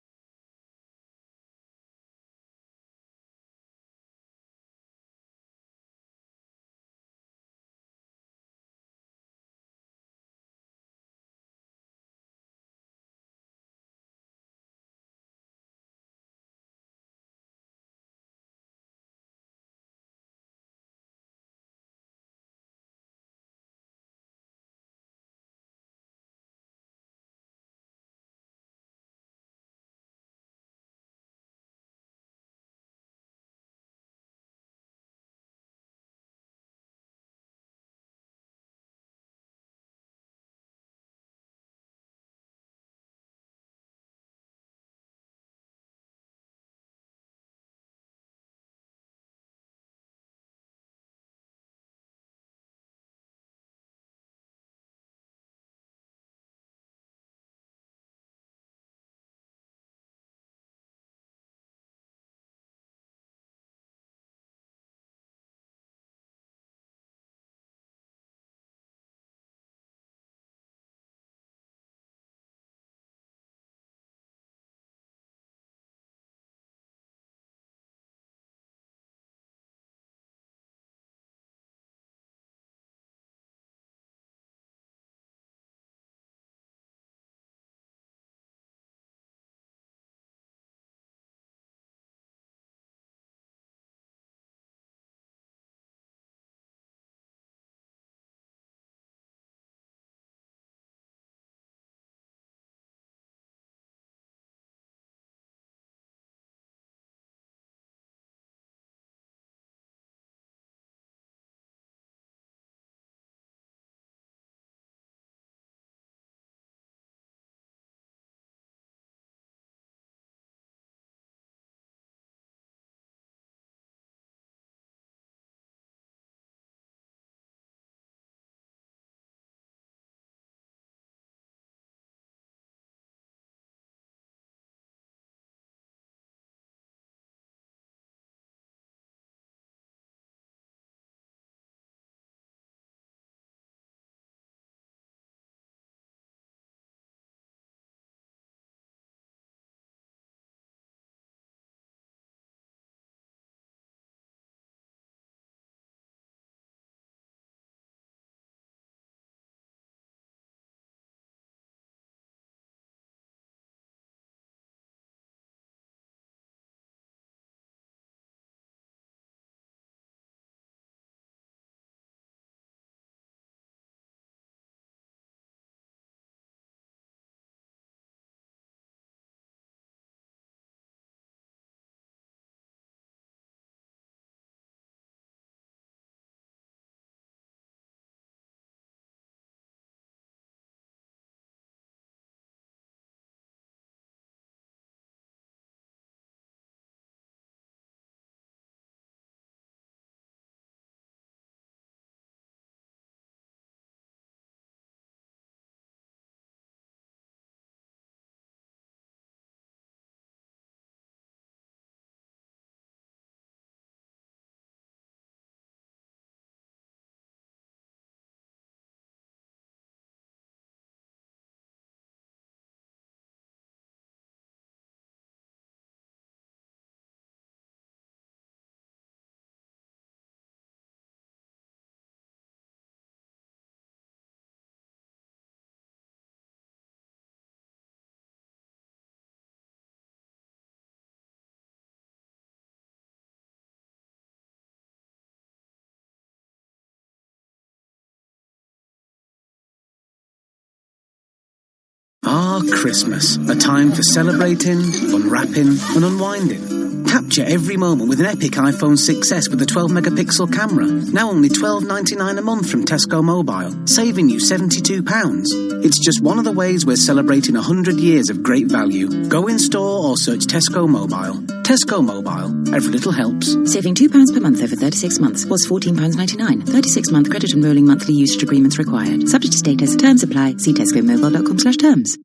Dark Christmas, a time for celebrating, unwrapping, and unwinding. Capture every moment with an epic iPhone 6S with a 12-megapixel camera. Now only $12.99 a month from Tesco Mobile, saving you £72. It's just one of the ways we're celebrating 100 years of great value. Go in store or search Tesco Mobile. Tesco Mobile. Every little helps. Saving £2 per month over 36 months was £14.99. 36-month credit and rolling monthly usage agreements required. Subject to status. Terms apply. See tescomobile.com/terms.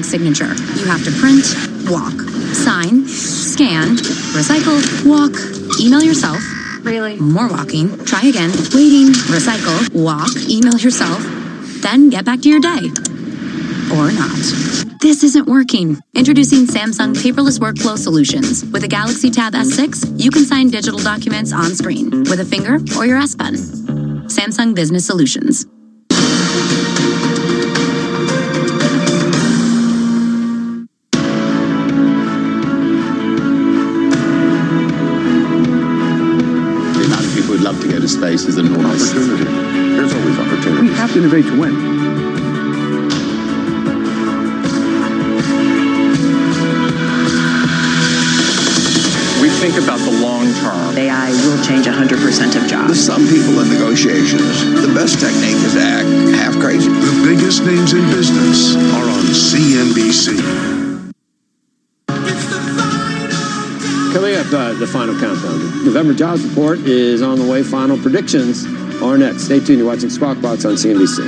Signature. You have to print, walk, sign, scan, recycle, walk, email yourself. Really? More walking. Try again. Waiting, recycle, walk, email yourself. Then get back to your day. Or not. This isn't working. Introducing Samsung Paperless Workflow Solutions. With a Galaxy Tab S6, you can sign digital documents on screen with a finger or your S Pen. Samsung Business Solutions. To go to space is enormous. Opportunity. There's always opportunity. We have to innovate to win. We think about the long term. AI will change 100% of jobs. With some people in negotiations, the best technique is to act half crazy. The biggest names in business are on CNBC. Coming up, the final countdown. The November jobs report is on the way. Final predictions are next. Stay tuned. You're watching Squawk Box on CNBC.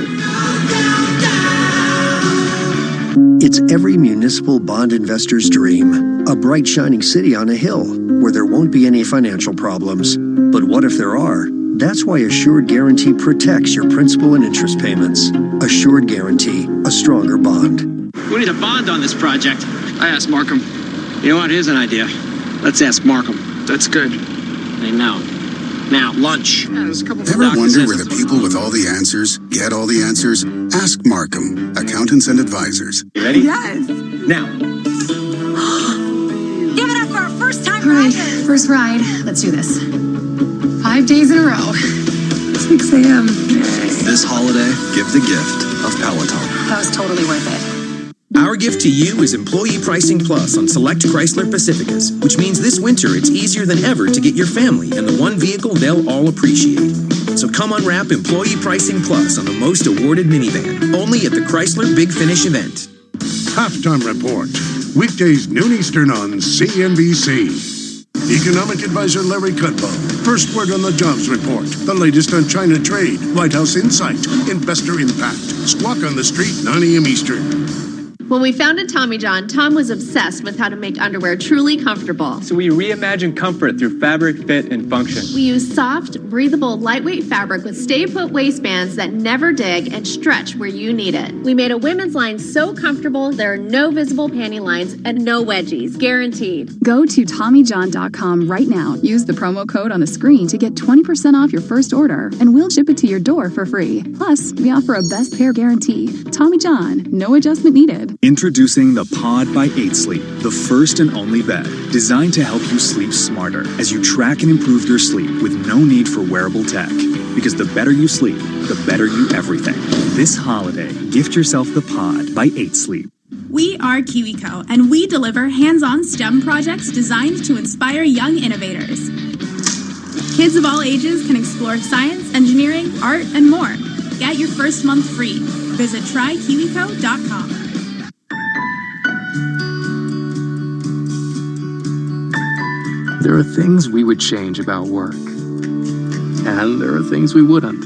It's every municipal bond investor's dream. A bright, shining city on a hill where there won't be any financial problems. But what if there are? That's why Assured Guarantee protects your principal and interest payments. Assured Guarantee, a stronger bond. We need a bond on this project. I asked Markham. You know what? Here's an idea. Let's ask Markham. That's good. Hey, now, lunch. Yeah, Ever wonder where the people with all the answers get all the answers? Ask Markham, accountants and advisors. You ready? Yes. Now. Give it up for our first time rider. First ride. Let's do this. 5 days in a row. 6 a.m. This holiday, give the gift of Peloton. That was totally worth it. Our gift to you is Employee Pricing Plus on select Chrysler Pacificas, which means this winter it's easier than ever to get your family in the one vehicle they'll all appreciate. So come unwrap Employee Pricing Plus on the most awarded minivan, only at the Chrysler Big Finish event. Halftime Report. Weekdays noon Eastern on CNBC. Economic advisor Larry Kudlow. First word on the jobs report. The latest on China trade. White House insight. Investor impact. Squawk on the Street, 9 a.m. Eastern. When we founded Tommy John, Tom was obsessed with how to make underwear truly comfortable. So we reimagined comfort through fabric, fit, and function. We use soft, breathable, lightweight fabric with stay-put waistbands that never dig and stretch where you need it. We made a women's line so comfortable there are no visible panty lines and no wedgies, guaranteed. Go to TommyJohn.com right now. Use the promo code on the screen to get 20% off your first order, and we'll ship it to your door for free. Plus, we offer a best pair guarantee. Tommy John, no adjustment needed. Introducing the Pod by 8 Sleep, the first and only bed designed to help you sleep smarter as you track and improve your sleep with no need for wearable tech. Because the better you sleep, the better you everything. This holiday, gift yourself the Pod by 8 Sleep. We are KiwiCo, and we deliver hands-on STEM projects designed to inspire young innovators. Kids of all ages can explore science, engineering, art, and more. Get your first month free. Visit trykiwico.com. There are things we would change about work, and there are things we wouldn't.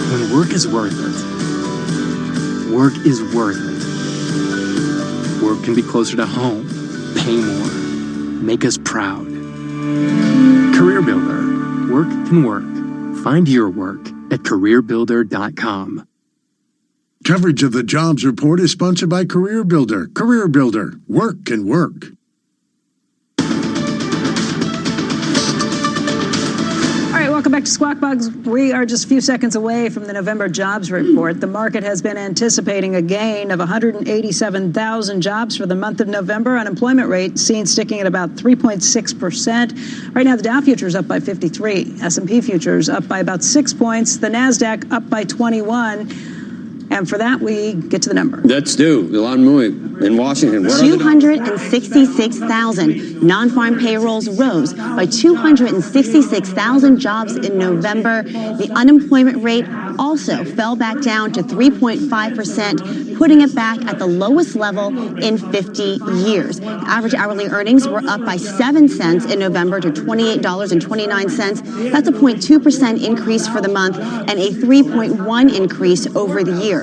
When work is worth it, work is worth it. Work can be closer to home, pay more, make us proud. Career Builder. Work can work. Find your work at careerbuilder.com. Coverage of the jobs report is sponsored by Career Builder. Career Builder. Work can work. All right, welcome back to Squawk Box. We are just a few seconds away from the November jobs report. The market has been anticipating a gain of 187,000 jobs for the month of November. Unemployment rate seen sticking at about 3.6%. Right now, the Dow futures up by 53. S&P futures up by about 6 points. The NASDAQ up by 21. And for that, we get to the number. Let's do. Elon Musk in Washington. 266,000 non-farm payrolls rose by 266,000 jobs in November. The unemployment rate also fell back down to 3.5%, putting it back at the lowest level in 50 years. Average hourly earnings were up by 7 cents in November to $28.29. That's a 0.2% increase for the month and a 3.1% increase over the year.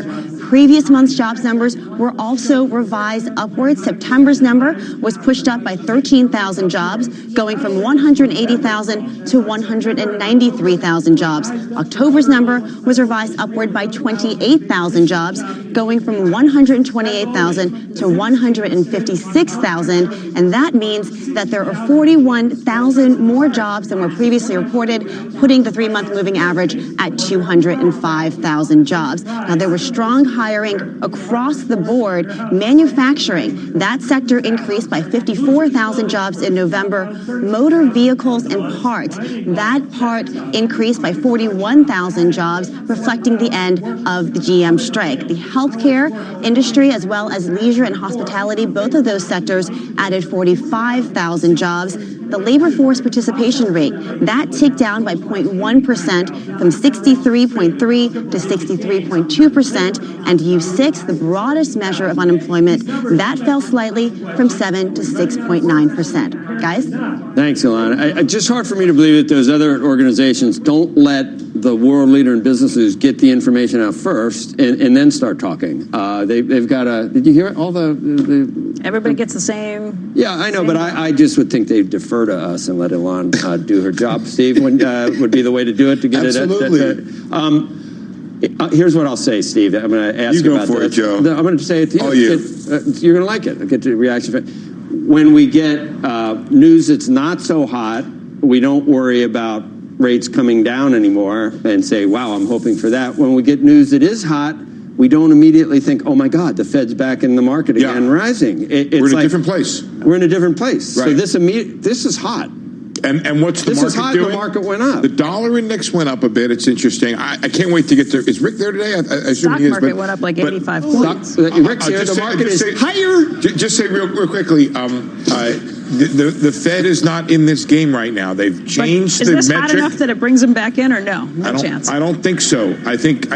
Previous month's jobs numbers were also revised upwards. September's number was pushed up by 13,000 jobs, going from 180,000 to 193,000 jobs. October's number was revised upward by 28,000 jobs, going from 128,000 to 156,000. And that means that there are 41,000 more jobs than were previously reported, putting the 3-month moving average at 205,000 jobs. Now, there was strong hiring across the board. Manufacturing, that sector increased by 54,000 jobs in November. Motor vehicles and parts, that part increased by 41,000 jobs, reflecting the end of the GM strike. The healthcare industry, as well as leisure and hospitality, both of those sectors added 45,000 jobs. The labor force participation rate, that ticked down by 0.1% from 63.3 to 63.2%. And U6, the broadest measure of unemployment, that fell slightly from 7 to 6.9%. Guys? Thanks, Ilana. It's just hard for me to believe that those other organizations don't let the world leader in businesses get the information out first and then start talking. They've got a... Did you hear all the Everybody gets the same... Yeah, I know, but I just would think they'd defer to us and let Ilan do her job. Steve would be the way to do it to get Absolutely. it. Here's what I'll say, Steve. I'm going to ask you about it, Joe. I'm going to say it to you. Oh, you. You're going to like it. I'll get to the reaction. When we get news that's not so hot, we don't worry about rates coming down anymore and say, wow, I'm hoping for that. When we get news that is hot, we don't immediately think, oh, my God, the Fed's back in the market again, rising. We're in a different place. We're in a different place. Right. So this is hot. And what's the this market is hot, doing? The market went up. The dollar index went up a bit. It's interesting. I can't wait to get there. Is Rick there today? I assume Stock he is. market went up like 85 points. Rick's here. The market is higher. Just say real quickly, the Fed is not in this game right now. They've changed the metric. Is this hot enough that it brings them back in, or no? No chance. I don't think so. I think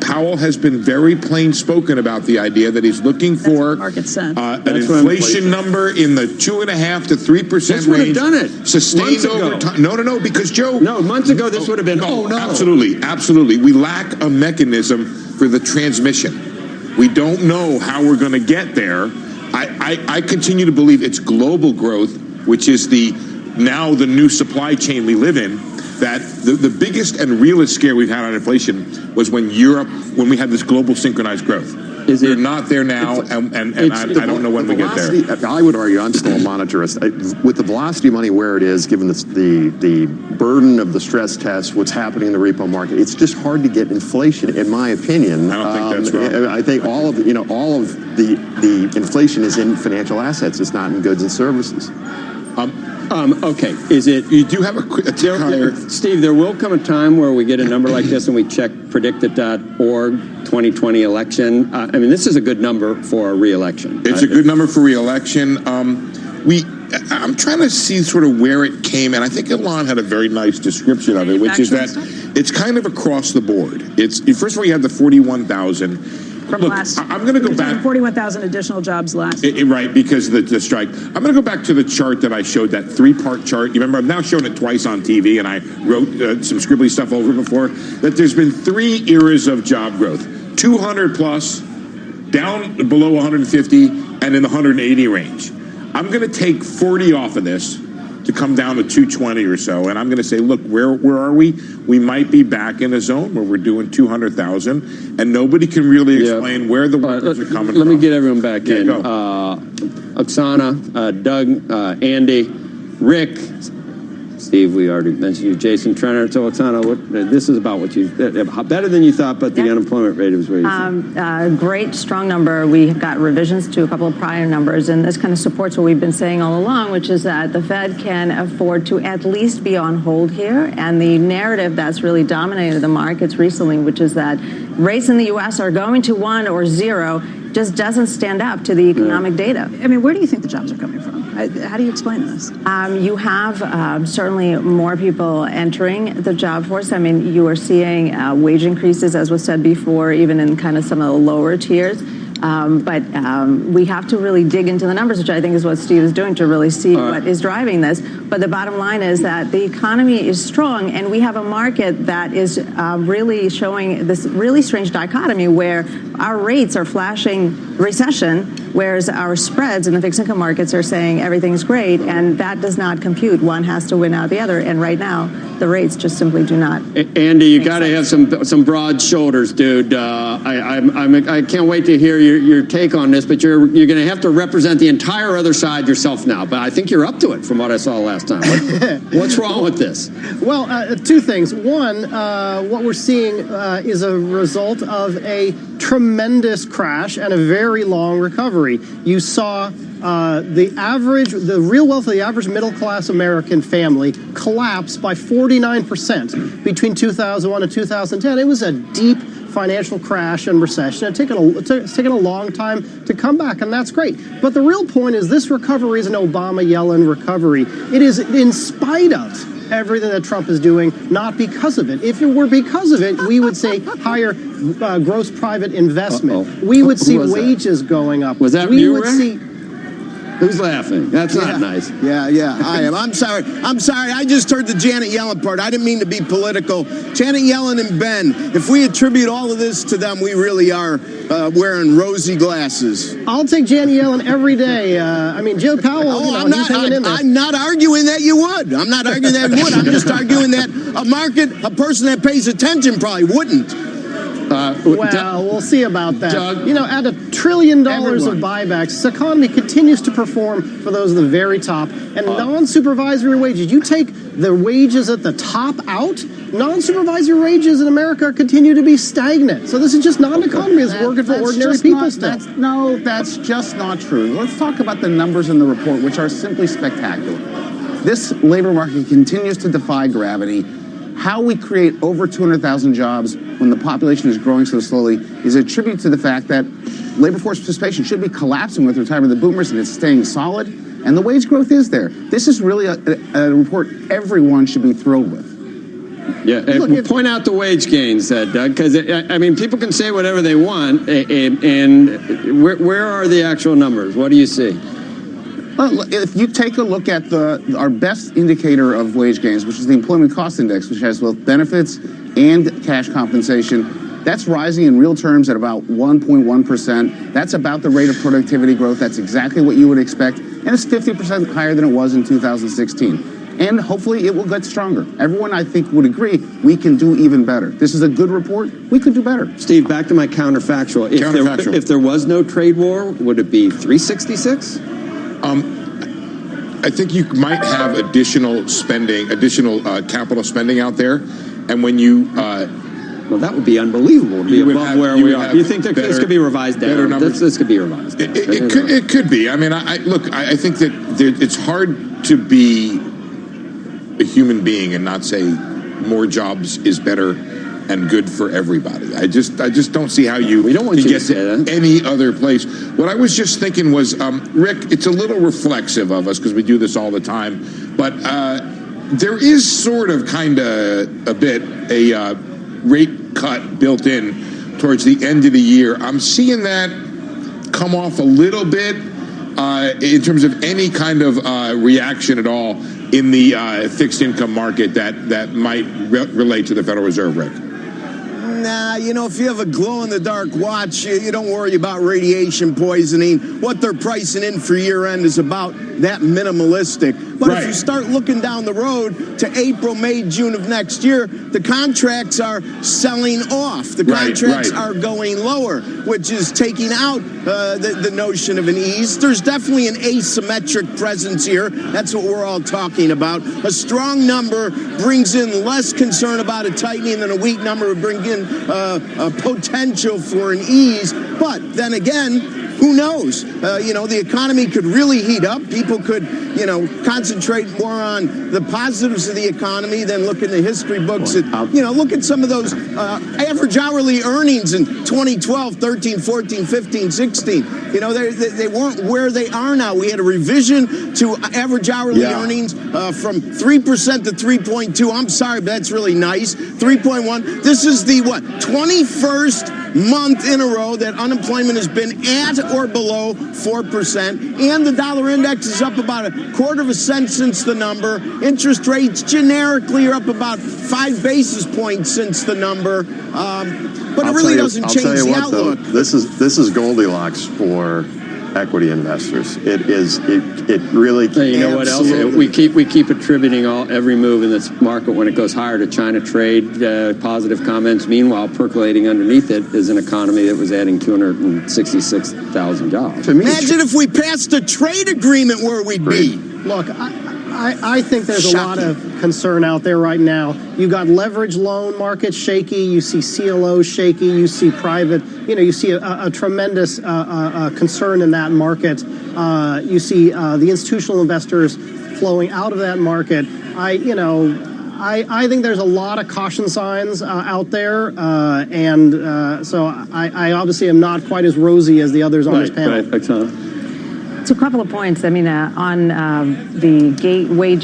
Powell has been very plain spoken about the idea that he's looking for an inflation number in the 2.5% to 3% range. Done it sustained over time. No, because Joe. No, months ago this would have been. Oh no! Absolutely. We lack a mechanism for the transmission. We don't know how we're going to get there. I continue to believe it's global growth, which is now the new supply chain we live in. That the biggest and realest scare we've had on inflation was when we had this global synchronized growth. They're not there now, and I don't know when we get there. I would argue, I'm still a monetarist. With the velocity money where it is, given the burden of the stress test, what's happening in the repo market, it's just hard to get inflation, in my opinion. I don't think that's wrong. I think all of the inflation is in financial assets. It's not in goods and services. Okay. Is it? You do have a tick higher. Steve, there will come a time where we get a number like this and we check predicted.org 2020 election. I mean, this is a good number for a re-election. It's a good number for re-election. I'm trying to see sort of where it came, and I think Elon had a very nice description of it, which is that it's kind of across the board. First of all, you had the 41,000. From last. I'm going to go back. 41,000 additional jobs last. Right, because of the strike. I'm going to go back to the chart that I showed, that 3-part chart. You remember, I've now shown it twice on TV, and I wrote some scribbly stuff over before, that there's been 3 eras of job growth. 200 plus, down below 150, and in the 180 range. I'm going to take 40 off of this to come down to 220 or so, and I'm going to say, look, where are we? We might be back in a zone where we're doing 200,000, and nobody can really explain where the workers are coming from. Let me get everyone back in. Go. Oksana, Doug, Andy, Rick, Steve, we already mentioned you, Jason Trenner. So, Oksana, this is about what you, better than you thought, but the unemployment rate is where you great, strong number. We got revisions to a couple of prior numbers, and this kind of supports what we've been saying all along, which is that the Fed can afford to at least be on hold here. And the narrative that's really dominated the markets recently, which is that rates in the U.S. are going to 1 or 0, just doesn't stand up to the economic data. I mean, where do you think the jobs are coming from? How do you explain this? You have certainly more people entering the job force. I mean, you are seeing wage increases, as was said before, even in kind of some of the lower tiers. But we have to really dig into the numbers, which I think is what Steve is doing, to really see what is driving this. But the bottom line is that the economy is strong, and we have a market that is really showing this really strange dichotomy where our rates are flashing recession, whereas our spreads in the fixed income markets are saying everything's great, and that does not compute. One has to win out the other, and right now the rates just simply do not. Andy, you got to have some broad shoulders, dude. I can't wait to hear your take on this, but you're going to have to represent the entire other side yourself now. But I think you're up to it from what I saw last time. What's wrong with this? Well, two things. One, what we're seeing is a result of a tremendous crash and a very long recovery. You saw the real wealth of the average middle-class American family collapse by 49% between 2001 and 2010. It was a deep financial crash and recession. It's taken a long time to come back, and that's great. But the real point is this recovery is an Obama-Yellen recovery. It is in spite of everything that Trump is doing, not because of it. If it were because of it, we would say higher gross private investment. We would see wages going up. Was that you, Rick? Who's laughing? That's not nice. Yeah, I am. I'm sorry. I just heard the Janet Yellen part. I didn't mean to be political. Janet Yellen and Ben, if we attribute all of this to them, we really are wearing rosy glasses. I'll take Janet Yellen every day. I mean, Joe Powell, he's hanging in there. I'm not arguing that you would. I'm not arguing that you would. I'm just arguing that a person that pays attention probably wouldn't. Well, we'll see about that. Doug, at $1 trillion of buybacks, this economy continues to perform for those at the very top. And non-supervisory wages, you take the wages at the top out, non-supervisory wages in America continue to be stagnant. So this is just not an economy that's working for ordinary people still. That's just not true. Let's talk about the numbers in the report, which are simply spectacular. This labor market continues to defy gravity. How we create over 200,000 jobs when the population is growing so slowly is a tribute to the fact that labor force participation should be collapsing with the retirement of the boomers, and it's staying solid, and the wage growth is there. This is really a report everyone should be thrilled with. Yeah, and point out the wage gains, Doug, because, I mean, people can say whatever they want, and where are the actual numbers? What do you see? Well, if you take a look at our best indicator of wage gains, which is the employment cost index, which has both benefits and cash compensation, that's rising in real terms at about 1.1%. That's about the rate of productivity growth. That's exactly what you would expect. And it's 50% higher than it was in 2016. And hopefully it will get stronger. Everyone, I think, would agree we can do even better. This is a good report. We could do better. Steve, back to my counterfactual. If there was no trade war, would it be 366? I think you might have additional capital spending out there, and when you well, that would be unbelievable. Be above where we are. Do you think that this could be revised down? This could be revised down. It could be. I mean, I think that it's hard to be a human being and not say more jobs is better and good for everybody. I just don't see how you can get to any other place. What I was just thinking was, Rick, it's a little reflexive of us because we do this all the time, but there is sort of kind of a bit a rate cut built in towards the end of the year. I'm seeing that come off a little bit in terms of any kind of reaction at all in the fixed income market that might relate to the Federal Reserve, Rick. Nah, if you have a glow-in-the-dark watch, you don't worry about radiation poisoning. What they're pricing in for year-end is about that minimalistic. But if you start looking down the road to April, May, June of next year, the contracts are selling off. The contracts are going lower, which is taking out the notion of an ease. There's definitely an asymmetric presence here. That's what we're all talking about. A strong number brings in less concern about a tightening than a weak number would bring in a potential for an ease. But then again, who knows? The economy could really heat up. People could, concentrate more on the positives of the economy than look in the history books. Look at some of those average hourly earnings in 2012, 13, 14, 15, 16. They weren't where they are now. We had a revision to average hourly earnings from 3% to 3.2. I'm sorry, but that's really nice. 3.1. This is the 21st month in a row that unemployment has been at or below 4%, and the dollar index is up about 1/4 cent since the number. Interest rates generically are up about 5 basis points since the number, but it really doesn't change the outlook. This is Goldilocks for equity investors. It really. You know what else? We keep attributing every move in this market when it goes higher to China trade, positive comments. Meanwhile, percolating underneath it is an economy that was adding 266,000 jobs. Imagine if we passed a trade agreement, where we'd be. Look, I think there's a lot of concern out there right now. You got leverage loan markets shaky. You see CLOs shaky. You see private. You see a tremendous concern in that market. You see the institutional investors flowing out of that market. I think there's a lot of caution signs out there, so I obviously am not quite as rosy as the others on this panel. So a couple of points. I mean, on the wage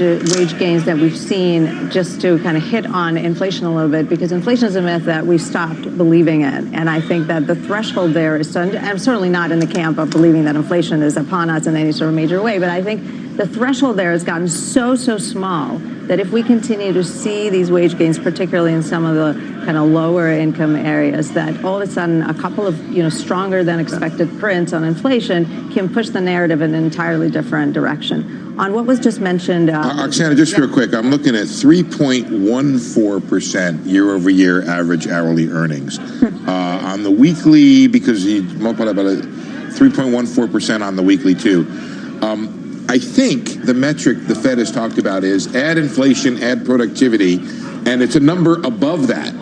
gains that we've seen, just to kind of hit on inflation a little bit, because inflation is a myth that we've stopped believing in. And I think that the threshold there is, I'm certainly not in the camp of believing that inflation is upon us in any sort of major way, but I think the threshold there has gotten so small that if we continue to see these wage gains, particularly in some of the kind of lower income areas, that all of a sudden a couple of stronger than expected prints on inflation can push the narrative in an entirely different direction. On what was just mentioned, Oksana, just real quick, I'm looking at 3.14% year-over-year average hourly earnings on the weekly, because you multiply by 3.14% on the weekly too. I think the metric the Fed has talked about is add inflation, add productivity, and it's a number above that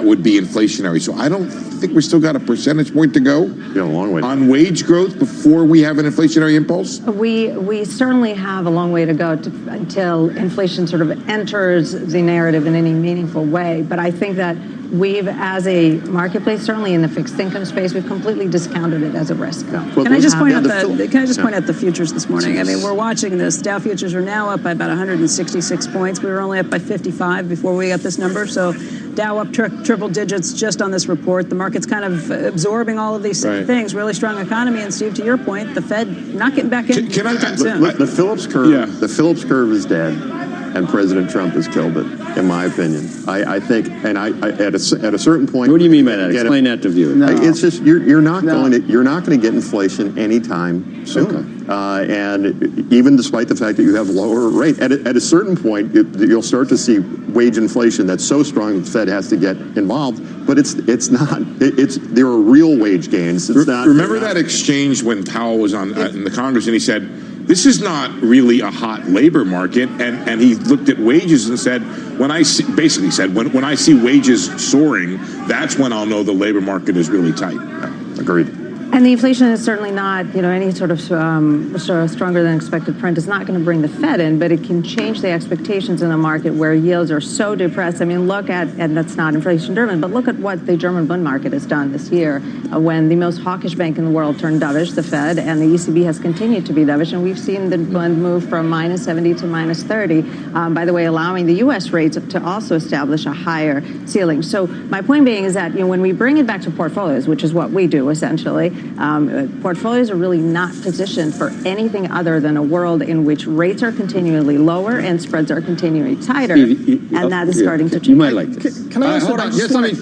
would be inflationary. So I don't think we still got a percentage point to go a long way on wage growth before we have an inflationary impulse. We certainly have a long way to go until inflation sort of enters the narrative in any meaningful way. But I think that we've, as a marketplace, certainly in the fixed income space, we've completely discounted it as a risk. Can I just point out the futures this morning? I mean, we're watching this. Dow futures are now up by about 166 points. We were only up by 55 before we got this number. So Dow up triple digits just on this report. The market's kind of absorbing all of these things. Really strong economy. And Steve, to your point, the Fed not getting back in. The Phillips curve. Yeah. The Phillips curve is dead, and President Trump has killed it, in my opinion. I think, and at a certain point. What do you mean by that? Explain that to viewers. No. It's just you're not going to get inflation anytime soon. And even despite the fact that you have lower rate, at a certain point, you'll start to see wage inflation that's so strong the Fed has to get involved. But it's not. There are real wage gains. Remember that exchange when Powell was in the Congress and he said, "This is not really a hot labor market," and he looked at wages and said, when I see wages soaring, that's when I'll know the labor market is really tight. Yeah, agreed. And the inflation is certainly not, any sort of stronger than expected print is not going to bring the Fed in, but it can change the expectations in a market where yields are so depressed. I mean, look at, and that's not inflation driven, but look at what the German bond market has done this year when the most hawkish bank in the world turned dovish, the Fed, and the ECB has continued to be dovish, and we've seen the bond move from -70 to -30, by the way, allowing the U.S. rates to also establish a higher ceiling. So my point being is that, when we bring it back to portfolios, which is what we do essentially, portfolios are really not positioned for anything other than a world in which rates are continually lower and spreads are continually tighter, and that is starting to change. You might like this. Can I also hold on? Just let me,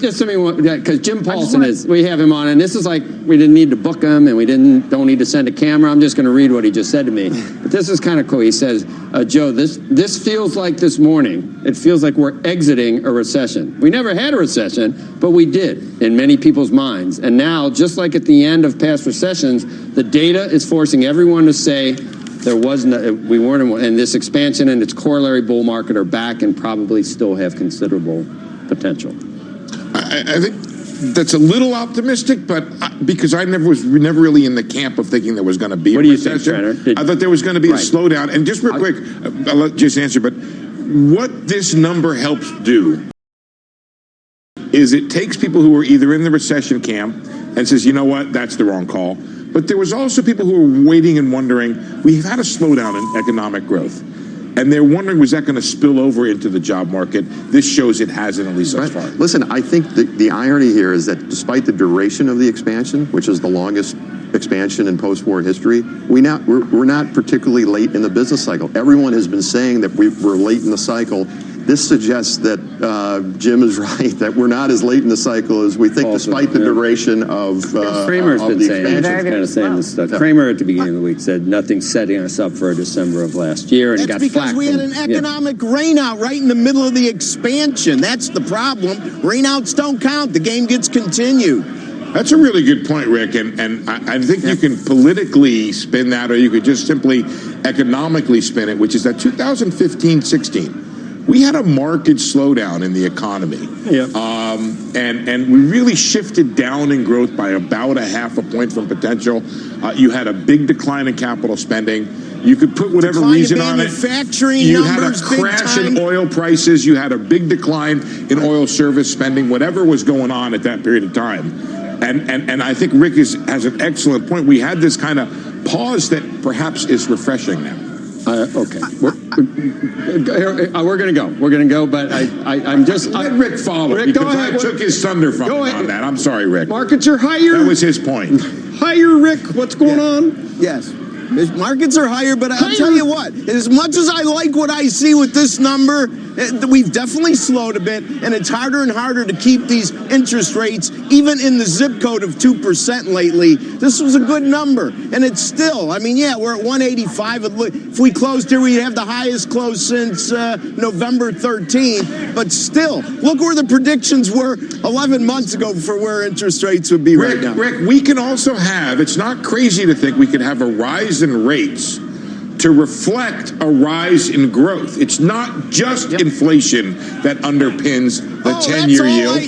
because Jim Paulson we have him on, and this is like, we didn't need to book him, and we don't need to send a camera. I'm just going to read what he just said to me. But this is kind of cool. He says, Joe, this feels like this morning. It feels like we're exiting a recession. We never had a recession, but we did in many people's minds. And now, just like at the end of past recessions, the data is forcing everyone to say there was no, we weren't in one, and this expansion and its corollary bull market are back and probably still have considerable potential. I think that's a little optimistic, but because I was never really in the camp of thinking there was going to be a recession. What do you think, Trainer? I thought there was going to be a slowdown. And just real quick, I'll let Jason answer, but what this number helps do is it takes people who are either in the recession camp and says, you know what, that's the wrong call. But there was also people who were waiting and wondering, we've had a slowdown in economic growth. And they're wondering, was that going to spill over into the job market? This shows it hasn't, at least thus far. Listen, I think the irony here is that despite the duration of the expansion, which is the longest expansion in post-war history, we're not particularly late in the business cycle. Everyone has been saying that we're late in the cycle. This suggests that Jim is right, that we're not as late in the cycle as we think, despite the duration of Kramer's of been the saying, expansion. kind of saying this stuff. Kramer at the beginning of the week said nothing's setting us up for December of last year, and he got because we had an economic rainout right in the middle of the expansion. That's the problem. Rainouts don't count. The game gets continued. That's a really good point, Rick, and I think you can politically spin that, or you could just simply economically spin it, which is that 2015-16, we had a marked slowdown in the economy. And we really shifted down in growth by about 0.5 point from potential. You had a big decline in capital spending. You could put whatever reason on it. You had a crash in oil prices. You had a big decline in oil service spending, whatever was going on at that period of time. And I think Rick has an excellent point. We had this kind of pause that perhaps is refreshing now. Okay, we're going to go. We're going to go, but I'm just... Let Rick follow, Rick, because I took his thunder from him on that. I'm sorry, Rick. Markets are higher. That was his point. Higher, Rick. What's going on? Yes. Markets are higher, but I'll tell you what, as much as I like what I see with this number, we've definitely slowed a bit, and it's harder and harder to keep these interest rates, even in the zip code of 2% lately. This was a good number, and it's still, I mean, yeah, we're at 185. If we closed here, we'd have the highest close since November 13th, but still, look where the predictions were 11 months ago for where interest rates would be right now. Rick, we can also have, it's not crazy to think we could have a rise in rates to reflect a rise in growth. It's not just inflation that underpins the 10-year yield.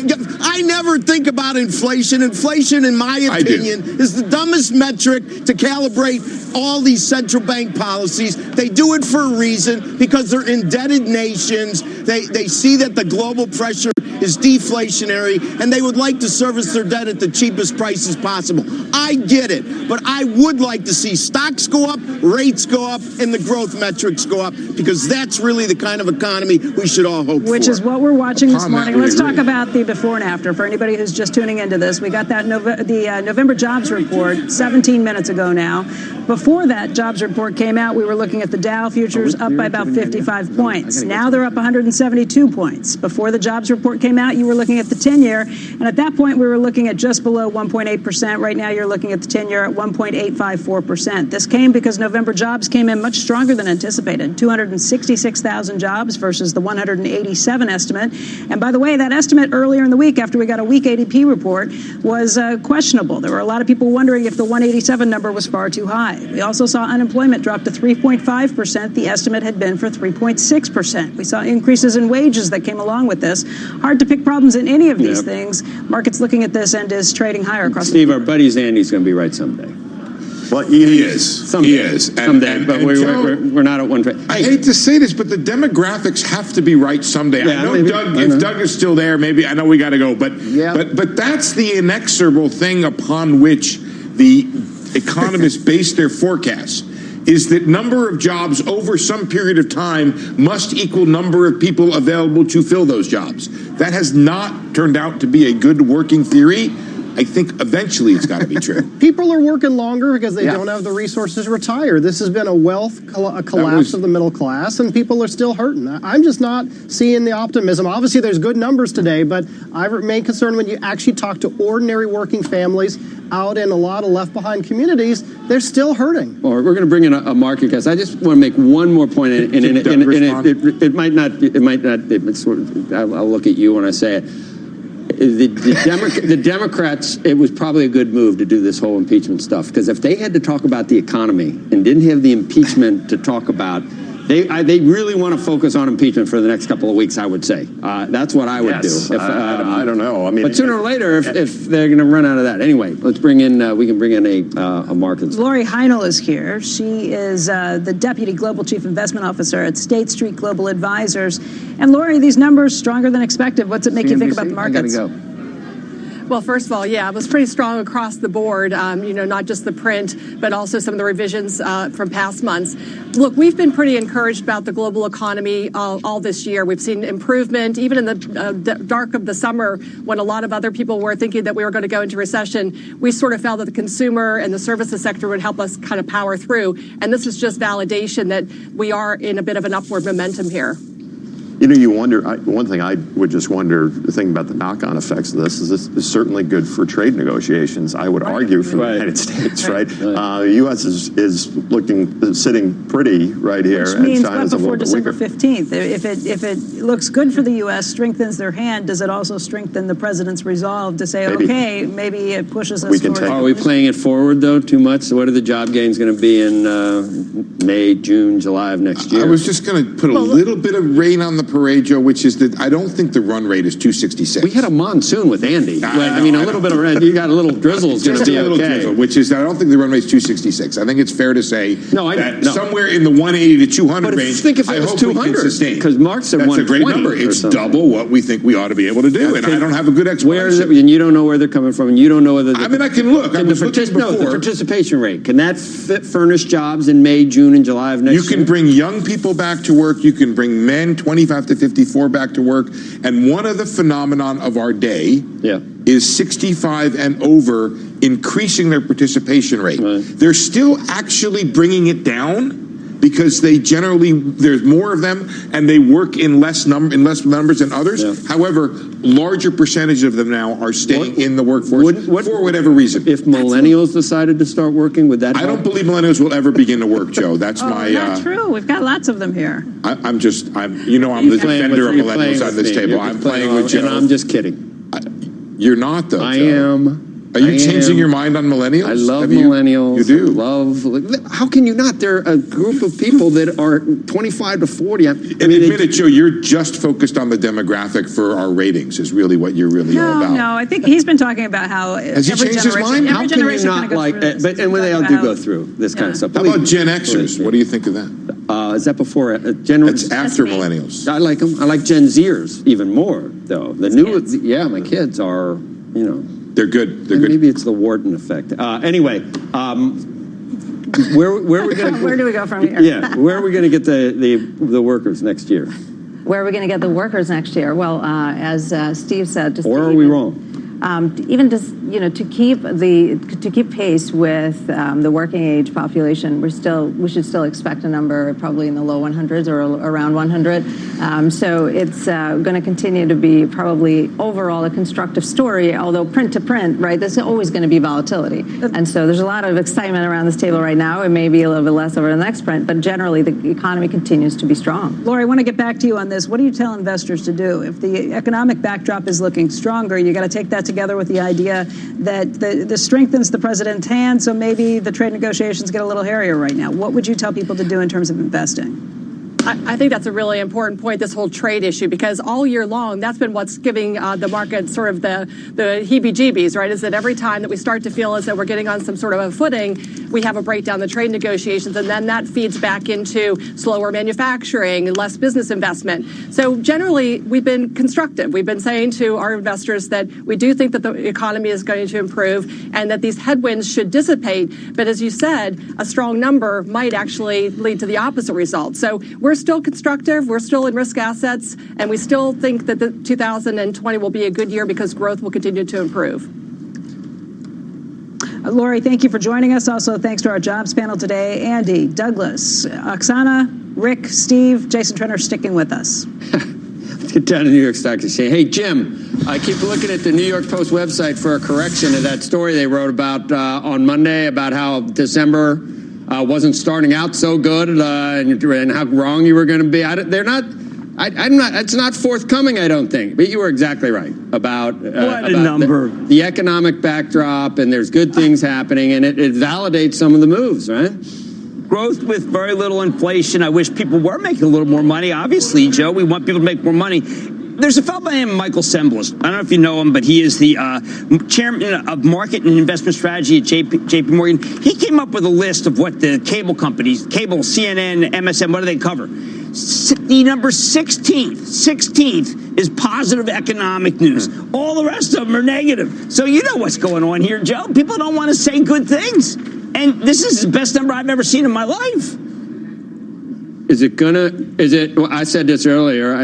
I never think about inflation. Inflation, in my opinion, is the dumbest metric to calibrate all these central bank policies. They do it for a reason, because they're indebted nations. They see that the global pressure is deflationary, and they would like to service their debt at the cheapest prices possible. I get it, but I would like to see stocks go up, rates go up, and the growth metrics go up, because that's really the kind of economy we should all hope for. Which is what we're watching this morning. Let's talk about the before and after. For anybody who's just tuning into this, we got that the November jobs report 17 minutes ago now. Before that jobs report came out, we were looking at the Dow futures up by about 55 points. Now they're up 172 points. Before the jobs report came out, you were looking at the 10-year, and at that point, we were looking at just below 1.8%. Right now, you're looking at the 10-year at 1.854%. This came because November jobs came in much stronger than anticipated, 266,000 jobs versus the 187 estimate. And by the way, that estimate earlier in the week, after we got a weak ADP report, was questionable. There were a lot of people wondering if the 187 number was far too high. We also saw unemployment drop to 3.5%. The estimate had been for 3.6%. We saw increases in wages that came along with this. Hard to pick problems in any of these things. Markets looking at this and is trading higher across Steve, our buddy Zandy's going to be right someday. Well, he is. Someday. He is. Someday, but we're not at one trade. I hate to say this, but the demographics have to be right someday. Yeah, I know if Doug is still there, maybe I know we got to go, but that's the inexorable thing upon which the economists base their forecasts, is that number of jobs over some period of time must equal number of people available to fill those jobs. That has not turned out to be a good working theory, I think eventually it's got to be true. People are working longer because they Yeah. don't have the resources to retire. This has been a collapse of the middle class, and people are still hurting. I'm just not seeing the optimism. Obviously, there's good numbers today, but I remain concerned when you actually talk to ordinary working families out in a lot of left-behind communities, they're still hurting. Well, we're going to bring in a market guest. I just want to make one more point, and it might not. It's sort of, I'll look at you when I say it. The Democrats, it was probably a good move to do this whole impeachment stuff, because if they had to talk about the economy and didn't have the impeachment to talk about, they really want to focus on impeachment for the next couple of weeks, I would say. That's what I would do. If, I don't know. I mean, but sooner or later, if they're going to run out of that. Anyway, let's bring in, we can bring in a market. Lori Heinel is here. She is the Deputy Global Chief Investment Officer at State Street Global Advisors. And Lori, these numbers stronger than expected. What's it make you think about the markets? I gotta go. Well, first of all, yeah, it was pretty strong across the board, not just the print, but also some of the revisions from past months. Look, we've been pretty encouraged about the global economy all this year. We've seen improvement, even in the dark of the summer, when a lot of other people were thinking that we were going to go into recession. We sort of felt that the consumer and the services sector would help us kind of power through. And this is just validation that we are in a bit of an upward momentum here. You wonder, one thing I would just wonder, the thing about the knock-on effects of this is certainly good for trade negotiations, I would argue, for the United States, right? The U.S. is sitting pretty right here, Which and means China's a before little bit December weaker. 15th. If it looks good for the U.S., strengthens their hand, does it also strengthen the president's resolve to say, maybe it pushes us forward? Are we playing it forward, though, too much? What are the job gains going to be in May, June, July of next year? I was just going to put a little bit of rain on the parade, Joe, which is that I don't think the run rate is 266. We had a monsoon with Andy. A little bit of you got a little drizzle is going to be okay. Drizzle, which is I don't think the run rate is 266. I think it's fair to say that somewhere in the 180 to 200 range. Think if it was 200, because Mark said 120. That's a great number. It's double what we think we ought to be able to do, and I don't have a good explanation. And you don't know where they're coming from, and you don't know whether. I mean, I can look. I was looking before. The participation rate, can that furnish jobs in May, June, and July of next year? You can bring young people back to work. You can bring men 25 to 54 back to work. And one of the phenomenon of our day is 65 and over increasing their participation rate. They're still actually bringing it down because there's more of them and they work in less numbers than others. However, larger percentage of them now are staying in the workforce for whatever reason. If millennials decided to start working, would that help? I don't believe millennials will ever begin to work, Joe. That's my... not true. We've got lots of them here. I'm the defender of millennials on this table. I'm playing with Joe. And I'm just kidding. You're not, though, Joe. I am. Are you changing your mind on millennials? I love millennials. You do? How can you not? They're a group of people that are 25 to 40. Admit it, Joe, you're just focused on the demographic for our ratings is really what you're really all about. No, I think he's been talking about how Has he changed his mind? How can you not like, and when they all do go through this kind of stuff. How about Gen Xers? What do you think of that? Is that before? It's after millennials. I like them. I like Gen Zers even more, though. The new, my kids are, They're good. They're good. Maybe it's the Wharton effect. Anyway, where are we going to? Where do we go from here? Yeah, where are we going to get the workers next year? Where are we going to get the workers next year? Well, as Steve said, or are we wrong? Even just to keep pace with the working age population, we should still expect a number probably in the low 100s or around 100. So it's going to continue to be probably overall a constructive story. Although print to print, right? There's always going to be volatility, and so there's a lot of excitement around this table right now. It may be a little bit less over the next print, but generally the economy continues to be strong. Lori, I want to get back to you on this. What do you tell investors to do if the economic backdrop is looking stronger? You got to take that together with the idea that this strengthens the president's hand, so maybe the trade negotiations get a little hairier right now. What would you tell people to do in terms of investing? I think that's a really important point, this whole trade issue, because all year long, that's been what's giving the market sort of the heebie-jeebies, right? Is that every time that we start to feel as though we're getting on some sort of a footing, we have a breakdown in the trade negotiations, and then that feeds back into slower manufacturing and less business investment. So generally, we've been constructive. We've been saying to our investors that we do think that the economy is going to improve and that these headwinds should dissipate. But as you said, a strong number might actually lead to the opposite result. So we're still constructive. We're still in risk assets, and we still think that the 2020 will be a good year because growth will continue to improve. Lori, thank you for joining us. Also, thanks to our jobs panel today, Andy, Douglas, Oksana, Rick, Steve, Jason Trenner sticking with us. Let's get down to New York Stock Exchange. Hey, Jim, I keep looking at the New York Post website for a correction of that story they wrote about on Monday about how December wasn't starting out so good and how wrong you were going to be. They're not. I'm not. It's not forthcoming, I don't think. But you were exactly right about the economic backdrop, and there's good things happening, and it validates some of the moves, right? Growth with very little inflation. I wish people were making a little more money. Obviously, Joe, we want people to make more money. There's a fellow by the name of Michael Semblas. I don't know if you know him, but he is the chairman of market and investment strategy at JP Morgan. He came up with a list of what the cable companies, CNN, MSN, what do they cover? The number 16th is positive economic news. All the rest of them are negative. So you know what's going on here, Joe. People don't want to say good things. And this is the best number I've ever seen in my life. Well, I said this earlier,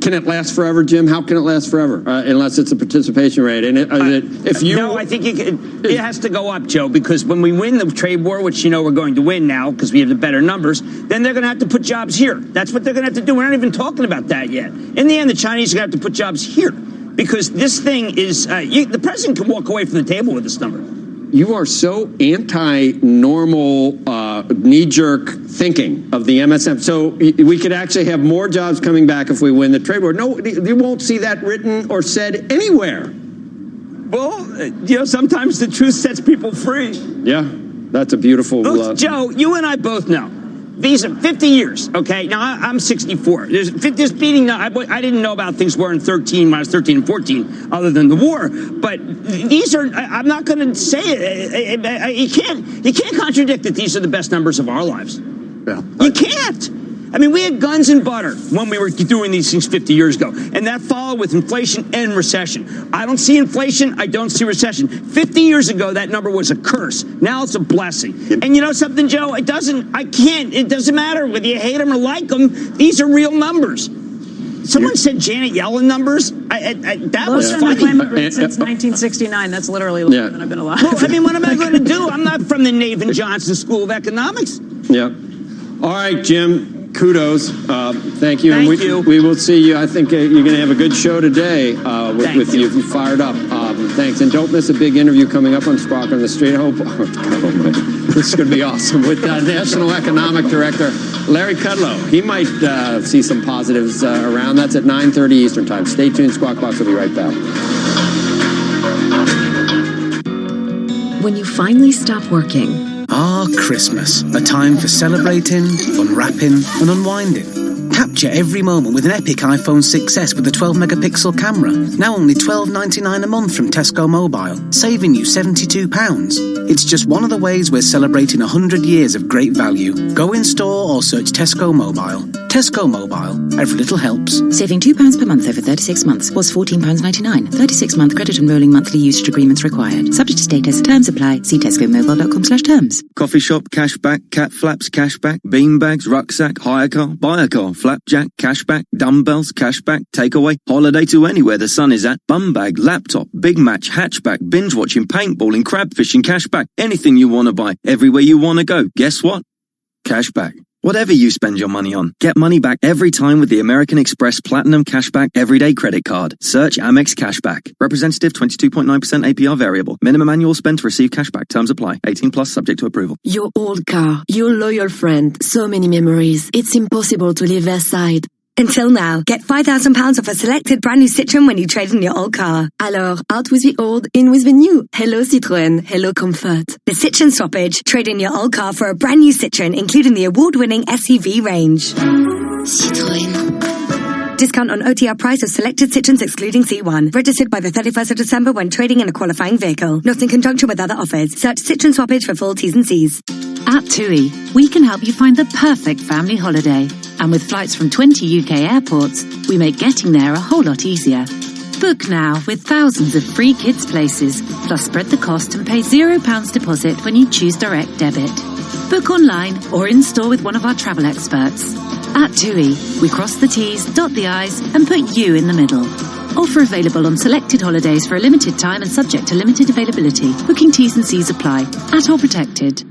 can it last forever, Jim? How can it last forever? Unless it's a participation rate. And No, I think it has to go up, Joe, because when we win the trade war, which you know we're going to win now because we have the better numbers, then they're going to have to put jobs here. That's what they're going to have to do. We're not even talking about that yet. In the end, the Chinese are going to have to put jobs here because this thing is, the president can walk away from the table with this number. You are so anti-normal, knee-jerk thinking of the MSM. So we could actually have more jobs coming back if we win the trade war. No, you won't see that written or said anywhere. Well, sometimes the truth sets people free. Yeah, that's a beautiful... Look, Joe, you and I both know. These are 50 years, okay? Now, I'm 64. There's beating. I didn't know about things were in 13 when I was 13 and 14, other than the war. But these are, I'm not going to say it. You can't contradict that these are the best numbers of our lives. Yeah. You can't. I mean, we had guns and butter when we were doing these things 50 years ago. And that followed with inflation and recession. I don't see inflation. I don't see recession. 50 years ago, that number was a curse. Now it's a blessing. And you know something, Joe? It doesn't matter whether you hate them or like them. These are real numbers. Someone said Janet Yellen numbers. That was funny. Unemployment rate since 1969. That's literally longer than I've been alive. Well, I mean, what am I going to do? I'm not from the Nathan Johnson School of Economics. Yep. All right, Jim. Kudos. Thank you. Thank you. We will see you. I think you're going to have a good show today with you if you fired up. Thanks. And don't miss a big interview coming up on Squawk on the Street. This is going to be awesome with National Economic Director Larry Kudlow. He might see some positives around. That's at 9:30 Eastern Time. Stay tuned. Squawk Box will be right back. When you finally stop working. Christmas. A time for celebrating, unwrapping, and unwinding. Capture every moment with an epic iPhone 6S with a 12-megapixel camera. Now only $12.99 a month from Tesco Mobile, saving you £72. It's just one of the ways we're celebrating 100 years of great value. Go in store or search Tesco Mobile. Tesco Mobile. Every little helps. Saving £2 per month over 36 months was £14.99. 36-month credit and rolling monthly usage agreements required. Subject to status. Terms apply. See tescomobile.com/terms. Coffee shop, cashback, cat flaps, cashback, beanbags, rucksack, hire car, buy a car, flapjack, cashback, dumbbells, cashback, takeaway, holiday to anywhere the sun is at, bum bag, laptop, big match, hatchback, binge watching, paintballing, crab fishing, cashback, anything you want to buy, everywhere you want to go. Guess what? Cashback. Whatever you spend your money on, get money back every time with the American Express Platinum Cashback Everyday Credit Card. Search Amex Cashback. Representative 22.9% APR variable. Minimum annual spend to receive cashback. Terms apply. 18 plus subject to approval. Your old car, your loyal friend, so many memories. It's impossible to leave their side. Until now, get £5,000 off a selected brand new Citroën when you trade in your old car. Alors, out with the old, in with the new. Hello Citroën, hello comfort. The Citroën Swappage. Trade in your old car for a brand new Citroën, including the award-winning SUV range. Citroën. Discount on OTR price of selected Citroëns excluding C1. Registered by the 31st of December when trading in a qualifying vehicle. Not in conjunction with other offers. Search Citroën Swappage for full T's and C's. At TUI, we can help you find the perfect family holiday. And with flights from 20 UK airports, we make getting there a whole lot easier. Book now with thousands of free kids' places, plus spread the cost and pay £0 deposit when you choose direct debit. Book online or in store with one of our travel experts. At TUI, we cross the T's, dot the I's, and put you in the middle. Offer available on selected holidays for a limited time and subject to limited availability. Booking T's and C's apply. At all protected.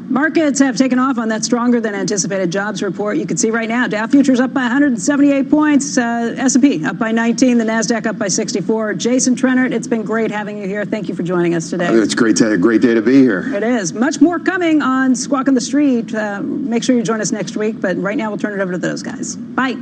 Markets have taken off on that stronger than anticipated jobs report. You can see right now, Dow futures up by 178 points, S&P up by 19, the NASDAQ up by 64. Jason Trennert, it's been great having you here. Thank you for joining us today. It's great day to be here. It is. Much more coming on Squawk on the Street. Make sure you join us next week, but right now we'll turn it over to those guys. Bye.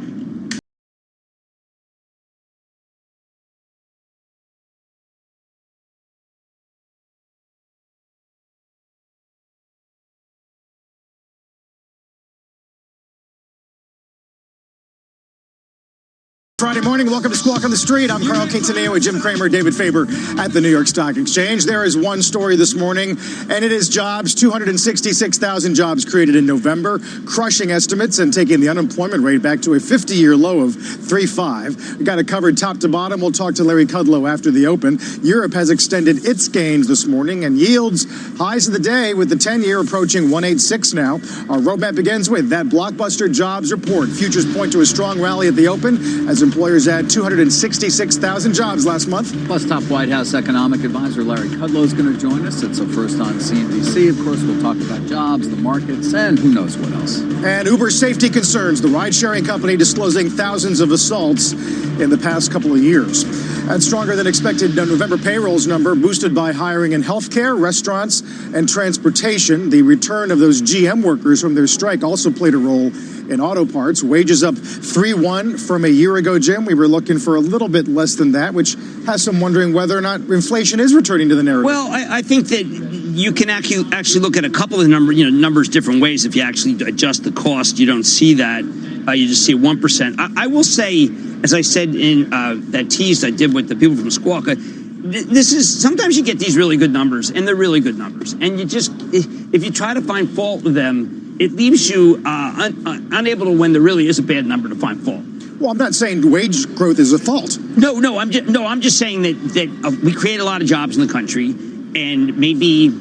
Friday morning, welcome to Squawk on the Street. I'm Carl Quintanilla with Jim Cramer, David Faber at the New York Stock Exchange. There is one story this morning, and it is jobs. 266,000 jobs created in November, crushing estimates and taking the unemployment rate back to a 50-year low of 3.5. We got it covered top to bottom. We'll talk to Larry Kudlow after the open. Europe has extended its gains this morning, and yields highs of the day with the 10-year approaching 1.86 now. Our roadmap begins with that blockbuster jobs report. Futures point to a strong rally at the open as employers add 266,000 jobs last month. Plus, top White House economic advisor Larry Kudlow is going to join us. It's a first on CNBC. Of course, we'll talk about jobs, the markets, and who knows what else. And Uber safety concerns. The ride-sharing company disclosing thousands of assaults in the past couple of years. That stronger than expected November payrolls number boosted by hiring in healthcare, restaurants, and transportation. The return of those GM workers from their strike also played a role in auto parts. Wages up 3.1 from a year ago, Jim. We were looking for a little bit less than that, which has some wondering whether or not inflation is returning to the narrative. Well, I think that you can actually look at a couple of numbers different ways. If you actually adjust the cost, you don't see that. You just see 1%. I will say, as I said in that tease I did with the people from Squawk, this is sometimes you get these really good numbers, and they're really good numbers, and you just if you try to find fault with them, it leaves you unable to, when there really is a bad number, to find fault. Well, I'm not saying wage growth is a fault. No, I'm just saying that we create a lot of jobs in the country, and maybe,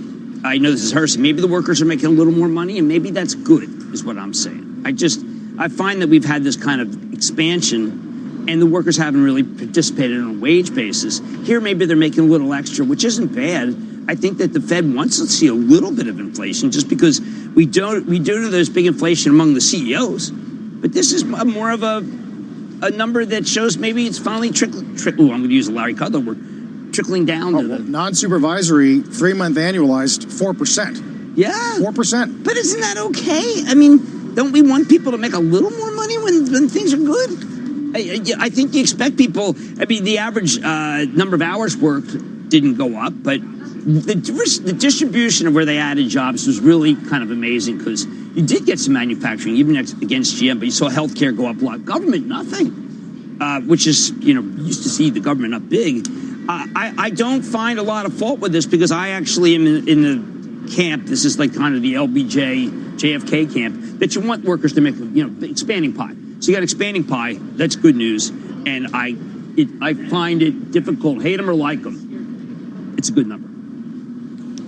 I know this is heresy, maybe the workers are making a little more money, and maybe that's good, is what I'm saying. I find that we've had this kind of expansion, and the workers haven't really participated on a wage basis. Here, maybe they're making a little extra, which isn't bad. I think that the Fed wants to see a little bit of inflation, just because we don't know there's big inflation among the CEOs. But this is more of a number that shows maybe it's finally trickling. I'm going to use a Larry Kudlow word, trickling down to the non-supervisory 3-month annualized 4%. Yeah, 4%. But isn't that okay? I mean, don't we want people to make a little more money when things are good? I think you expect people. I mean, the average number of hours worked didn't go up, but the distribution of where they added jobs was really kind of amazing, because you did get some manufacturing, even against GM, but you saw healthcare go up a lot. Government, nothing, which is, used to see the government up big. I don't find a lot of fault with this, because I actually am in the camp, this is like kind of the LBJ, JFK camp, that you want workers to make, expanding pie. So you got expanding pie, that's good news, and I find it difficult, hate them or like them, it's a good number.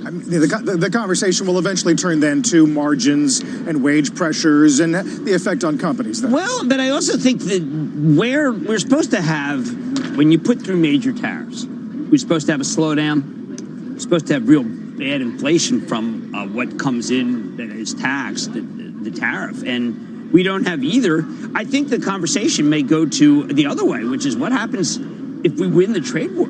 I mean, the conversation will eventually turn then to margins and wage pressures and the effect on companies. Then. Well, but I also think that where we're supposed to have, when you put through major tariffs, we're supposed to have a slowdown. We're supposed to have real bad inflation from what comes in that is taxed, the tariff. And we don't have either. I think the conversation may go to the other way, which is what happens if we win the trade war?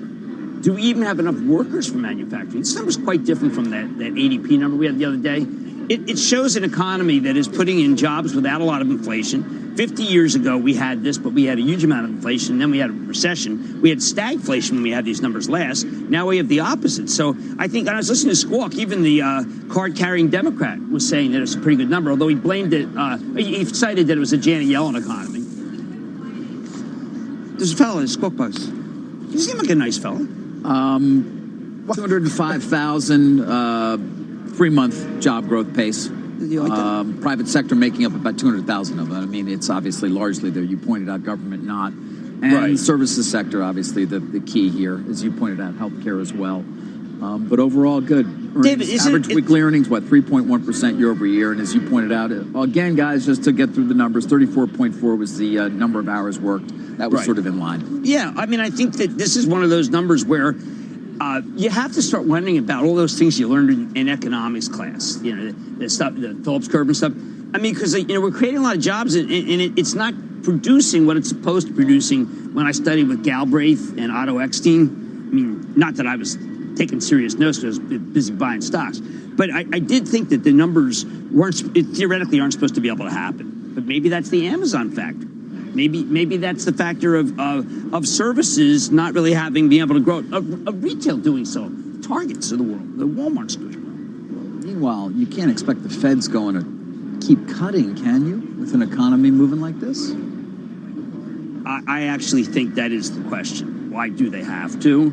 Do we even have enough workers for manufacturing? This number's quite different from that ADP number we had the other day. It shows an economy that is putting in jobs without a lot of inflation. 50 years ago, we had this, but we had a huge amount of inflation. Then we had a recession. We had stagflation when we had these numbers last. Now we have the opposite. So I think, and I was listening to Squawk, even the card-carrying Democrat was saying that it's a pretty good number, although he blamed it, he cited that it was a Janet Yellen economy. There's a fellow in Squawk Box. He seemed like a nice fellow. 205,000 3-month job growth pace. Private sector making up about 200,000 of it. I mean, it's obviously largely there. You pointed out government not. And Right. services sector, obviously, the key here, as you pointed out, healthcare as well. But overall, good. David, Average weekly earnings, 3.1% year over year. And as you pointed out, again, guys, just to get through the numbers, 34.4 was the number of hours worked. That was sort of in line. Yeah, I mean, I think that this is one of those numbers where you have to start wondering about all those things you learned in economics class. You know, the stuff, the Phillips curve and stuff. I mean, because we're creating a lot of jobs, and it's not producing what it's supposed to be producing. When I studied with Galbraith and Otto Eckstein, I mean, not that I was taking serious notes because I was busy buying stocks, but I did think that the numbers theoretically aren't supposed to be able to happen. But maybe that's the Amazon factor. Maybe that's the factor of services not really being able to grow, of retail doing so. Targets of the world, the Walmart's doing well. Meanwhile, you can't expect the Fed's going to keep cutting, can you, with an economy moving like this? I actually think that is the question. Why do they have to?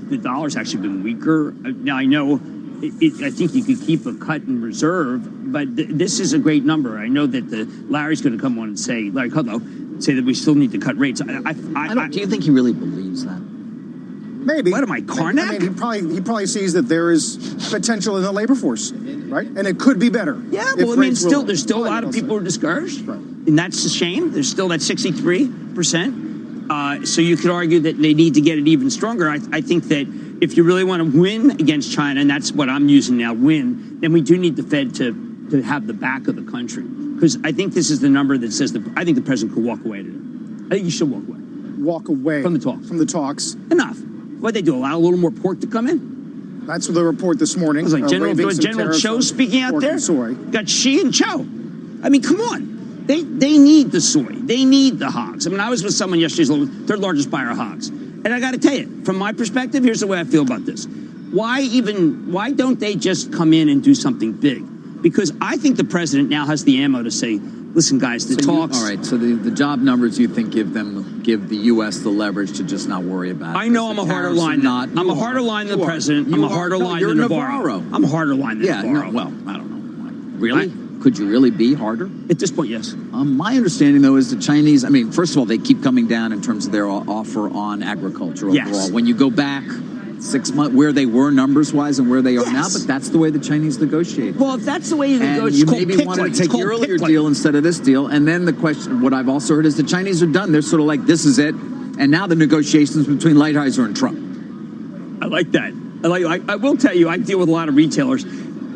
The dollar's actually been weaker. Now, I know I think you could keep a cut in reserve, but this is a great number. I know that Larry's going to come on and say, Larry Kudlow, say that we still need to cut rates. Do you think he really believes that? Maybe. What am I, Karnak? I mean, he probably sees that there is potential in the labor force, right? And it could be better. Yeah, well, I mean, there's still a lot of people who are discouraged, and that's a shame. There's still that 63%. So you could argue that they need to get it even stronger. I think that if you really want to win against China, and that's what I'm using now, win, then we do need the Fed to have the back of the country. Because I think this is the number that says I think the president could walk away today. I think he should walk away. Walk away from the talks. From the talks. Enough. What'd they do? Allow a little more pork to come in? That's the report this morning. It was like General Cho speaking out there. Got Xi and Cho. I mean, come on. They need the soy. They need the hogs. I mean, I was with someone yesterday, third largest buyer of hogs. And I got to tell you, from my perspective, here's the way I feel about this. Why don't they just come in and do something big? Because I think the president now has the ammo to say, listen, guys, the talks. All right, so the job numbers you think give the U.S. the leverage to just not worry about it. I know I'm a harder line. I'm a harder line than the president. I'm a harder line than Navarro. I'm a harder line than Navarro. Well, I don't know. Really? Could you really be harder? At this point, yes. My understanding, though, is the Chinese, I mean, first of all, they keep coming down in terms of their offer on agriculture overall. Yes. When you go back 6 months, where they were numbers-wise and where they are now, but that's the way the Chinese negotiate. Well, if that's the way you negotiate, you maybe wanted to take the earlier deal instead of this deal. And then the question, what I've also heard is the Chinese are done. They're sort of like, this is it. And now the negotiations between Lighthizer and Trump. I like that. I will tell you, I deal with a lot of retailers.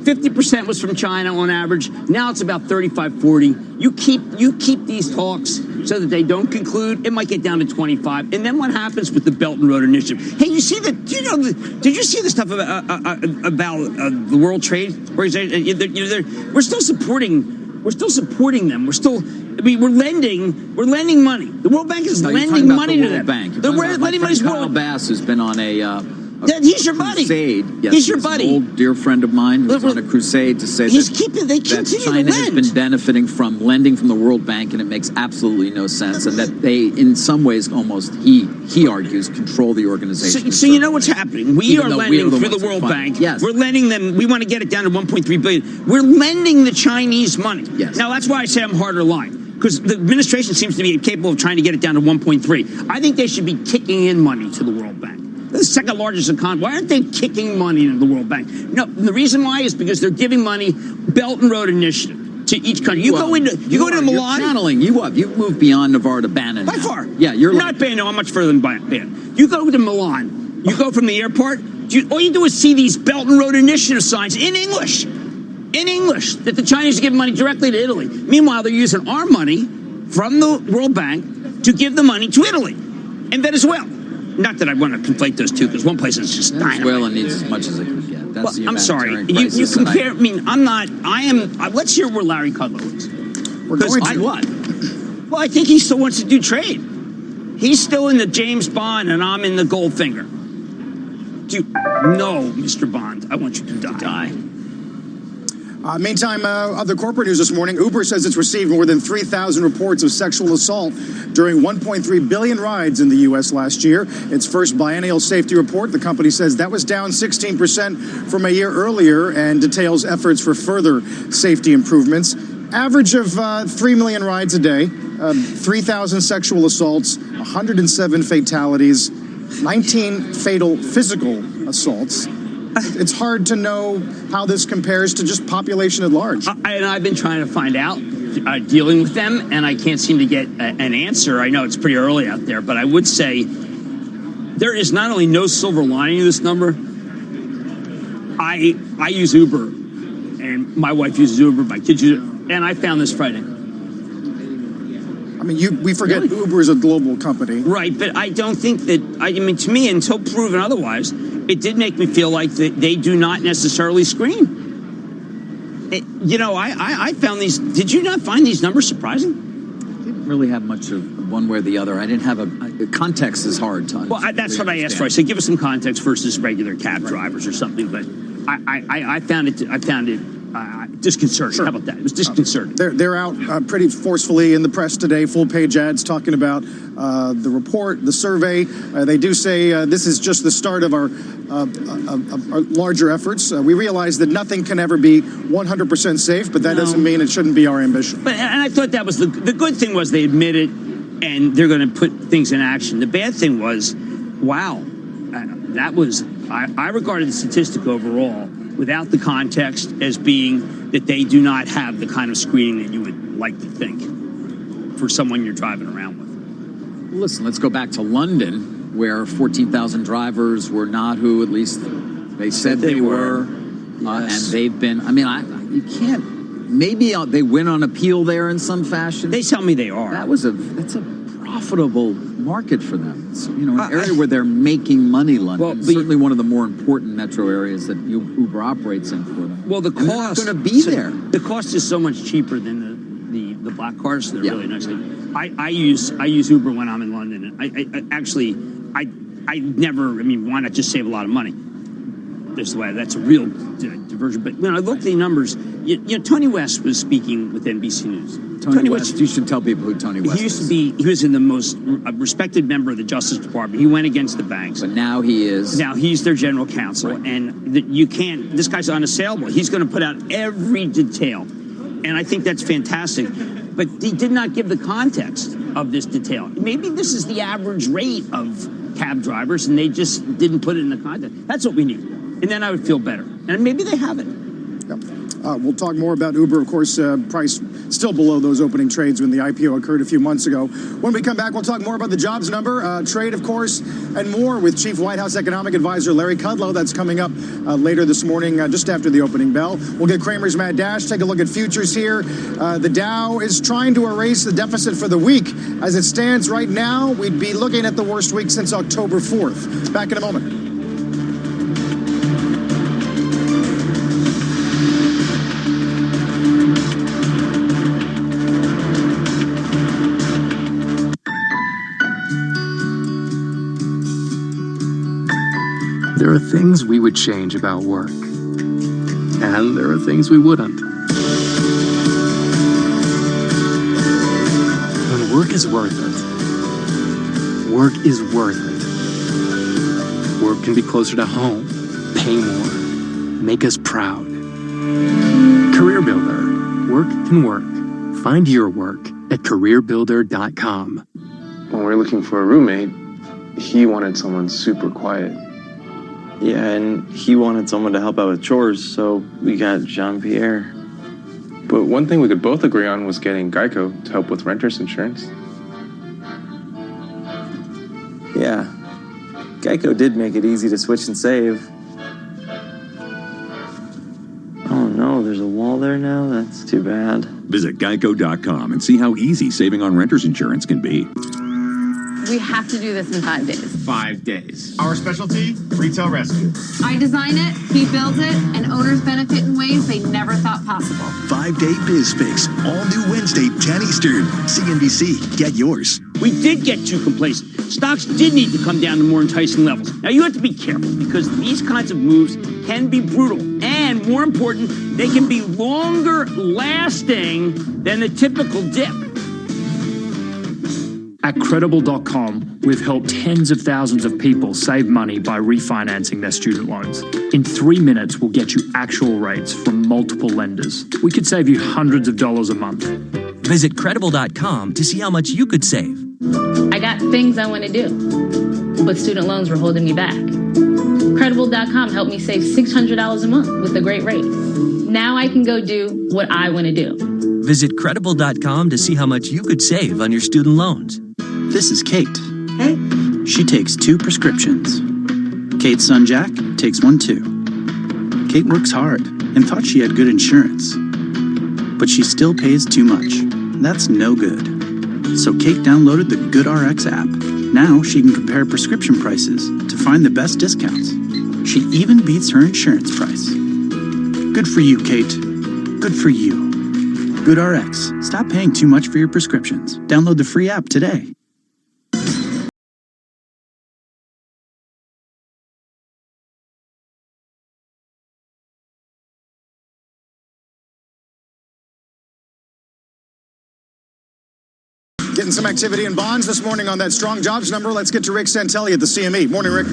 50% was from China on average. Now it's about 35-40. You keep these talks so that they don't conclude. It might get down to 25. And then what happens with the Belt and Road Initiative? Hey, you see that? Did you see the stuff about the World Trade Organization? We're still supporting them. We're lending money. The World Bank is lending money to them. The lending money is Kyle Bass, who's been on he's your buddy. Crusade. Yes, he's your buddy. An old dear friend of mine who's on a crusade to say that China has been benefiting from lending from the World Bank, and it makes absolutely no sense, and that they, in some ways, almost he argues, control the organization. So you know what's happening? We are lending through the World Bank. Yes. We're lending them. We want to get it down to 1.3 billion. We're lending the Chinese money. Yes. Now that's why I say I'm harder line. Because the administration seems to be capable of trying to get it down to 1.3. I think they should be kicking in money to the World Bank. The second largest economy. Why aren't they kicking money into the World Bank? No, the reason why is because they're giving money, Belt and Road Initiative, to each country. You go into Milan. You're channeling. You've moved beyond Navarre to Bannon. By far. Yeah, you're not Bannon. I'm much further than Bannon. You go to Milan. You go from the airport. All you do is see these Belt and Road Initiative signs in English. That the Chinese are giving money directly to Italy. Meanwhile, they're using our money from the World Bank to give the money to Italy and Venezuela. Not that I want to conflate those two, because one place is just dying. Venezuela needs as much as it can get. That's the I'm sorry. crisis, You compare. I mean, I'm not. I am. Let's hear where Larry Kudlow is. We're going to what? Well, I think he still wants to do trade. He's still in the James Bond, and I'm in the Goldfinger. No, Mr. Bond. I want you to die. Meantime, other corporate news this morning. Uber says it's received more than 3,000 reports of sexual assault during 1.3 billion rides in the U.S. last year. Its first biennial safety report, the company says that was down 16% from a year earlier and details efforts for further safety improvements. Average of 3 million rides a day, 3,000 sexual assaults, 107 fatalities, 19 fatal physical assaults. It's hard to know how this compares to just population at large. And I've been trying to find out, dealing with them, and I can't seem to get an answer. I know it's pretty early out there, but I would say there is not only no silver lining to this number. I use Uber, and my wife uses Uber, my kids use it, and I found this Friday. I mean, we forget really? Uber is a global company. Right, but I don't think that, I mean, to me, until proven otherwise, it did make me feel like that they do not necessarily screen. I found these, did you not find these numbers surprising? I didn't really have much of one way or the other. I didn't have context is hard to understand. Well, that's what I asked for. I said, give us some context versus regular cab drivers or something, but I found it disconcerting. Sure. How about that? It was disconcerting. They're out pretty forcefully in the press today, full-page ads talking about the report, the survey. They do say this is just the start of our larger efforts. We realize that nothing can ever be 100% safe, but that doesn't mean it shouldn't be our ambition. And I thought that was the good thing was they admit it and they're going to put things in action. The bad thing was, wow, that was, I regarded the statistic overall without the context as being that they do not have the kind of screening that you would like to think for someone you're driving around with. Listen, let's go back to London, where 14,000 drivers were not who at least they said they were. Yes. And they've been, I mean, you can't, maybe they win on appeal there in some fashion. They tell me they are. That's a profitable market for them. It's, an area where they're making money, London. Well, certainly one of the more important metro areas that Uber operates in for them. Well, the cost is going to be there. The cost is so much cheaper than the black cars. So they're really nice. I use Uber when I'm in London. And I never. I mean, why not just save a lot of money? That's a real diversion. But when I look at the numbers, Tony West was speaking with NBC News. Tony West, you should tell people who Tony West is. He was in the most respected member of the Justice Department. He went against the banks. But now he is. Now he's their general counsel. Right. And this guy's unassailable. He's going to put out every detail. And I think that's fantastic. But he did not give the context of this detail. Maybe this is the average rate of cab drivers, and they just didn't put it in the context. That's what we need. And then I would feel better. And maybe they haven't. Yep. We'll talk more about Uber. Of course, price still below those opening trades when the IPO occurred a few months ago. When we come back, we'll talk more about the jobs number, trade, of course, and more with Chief White House Economic Advisor Larry Kudlow. That's coming up later this morning, just after the opening bell. We'll get Cramer's Mad Dash, take a look at futures here. The Dow is trying to erase the deficit for the week. As it stands right now, we'd be looking at the worst week since October 4th. Back in a moment. There are things we would change about work, and there are things we wouldn't. When work is worth it, work is worth it. Work can be closer to home, pay more, make us proud. Career Builder. Work can work. Find your work at careerbuilder.com. When we were looking for a roommate, he wanted someone super quiet. Yeah, and he wanted someone to help out with chores, so we got Jean-Pierre. But one thing we could both agree on was getting Geico to help with renter's insurance. Yeah, Geico did make it easy to switch and save. Oh no, there's a wall there now? That's too bad. Visit geico.com and see how easy saving on renter's insurance can be. We have to do this in 5 days. 5 days. Our specialty, retail rescue. I design it, he builds it, and owners benefit in ways they never thought possible. 5-Day Biz Fix, all new Wednesday, 10 Eastern. CNBC, get yours. We did get too complacent. Stocks did need to come down to more enticing levels. Now, you have to be careful because these kinds of moves can be brutal. And more important, they can be longer lasting than the typical dip. At Credible.com, we've helped tens of thousands of people save money by refinancing their student loans. In 3 minutes, we'll get you actual rates from multiple lenders. We could save you hundreds of dollars a month. Visit Credible.com to see how much you could save. I got things I want to do, but student loans were holding me back. Credible.com helped me save $600 a month with a great rate. Now I can go do what I want to do. Visit Credible.com to see how much you could save on your student loans. This is Kate. Hey. She takes 2 prescriptions. Kate's son Jack takes 1 too. Kate works hard and thought she had good insurance. But she still pays too much. That's no good. So Kate downloaded the GoodRx app. Now she can compare prescription prices to find the best discounts. She even beats her insurance price. Good for you, Kate. Good for you. GoodRx. Stop paying too much for your prescriptions. Download the free app today. Getting some activity in bonds this morning on that strong jobs number. Let's get to Rick Santelli at the CME. Morning, Rick.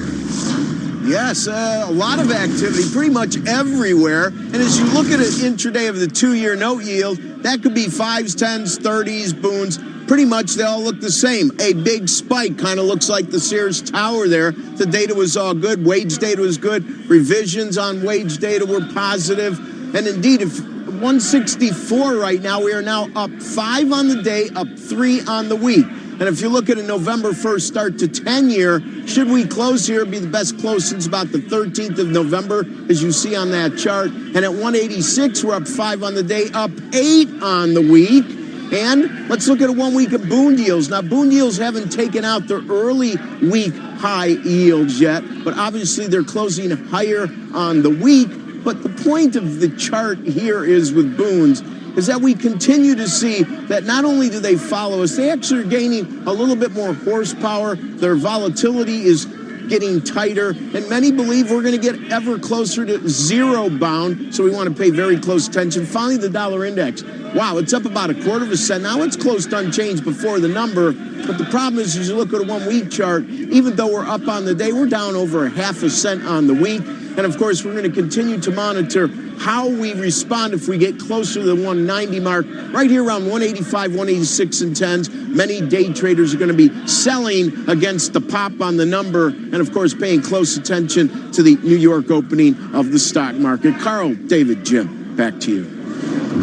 Yes, a lot of activity pretty much everywhere. And as you look at an intraday of the 2-year note yield, that could be 5s, 10s, 30s, boons. Pretty much they all look the same. A big spike, kind of looks like the Sears Tower there. The data was all good. Wage data was good. Revisions on wage data were positive. And indeed, if 164 right now, we are now up 5 on the day, up 3 on the week. And if you look at a November 1st start to 10-year, should we close here, it'd be the best close since about the 13th of November, as you see on that chart. And at 186, we're up 5 on the day, up 8 on the week. And let's look at a 1 week of bond yields. Now, bond yields haven't taken out their early week high yields yet, but obviously they're closing higher on the week. But the point of the chart here is with bonds is that we continue to see that not only do they follow us, they actually are gaining a little bit more horsepower. Their volatility is getting tighter, and many believe we're going to get ever closer to zero bound, so we want to pay very close attention. Finally, the dollar index. Wow, it's up about 1/4 cent. Now it's close to unchanged before the number, but the problem is as you look at a 1 week chart, even though we're up on the day, we're down over 1/2 cent on the week. And of course, we're going to continue to monitor how we respond if we get closer to the 190 mark. Right here around 185, 186 and 10s. Many day traders are going to be selling against the pop on the number. And of course, paying close attention to the New York opening of the stock market. Carl, David, Jim, back to you.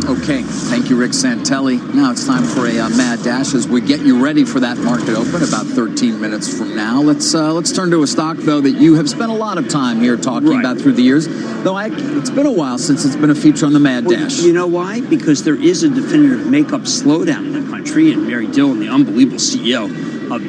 Okay, thank you, Rick Santelli. Now it's time for a mad dash as we get you ready for that market open about 13 minutes from now. Let's turn to a stock, though, that you have spent a lot of time here talking about through the years. Though it's been a while since it's been a feature on the mad dash. You know why? Because there is a definitive makeup slowdown in the country, and Mary Dillon, the unbelievable CEO of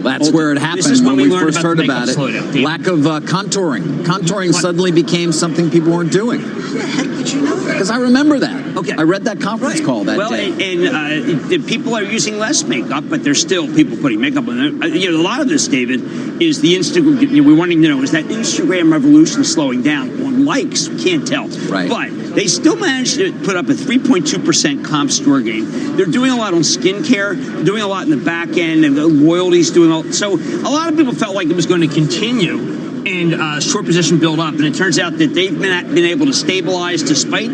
that's where it happened when we first heard about it. Lack of contouring. Contouring suddenly became something people weren't doing. How the heck did you know that? Because I remember that. Okay. I read that conference call that day. And people are using less makeup, but there's still people putting makeup on them. A lot of this, David, is the Instagram. We're wanting to know, is that Instagram revolution slowing down on likes? We can't tell. Right. But they still managed to put up a 3.2% comp store gain. They're doing a lot on skincare, doing a lot in the back end, and the loyalty's doing all. So a lot of people felt like it was going to continue and short position build up, and it turns out that they've been able to stabilize despite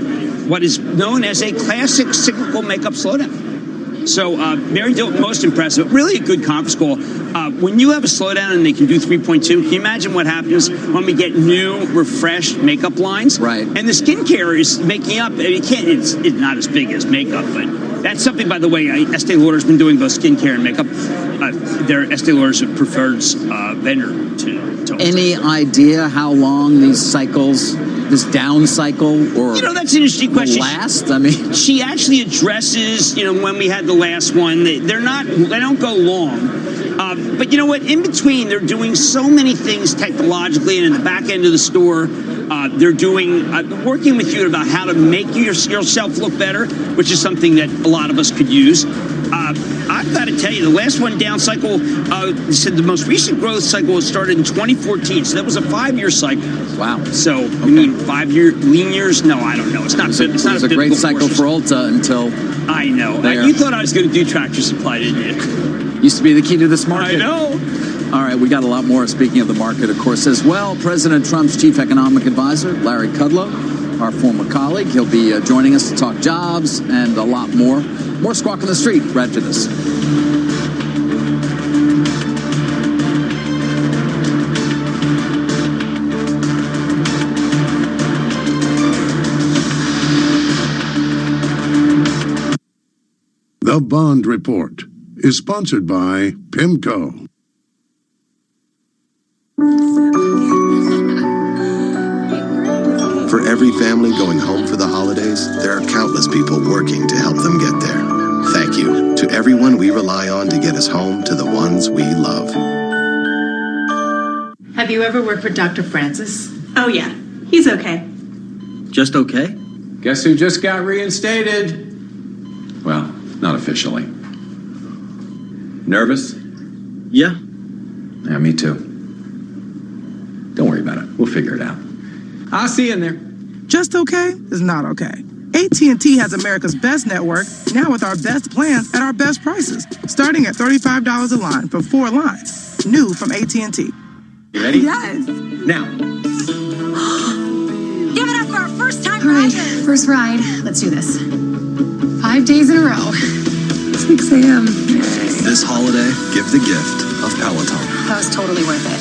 what is known as a classic cyclical makeup slowdown. So Mary Dillon, most impressive, really a good conference call. When you have a slowdown and they can do 3.2, can you imagine what happens when we get new, refreshed makeup lines? Right. And the skincare is making up. It's not as big as makeup, but that's something, by the way, Estee Lauder's been doing both skincare and makeup. They're Estee Lauder's preferred vendor to Any idea how long these cycles, this down cycle, or that's an interesting question. Last, I mean, she actually addresses, when we had the last one, they don't go long. But you know what? In between, they're doing so many things technologically, and in the back end of the store, they're doing working with you about how to make yourself look better, which is something that a lot of us could use. I've got to tell you, the last one down cycle, said the most recent growth cycle was started in 2014, so that was a 5-year cycle. Wow. So, you mean 5-year lean years? No, I don't know. It's not. It's not a great cycle for Ulta until. I know. You thought I was going to do Tractor Supply, didn't you? Used to be the key to this market. I know. All right, we got a lot more. Speaking of the market, of course, as well. President Trump's chief economic advisor, Larry Kudlow, our former colleague. He'll be joining us to talk jobs and a lot more. More Squawk on the Street right after this. The Bond Report is sponsored by PIMCO. For every family going home for the holidays, there are countless people working to help them get there. Thank you to everyone we rely on to get us home to the ones we love. Have you ever worked with Dr. Francis? Oh, yeah. He's okay. Just okay? Guess who just got reinstated? Well, not officially. Nervous? Yeah. Yeah, me too. Don't worry about it. We'll figure it out. I'll see you in there. Just okay is not okay. AT&T has America's best network, now with our best plans at our best prices, starting at $35 a line for 4 lines. New from AT&T. You ready? Yes. Now. Give it up for our first time All right, riders. first ride. Let's do this. 5 days in a row. 6 a.m. This holiday, give the gift of Peloton. That was totally worth it.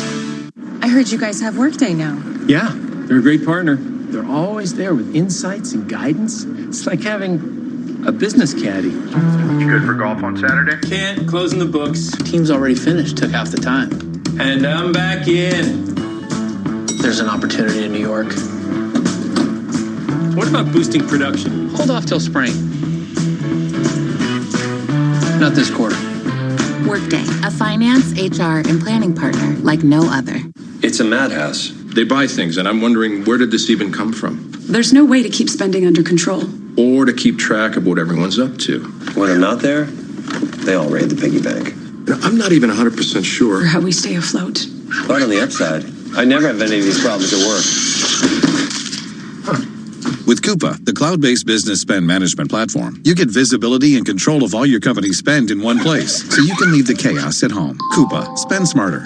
I heard you guys have Workday now. Yeah, they're a great partner. They're always there with insights and guidance. It's like having a business caddy. You good for golf on Saturday? Can't. Closing the books. Team's already finished. Took half the time. And I'm back in. There's an opportunity in New York. What about boosting production? Hold off till spring. Not this quarter. Workday, a finance, HR, and planning partner like no other. It's a madhouse. They buy things, and I'm wondering, where did this even come from? There's no way to keep spending under control. Or to keep track of what everyone's up to. When I'm not there, they all raid the piggy bank. I'm not even 100% sure. For how we stay afloat. But on the upside, I never have any of these problems at work. With Coupa, the cloud-based business spend management platform, you get visibility and control of all your company's spend in one place, so you can leave the chaos at home. Coupa, spend smarter.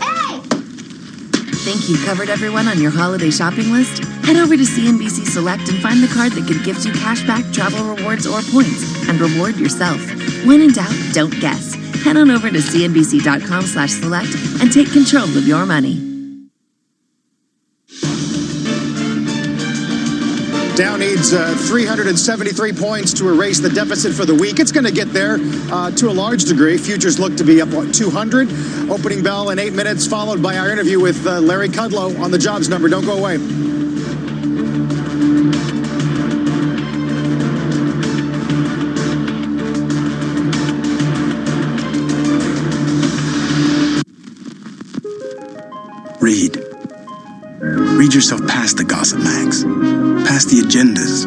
Think you covered everyone on your holiday shopping list? Head over to CNBC Select and find the card that gives you cash back, travel rewards, or points, and reward yourself. When in doubt, don't guess. Head on over to cnbc.com/select and take control of your money. Dow needs 373 points to erase the deficit for the week. It's going to get there to a large degree. Futures look to be up, 200? Opening bell in 8 minutes, followed by our interview with Larry Kudlow on the jobs number. Don't go away. Read. Read yourself past the gossip mags, past the agendas,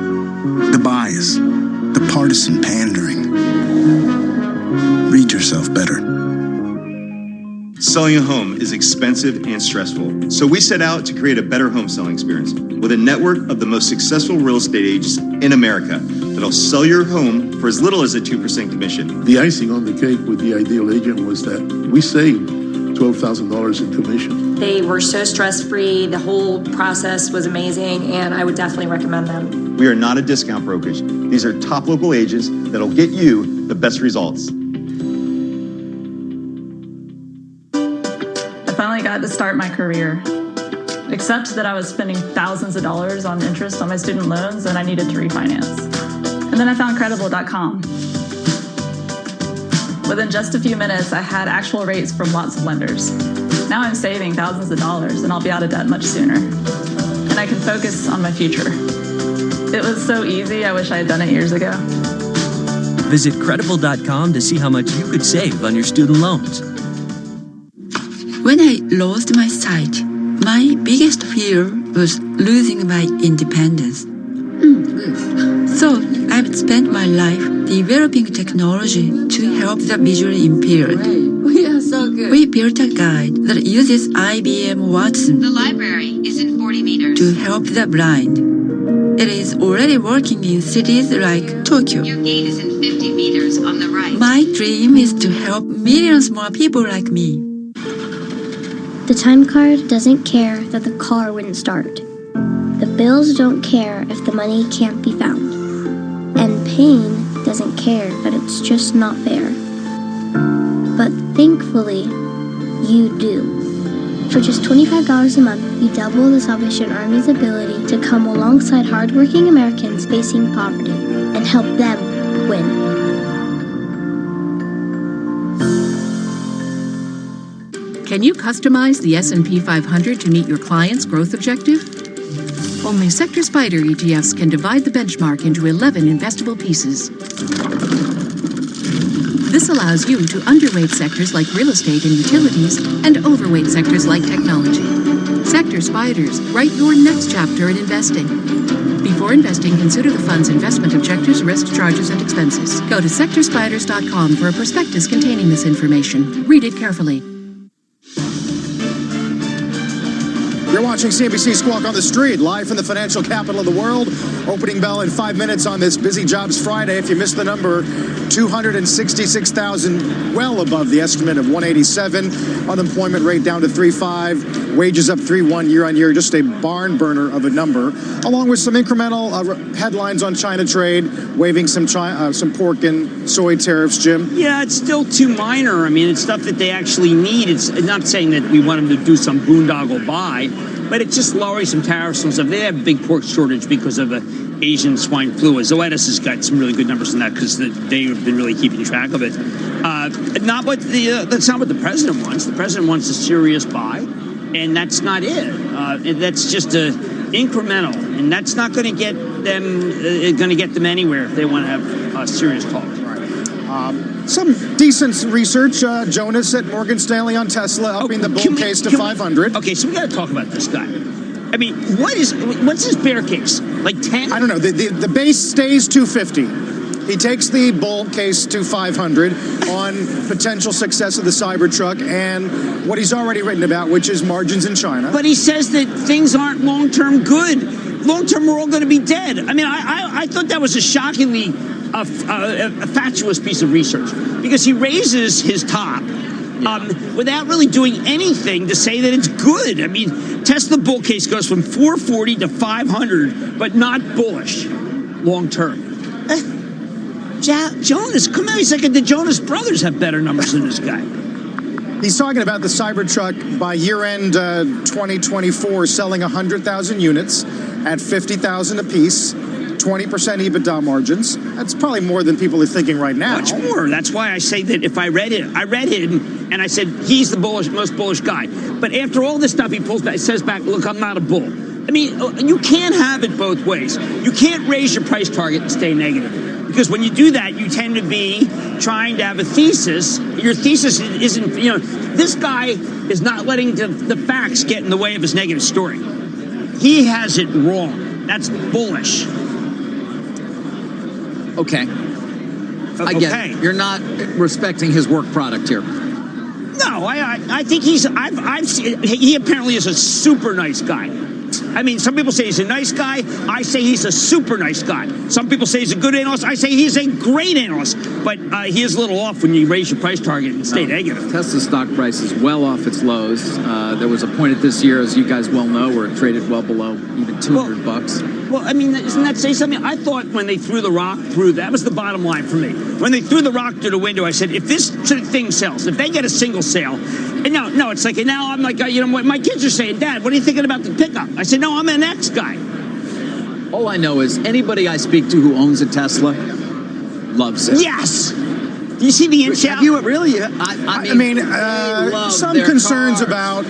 the bias, the partisan pandering. Read yourself better. Selling a home is expensive and stressful, so we set out to create a better home selling experience with a network of the most successful real estate agents in America that'll sell your home for as little as a 2% commission. The icing on the cake with the Ideal Agent was that we saved $12,000 in commission. They were so stress-free. The whole process was amazing, and I would definitely recommend them. We are not a discount brokerage. These are top local agents that'll get you the best results. I finally got to start my career, except that I was spending thousands of dollars on interest on my student loans and I needed to refinance. And then I found Credible.com. Within just a few minutes, I had actual rates from lots of lenders. Now I'm saving thousands of dollars and I'll be out of debt much sooner. And I can focus on my future. It was so easy, I wish I had done it years ago. Visit Credible.com to see how much you could save on your student loans. When I lost my sight, my biggest fear was losing my independence. So I've spent my life developing technology to help the visually impaired. We are so good. We built a guide that uses IBM Watson. The library is in 40 meters. To help the blind. It is already working in cities like Tokyo. Your gate is in 50 meters on the right. My dream is to help millions more people like me. The time card doesn't care that the car wouldn't start. The bills don't care if the money can't be found. And pain doesn't care that it's just not there. But thankfully, you do. For just $25 a month, you double the Salvation Army's ability to come alongside hardworking Americans facing poverty and help them win. Can you customize the S&P 500 to meet your client's growth objective? Only Sector Spider ETFs can divide the benchmark into 11 investable pieces. This allows you to underweight sectors like real estate and utilities and overweight sectors like technology. Sector Spiders, write your next chapter in investing. Before investing, consider the fund's investment objectives, risks, charges, and expenses. Go to sectorspiders.com for a prospectus containing this information. Read it carefully. You're watching CNBC Squawk on the Street, live from the financial capital of the world. Opening bell in 5 minutes on this Busy Jobs Friday. If you missed the number, 266,000, well above the estimate of 187. Unemployment rate down to 3.5. Wages up 3.1 year on year. Just a barn burner of a number, along with some incremental headlines on China trade, waiving some pork and soy tariffs. Jim? Yeah, it's still too minor. I mean, it's stuff that they actually need. It's not saying that we want them to do some boondoggle buy, but it's just lowering some tariffs and stuff. They have a big pork shortage because of Asian swine flu. Zoetis has got some really good numbers on that because they have been really keeping track of it. That's not what the president wants. The president wants a serious buy, and that's not it. That's just incremental, and that's not going to get them anywhere if they want to have serious talk. Some decent research. Jonas at Morgan Stanley on Tesla, upping the bull case to 500. Okay, so we got to talk about this guy. I mean, what's his bear case? Like 10? I don't know. The base stays 250. He takes the bull case to 500 on potential success of the Cybertruck and what he's already written about, which is margins in China. But he says that things aren't long-term good. Long-term, we're all going to be dead. I mean, I thought that was a shockingly a fatuous piece of research, because he raises his top without really doing anything to say that it's good. I mean, Tesla bull case goes from 440 to 500, but not bullish long-term. Jonas, come on, he's like the Jonas Brothers have better numbers than this guy. He's talking about the Cybertruck by year-end 2024 selling 100,000 units at 50,000 apiece, 20% EBITDA margins. That's probably more than people are thinking right now. Much more. That's why I say that if I read him, and I said he's the most bullish guy. But after all this stuff, he pulls back, says back, look, I'm not a bull. I mean, you can't have it both ways. You can't raise your price target and stay negative. Because when you do that, you tend to be trying to have a thesis. Your thesis isn't, this guy is not letting the facts get in the way of his negative story. He has it wrong. That's bullish. Okay. I get it. You're not respecting his work product here. No, I think he apparently is a super nice guy. I mean, some people say he's a nice guy. I say he's a super nice guy. Some people say he's a good analyst. I say he's a great analyst. But he is a little off when you raise your price target and stay negative. Tesla's stock price is well off its lows. There was a point at this year, as you guys well know, where it traded well below even $200. Well, I mean, doesn't that say something? I thought when they threw the rock through, that was the bottom line for me. When they threw the rock through the window, I said, if this thing sells, if they get a single sale, and no, it's like, and now I'm like, my kids are saying, Dad, what are you thinking about the pickup? I said, no, I'm an X guy. All I know is anybody I speak to who owns a Tesla loves it. Yes. Do you see the intel? Have you really? I mean, some concerns about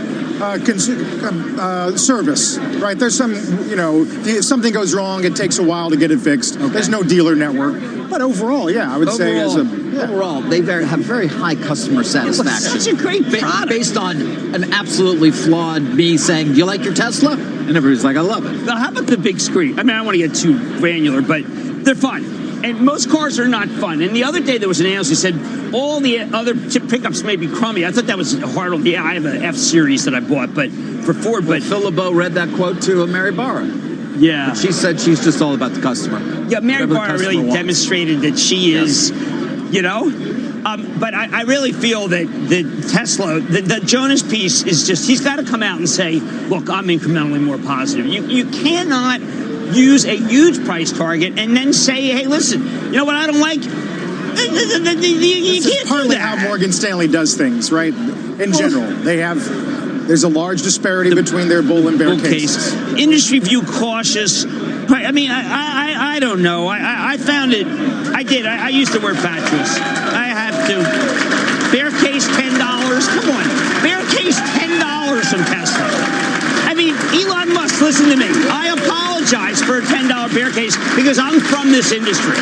service, right? There's some, if something goes wrong, it takes a while to get it fixed. Okay. There's no dealer network. But overall, yeah, I would say overall, they have very high customer satisfaction. It's such a great product. Based on an absolutely flawed me saying, do you like your Tesla? And everybody's like, I love it. Now, how about the big screen? I mean, I don't want to get too granular, but they're fun. And most cars are not fun. And the other day there was an analyst who said all the other pickups may be crummy. I thought that was hard on I have an F-Series that I bought, but for Ford. But Phil LeBeau read that quote to Mary Barra. Yeah. She said she's just all about the customer. Yeah, Mary Barra really demonstrated that she is, But I really feel that the Tesla, the Jonas piece is just, he's got to come out and say, look, I'm incrementally more positive. You cannot use a huge price target and then say, hey, listen, you know what I don't like? You can't partly do that. How Morgan Stanley does things, right? In general, there's a large disparity between their bull and bear cases. Industry view cautious. I mean, I don't know. I found it. I used the word fatuous. I have to. Bear case $10. Come on. Bear case shares from Tesla. I mean, Elon Musk, listen to me. I apologize for a $10 bear case because I'm from this industry.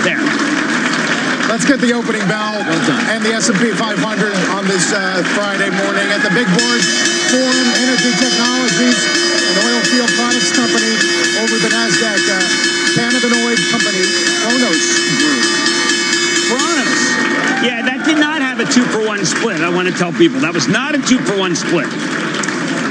There. Let's get the opening bell and the S&P 500 on this Friday morning at the big board. Forum Energy Technologies, an oil field products company over the NASDAQ. Cannabinoid company, Kronos Group. Kronos. Yeah, that did not have a 2-for-1 split. I want to tell people that was not a 2-for-1 split.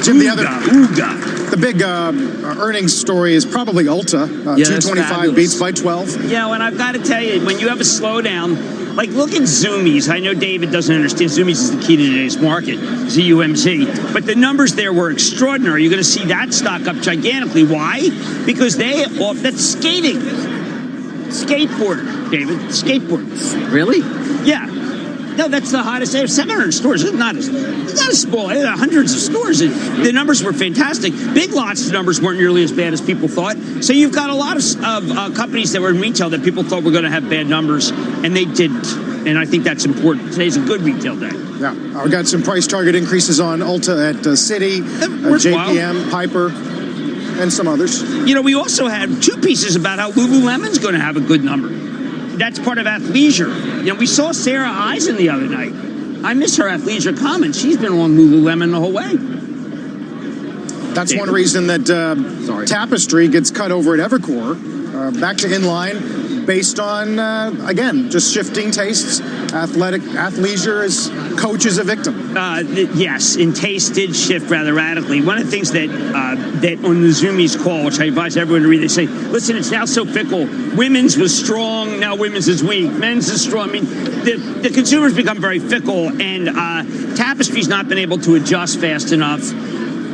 Jim, the big earnings story is probably Ulta. 225 beats by 12. Yeah, and I've got to tell you, when you have a slowdown, like look at Zoomies. I know David doesn't understand. Zoomies is the key to today's market, ZUMZ. But the numbers there were extraordinary. You're going to see that stock up gigantically. Why? Because that's skating. Skateboard, David. Skateboard. Really? Yeah. No, that's the hottest. They have 700 stores. It's not a small. They have hundreds of stores. The numbers were fantastic. Big Lots numbers weren't nearly as bad as people thought. So you've got a lot of companies that were in retail that people thought were going to have bad numbers, and they didn't. And I think that's important. Today's a good retail day. Yeah, I've got some price target increases on Ulta at Citi, JPM, Piper, and some others. You know, we also had two pieces about how Lululemon's going to have a good number. That's part of athleisure. You know, we saw Sarah Eisen the other night. I miss her athleisure comments. She's been on Lululemon the whole way. That's one reason that Tapestry gets cut over at Evercore, back to inline, based on, again, just shifting tastes. Athleisure is coach is a victim. Yes, and taste did shift rather radically. One of the things that on the Zoomies call, which I advise everyone to read, they say, listen, it's now so fickle. Women's was strong, now women's is weak. Men's is strong. I mean, the consumers become very fickle, and Tapestry's not been able to adjust fast enough.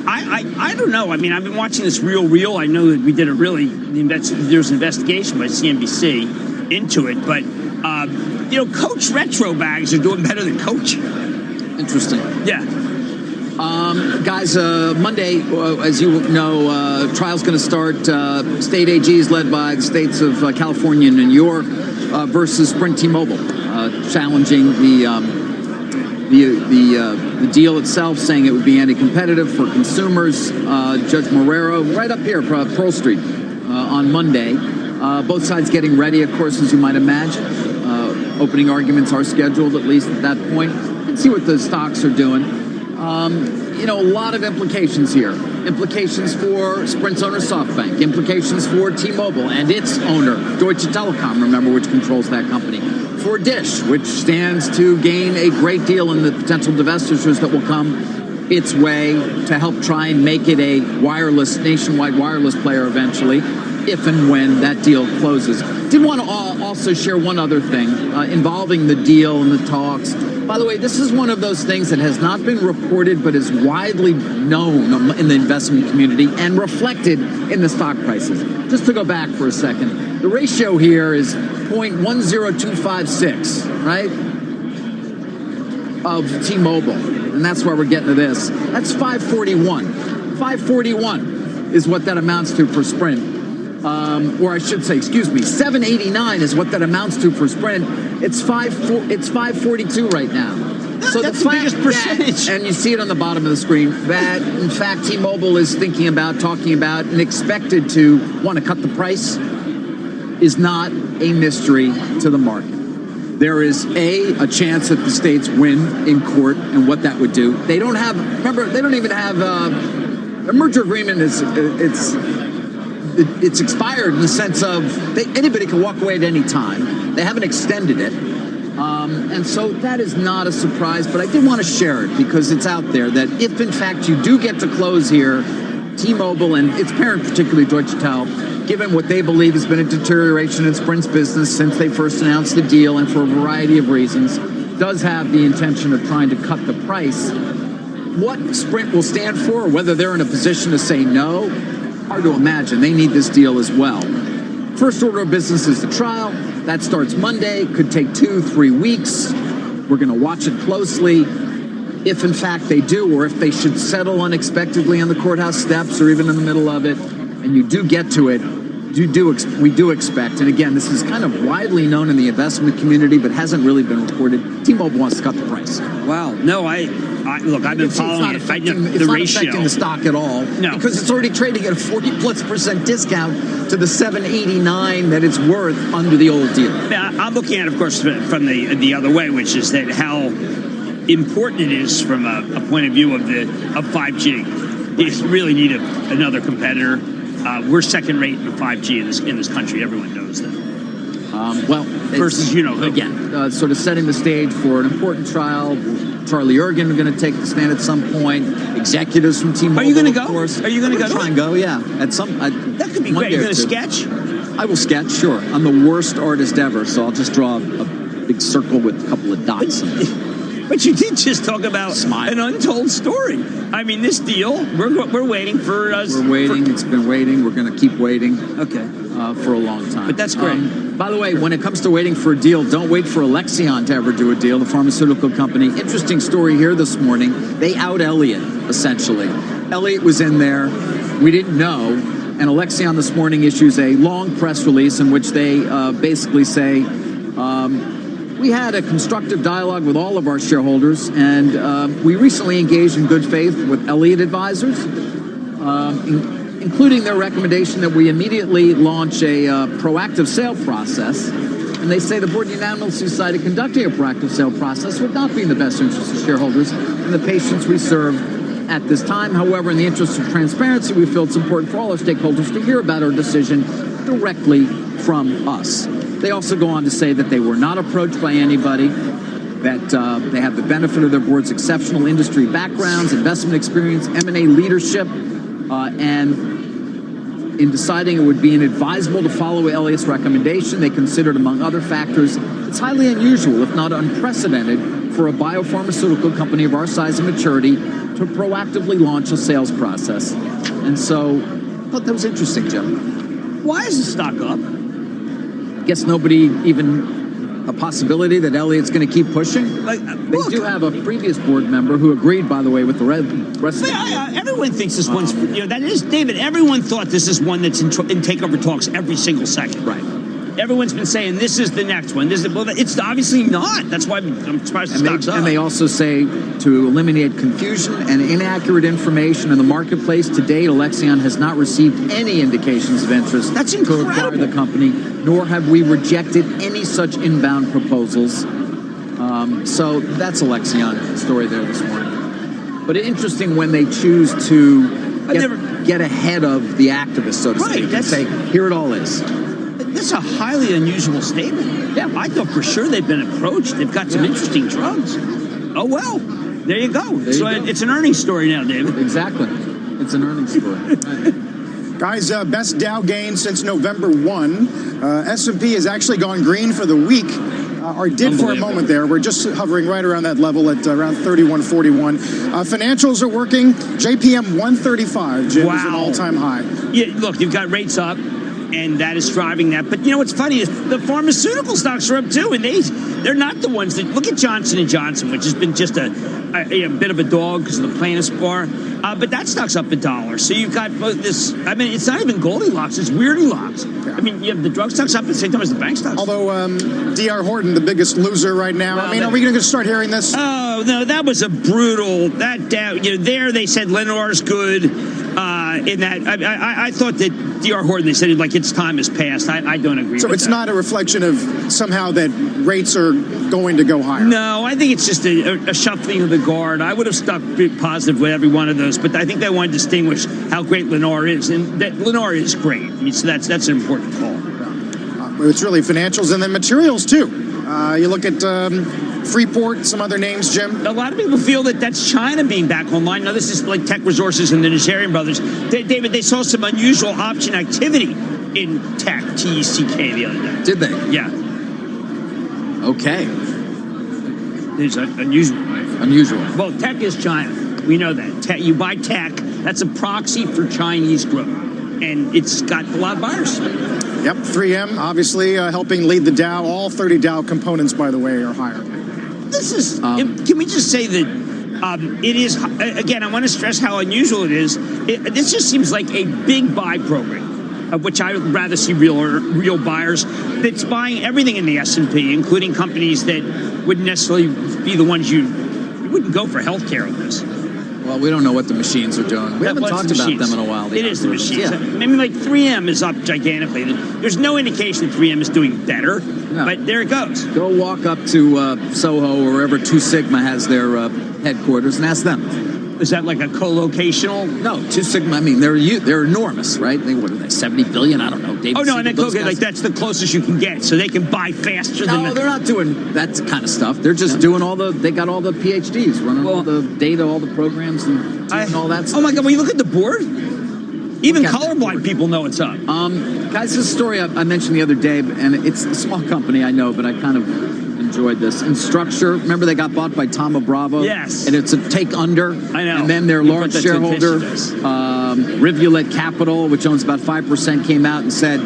I don't know. I mean, I've been watching this Real. I know that we did there's an investigation by CNBC into it, but you know, Coach retro bags are doing better than Coach. Interesting. Yeah. Guys, Monday, as you know, trial's going to start. State AGs led by the states of California and New York versus Sprint T-Mobile, challenging the deal itself, saying it would be anti-competitive for consumers. Judge Marrero, right up here, Pearl Street, on Monday. Both sides getting ready, of course, as you might imagine. Opening arguments are scheduled, at least at that point. And see what the stocks are doing. You know, a lot of implications here. Implications for Sprint's owner, SoftBank. Implications for T-Mobile and its owner, Deutsche Telekom, remember, which controls that company. For Dish, which stands to gain a great deal in the potential divestitures that will come its way to help try and make it a nationwide wireless player eventually, if and when that deal closes. Did want to also share one other thing involving the deal and the talks. By the way, this is one of those things that has not been reported but is widely known in the investment community and reflected in the stock prices. Just to go back for a second, the ratio here is 0.10256, right, of T-Mobile. And that's why we're getting to this. That's 541. 541 is what that amounts to for Sprint. Or I should say, 789 is what that amounts to for Sprint. It's 542 right now. So that's the biggest percentage. And you see it on the bottom of the screen, that, in fact, T-Mobile is talking about, and expected to want to cut the price is not a mystery to the market. There is a chance that the states win in court, and what that would do. They don't even have a merger agreement. It's expired in the sense of anybody can walk away at any time. They haven't extended it. And so that is not a surprise, but I did want to share it because it's out there that if, in fact, you do get to close here, T-Mobile and its parent, particularly Deutsche Telekom, given what they believe has been a deterioration in Sprint's business since they first announced the deal and for a variety of reasons, does have the intention of trying to cut the price. What Sprint will stand for, or whether they're in a position to say no, hard to imagine. They need this deal as well. First order of business is the trial. That starts Monday. Could take 2-3 weeks. We're going to watch it closely. If, in fact, they do, or if they should settle unexpectedly on the courthouse steps or even in the middle of it, and you do get to it, we do expect, and again, this is kind of widely known in the investment community, but hasn't really been reported. T-Mobile wants to cut the price. Wow. No, look, I've been following it. I know the ratio. It's not affecting the stock at all. No. Because it's already trading at a 40+% discount to the $7.89 that it's worth under the old deal. Yeah, I'm looking at it, of course, from the other way, which is that how important it is from a point of view of 5G. You really need another competitor. We're second rate in 5G in this country. Everyone knows that. Versus, again, sort of setting the stage for an important trial. Charlie Ergen are going to take the stand at some point. Executives from T-Mobile, Are you going to go? Of course. Are you going to go? Try and go, yeah. That could be great. You're going to sketch? I will sketch, sure. I'm the worst artist ever, so I'll just draw a big circle with a couple of dots. But you did just talk about an untold story. I mean, this deal, we're waiting for us. We're waiting. It's been waiting. We're going to keep waiting. Okay. For a long time. But that's great. By the way, when it comes to waiting for a deal, don't wait for Alexion to ever do a deal, the pharmaceutical company. Interesting story here this morning. They out Elliott, essentially. Elliott was in there. We didn't know. And Alexion this morning issues a long press release in which they basically say, we had a constructive dialogue with all of our shareholders, and we recently engaged in good faith with Elliott Advisors, including their recommendation that we immediately launch a proactive sale process. And they say the board unanimously decided conducting a proactive sale process would not be in the best interest of shareholders and the patients we serve at this time. However, in the interest of transparency, we feel it's important for all our stakeholders to hear about our decision directly from us. They also go on to say that they were not approached by anybody, that they have the benefit of their board's exceptional industry backgrounds, investment experience, M&A leadership, and in deciding it would be inadvisable to follow Elliott's recommendation, they considered, among other factors, it's highly unusual, if not unprecedented, for a biopharmaceutical company of our size and maturity to proactively launch a sales process. And so, I thought that was interesting, Jim. Why is the stock up? I guess nobody even a possibility that Elliott's going to keep pushing. They do have a previous board member who agreed, by the way, with the rest of the everyone thinks this one's, that is, David, everyone thought this is one that's in takeover talks every single second. Right. Everyone's been saying this is the next one. It's obviously not. That's why I'm surprised the stock's up. And they also say to eliminate confusion and inaccurate information in the marketplace. To date, Alexion has not received any indications of interest to acquire the company, nor have we rejected any such inbound proposals. So that's Alexion's story there this morning. But interesting when they choose to get ahead of the activists, so to speak, and say, here it all is. That's a highly unusual statement. Yeah, I thought for sure they've been approached. They've got some interesting drugs. Oh, well, there you go. It's an earnings story now, David. Exactly. It's an earnings story. Right. Guys, best Dow gain since November 1. S&P has actually gone green for the week. Or did for a moment there. We're just hovering right around that level at around 31.41. Financials are working. JPM 135, Jim, is an all-time high. Yeah, look, you've got rates up, and that is driving that. But you know what's funny is the pharmaceutical stocks are up too, and they're not the ones that look at Johnson & Johnson, which has been just a bit of a dog because of the plaintiff's bar. But that stock's up $1. So you've got both this. I mean, it's not even Goldilocks; it's Weirdy-locks. Yeah. I mean, you have the drug stocks up at the same time as the bank stocks. Although D.R. Horton, the biggest loser right now. Well, I mean, are we going to start hearing this? Oh no, that was a brutal. There they said Lennar's good. In that, I thought that D.R. Horton, they said like its time has passed. I don't agree with that. So it's not a reflection of somehow that rates are going to go higher? No, I think it's just a shuffling of the guard. I would have stuck positive with every one of those, but I think they want to distinguish how great Lennar is, and that Lennar is great. I mean, so that's an important call. It's really financials and then materials, too. You look at Freeport, some other names, Jim. A lot of people feel that that's China being back online. Now, this is like Tech Resources and the Nazarian brothers. David, they saw some unusual option activity in Tech, TECK, the other day. Did they? Yeah. Okay. It's unusual. Unusual. Well, Tech is China. We know that. You buy Tech, that's a proxy for Chinese growth. And it's got a lot of buyers. Yep, 3M obviously helping lead the Dow. All 30 Dow components, by the way, are higher. This is, can we just say that it is, again, I want to stress how unusual it is. This just seems like a big buy program. which I would rather see real buyers, that's buying everything in the S&P, including companies that wouldn't necessarily be the ones you wouldn't go for healthcare on this. Well, we don't know what the machines are doing. We haven't talked about them in a while. It is the machines. Yeah. I mean, like 3M is up gigantically. There's no indication that 3M is doing better, but there it goes. Go walk up to Soho or wherever Two Sigma has their headquarters and ask them. Is that like a co-locational? No, Two Sigma. I mean, they're enormous, right? What are they? 70 billion? I don't know. David Oh no, and Siegel, like that's the closest you can get, so they can buy faster than. No, they're not doing that kind of stuff. They're just doing They got all the PhDs running all the data, all the programs, and all that stuff. Oh my God! When you look at the board, even colorblind people know it's up. Guys, this story I mentioned the other day, and it's a small company, I know, but I kind of enjoyed this. Instructure, remember they got bought by Thoma Bravo? Yes. And it's a take under. I know. And then their large shareholder, Rivulet Capital, which owns about 5%, came out and said,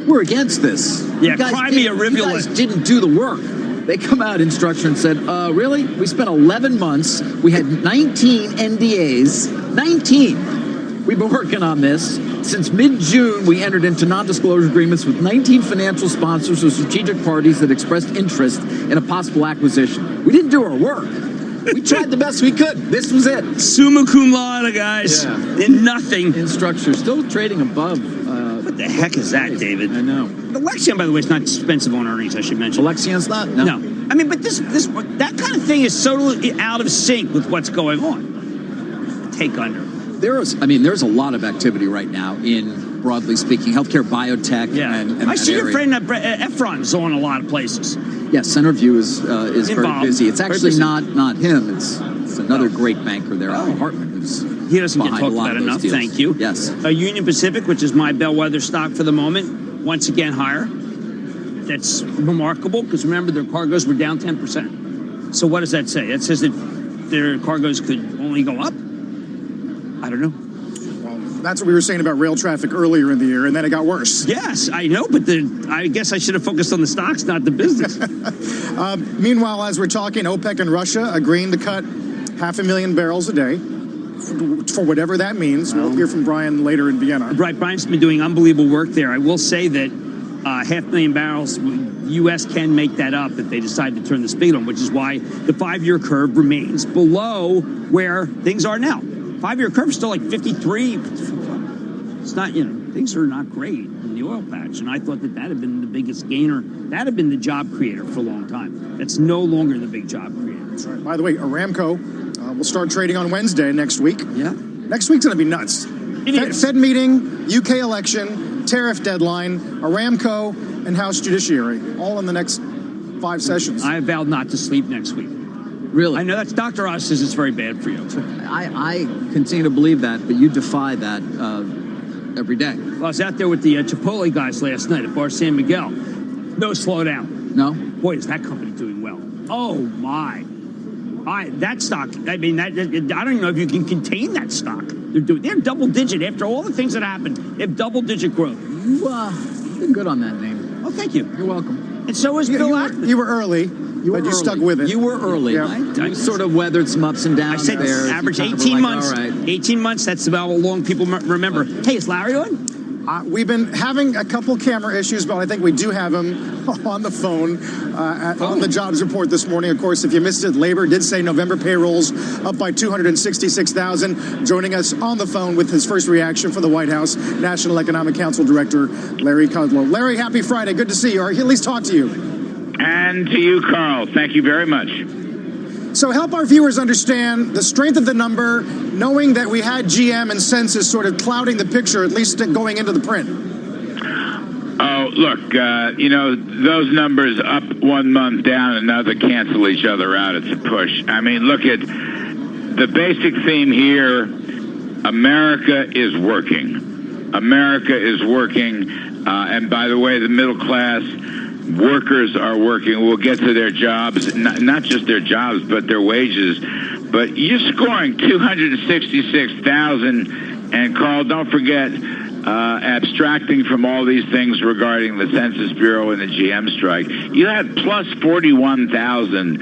we're against this. Yeah, cry me a Rivulet. You guys didn't do the work. They come out, Instructure, and said, really? We spent 11 months. We had 19 NDAs. 19. We've been working on this. Since mid-June, we entered into non-disclosure agreements with 19 financial sponsors or strategic parties that expressed interest in a possible acquisition. We didn't do our work. We tried the best we could. This was it. Summa cum laude, guys. Yeah. In nothing. Instructure still trading above. What the heck is that, David? I know. Alexion, by the way, is not expensive on earnings, I should mention. Alexion's not? No. I mean, but that kind of thing is totally out of sync with what's going on. Take under. There's a lot of activity right now in, broadly speaking, healthcare, biotech, and I see your friend Efron's on a lot of places. Yes, Centerview is very busy. It's actually not him. It's another great banker there, Hartman, who's he doesn't get talked about enough. Thank you. Yes. Union Pacific, which is my bellwether stock for the moment, once again higher. That's remarkable because remember their cargoes were down 10%. So what does that say? That says that their cargoes could only go up. I don't know. Well, that's what we were saying about rail traffic earlier in the year, and then it got worse. Yes, I know, but I guess I should have focused on the stocks, not the business. Meanwhile, as we're talking, OPEC and Russia agreeing to cut 500,000 barrels a day for whatever that means. We'll hear from Brian later in Vienna. Right, Brian's been doing unbelievable work there. I will say that 500,000 barrels, U.S. can make that up if they decide to turn the spigot on, which is why the 5-year curve remains below where things are now. 5-year curve is still like 53. It's not, things are not great in the oil patch. And I thought that had been the biggest gainer. That had been the job creator for a long time. That's no longer the big job creator. That's right. By the way, Aramco will start trading on Wednesday next week. Yeah. Next week's going to be nuts. Fed meeting, UK election, tariff deadline, Aramco, and House Judiciary, all in the next 5 sessions. I vowed not to sleep next week. Really? I know that's Dr. Oz says it's very bad for you. I continue to believe that, but you defy that every day. Well, I was out there with the Chipotle guys last night at Bar San Miguel. No slowdown. No? Boy, is that company doing well. Oh, my. That stock, I mean, I don't even know if you can contain that stock. They're double-digit. After all the things that happened, they have double-digit growth. You've been good on that name. Oh, thank you. You're welcome. And so is Bill Ackman. You were early. You stuck with it. You were early. Yeah. You sort of weathered some ups and downs. I said there. average 18 months. All right. 18 months, that's about how long people remember. Hey, is Larry on? We've been having a couple camera issues, but I think we do have him on the phone on the jobs report this morning. Of course, if you missed it, Labor did say November payrolls up by 266,000. Joining us on the phone with his first reaction from the White House, National Economic Council Director Larry Kudlow. Larry, happy Friday. Good to see you, or at least talk to you. And to you, Carl. Thank you very much. So help our viewers understand the strength of the number, knowing that we had GM and Census sort of clouding the picture, at least going into the print. Oh, look, those numbers up 1 month, down another, cancel each other out. It's a push. I mean, look at the basic theme here. America is working. America is working. And by the way, the middle class workers are working. We'll get to their jobs, not just their jobs, but their wages. But you're scoring 266,000, and Carl, don't forget, abstracting from all these things regarding the Census Bureau and the GM strike, you had plus 41,000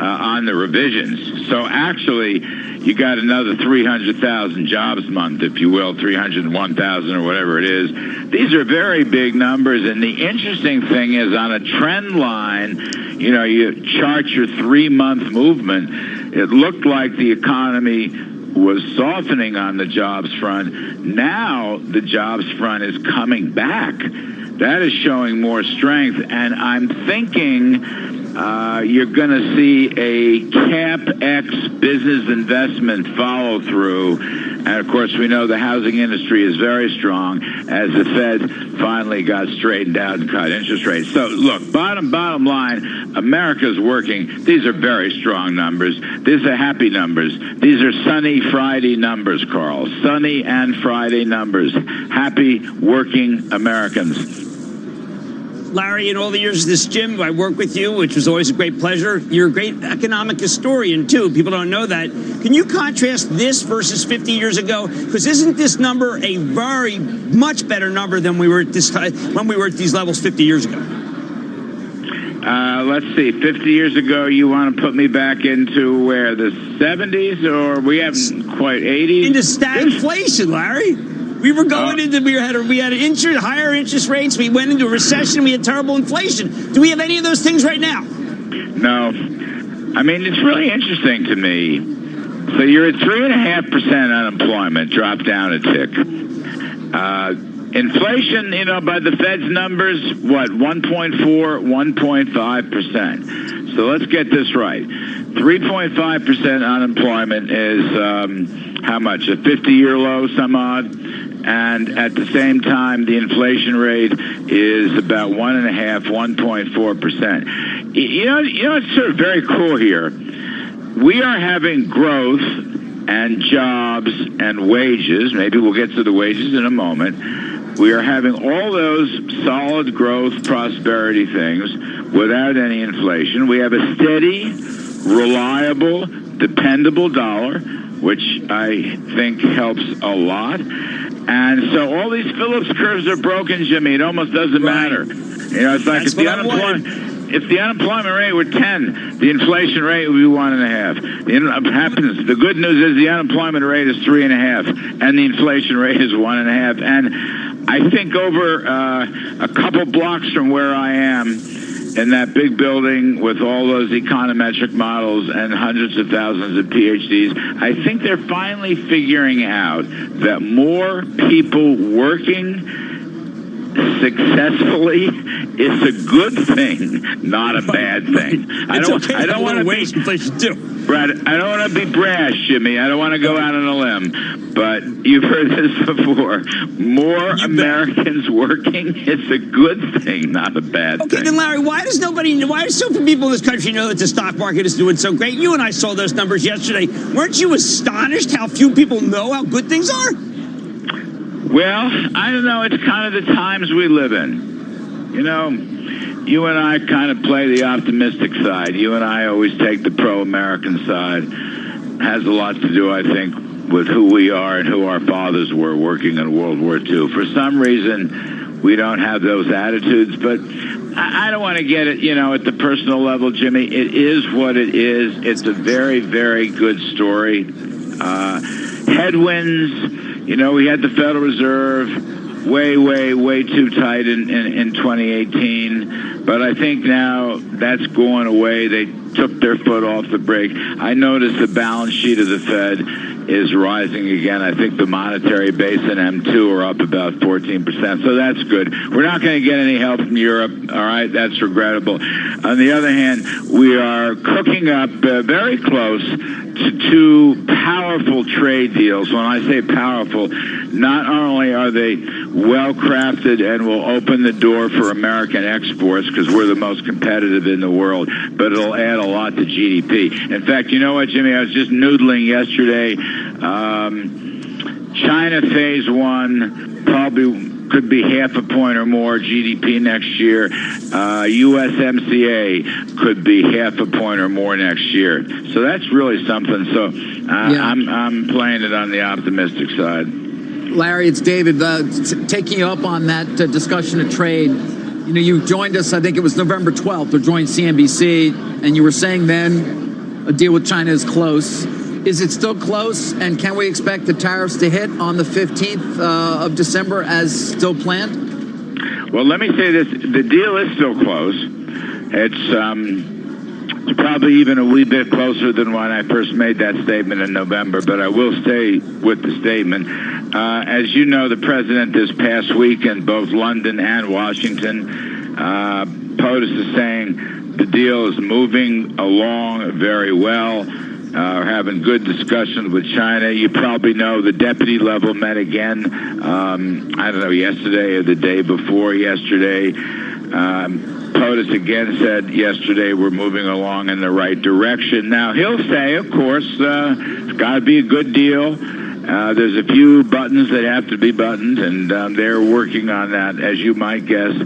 on the revisions. So actually, you got another 300,000 jobs month, if you will, 301,000 or whatever it is. These are very big numbers, and the interesting thing is on a trend line, you chart your 3-month movement, it looked like the economy was softening on the jobs front. Now the jobs front is coming back. That is showing more strength, and I'm thinking you're going to see a CapEx business investment follow through. And, of course, we know the housing industry is very strong as the Fed finally got straightened out and cut interest rates. So, look, bottom line, America's working. These are very strong numbers. These are happy numbers. These are sunny Friday numbers, Carl. Sunny and Friday numbers. Happy working Americans. Larry, in all the years of this gym, I work with you, which was always a great pleasure. You're a great economic historian, too. People don't know that. Can you contrast this versus 50 years ago? Because isn't this number a very much better number than we were at this time, when we were at these levels 50 years ago? Let's see. 50 years ago, you want to put me back into where, the 70s, or we haven't quite 80s? Into stagflation, Larry. We were going into, we had higher interest rates. We went into a recession. We had terrible inflation. Do we have any of those things right now? No. I mean, it's really interesting to me. So you're at 3.5% unemployment, dropped down a tick. Inflation, by the Fed's numbers, 1.4, 1.5%. So let's get this right. 3.5% unemployment is how much? A 50-year low, some odd. And at the same time, the inflation rate is about 1.4%. It's sort of very cool here. We are having growth and jobs and wages. Maybe we'll get to the wages in a moment. We are having all those solid growth, prosperity things without any inflation. We have a steady, reliable, dependable dollar, which I think helps a lot. And so all these Phillips curves are broken, Jimmy. It almost doesn't matter. It's like if the unemployment rate were 10, the inflation rate would be 1.5. The good news is the unemployment rate is 3.5, and the inflation rate is 1.5. And I think over a couple blocks from where I am, in that big building with all those econometric models and hundreds of thousands of PhDs, I think they're finally figuring out that more people working successfully is a good thing, not a bad thing. I don't want to waste inflation too. Brad, I don't want to be brash, Jimmy. I don't want to go out on a limb, but you've heard this before. More Americans working is a good thing, not a bad thing. Okay, then Larry, why do so many people in this country know that the stock market is doing so great? You and I saw those numbers yesterday. Weren't you astonished how few people know how good things are? Well, I don't know. It's kind of the times we live in. You and I kind of play the optimistic side. You and I always take the pro-American side. It has a lot to do, I think, with who we are and who our fathers were working in World War II. For some reason, we don't have those attitudes, but I don't want to get it, at the personal level, Jimmy. It is what it is. It's a very, very good story. Headwinds, we had the Federal Reserve way too tight in 2018. But I think now that's going away. They took their foot off the brake. I noticed the balance sheet of the Fed is rising again. I think the monetary base and M2 are up about 14%. So that's good. We're not going to get any help from Europe. All right, that's regrettable. On the other hand, we are cooking up very close to two powerful trade deals. When I say powerful, not only are they well-crafted and will open the door for American exports because we're the most competitive in the world, but it'll add a lot to GDP. In fact, you know what, Jimmy? I was just noodling yesterday. China phase one probably could be half a point or more GDP next year. USMCA could be half a point or more next year. So that's really something. So I'm playing it on the optimistic side. Larry, it's David. Taking you up on that discussion of trade. You know, you joined us, I think it was November 12th, or joined CNBC, and you were saying then a deal with China is close. Is it still close, and can we expect the tariffs to hit on the 15th of December as still planned? Well, let me say this. The deal is still close. It's probably even a wee bit closer than when I first made that statement in November, but I will stay with the statement. As you know, the president this past week in both London and Washington, POTUS is saying the deal is moving along very well. Having good discussions with China. You probably know the deputy level met again, I don't know, yesterday or the day before yesterday. POTUS again said yesterday we're moving along in the right direction. Now, he'll say, of course, it's got to be a good deal. There's a few buttons that have to be buttoned, and they're working on that, as you might guess.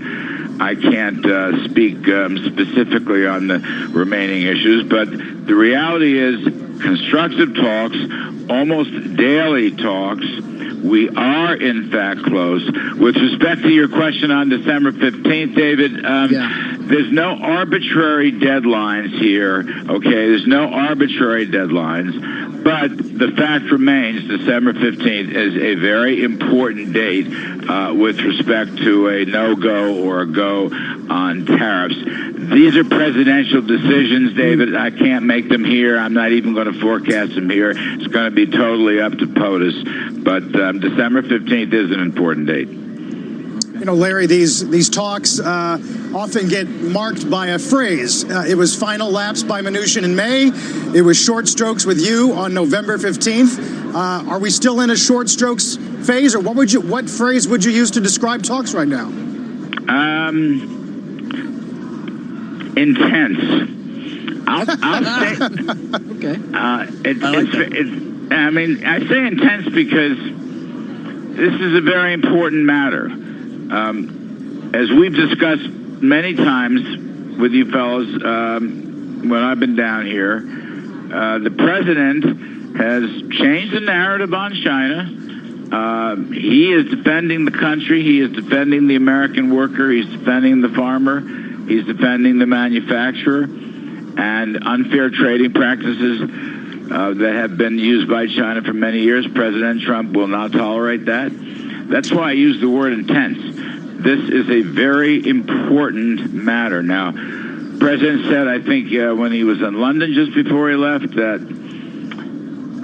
I can't speak specifically on the remaining issues, but the reality is constructive talks, almost daily talks. We are, in fact, close. With respect to your question on December 15th, David, there's no arbitrary deadlines here, okay? There's no arbitrary deadlines, but the fact remains December 15th is a very important date with respect to a no-go or a go on tariffs. These are presidential decisions, David. I can't make them here. I'm not even going to forecast them here. It's going to be totally up to POTUS. But December 15th is an important date. You know, Larry, these talks often get marked by a phrase. It was final laps by Mnuchin in May. It was short strokes with you on November 15th. Are we still in a short strokes phase, or what phrase would you use to describe talks right now? Intense. I'll say. Okay. I mean, I say intense because this is a very important matter. As we've discussed many times with you fellows when I've been down here, the president has changed the narrative on China. He is defending the country. He is defending the American worker. He's defending the farmer. He's defending the manufacturer. And unfair trading practices that have been used by China for many years, President Trump will not tolerate that. That's why I use the word intense. This is a very important matter. Now, the President said, I think, when he was in London just before he left, that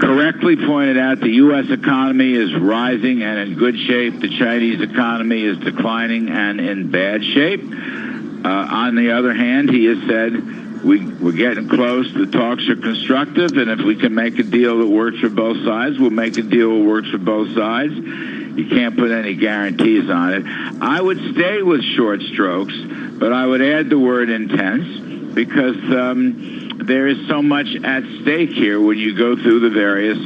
correctly pointed out the U.S. economy is rising and in good shape. The Chinese economy is declining and in bad shape. On the other hand, he has said, we're getting close. The talks are constructive, and if we can make a deal that works for both sides, we'll make a deal that works for both sides. You can't put any guarantees on it. I would stay with short strokes, but I would add the word intense because there is so much at stake here when you go through the various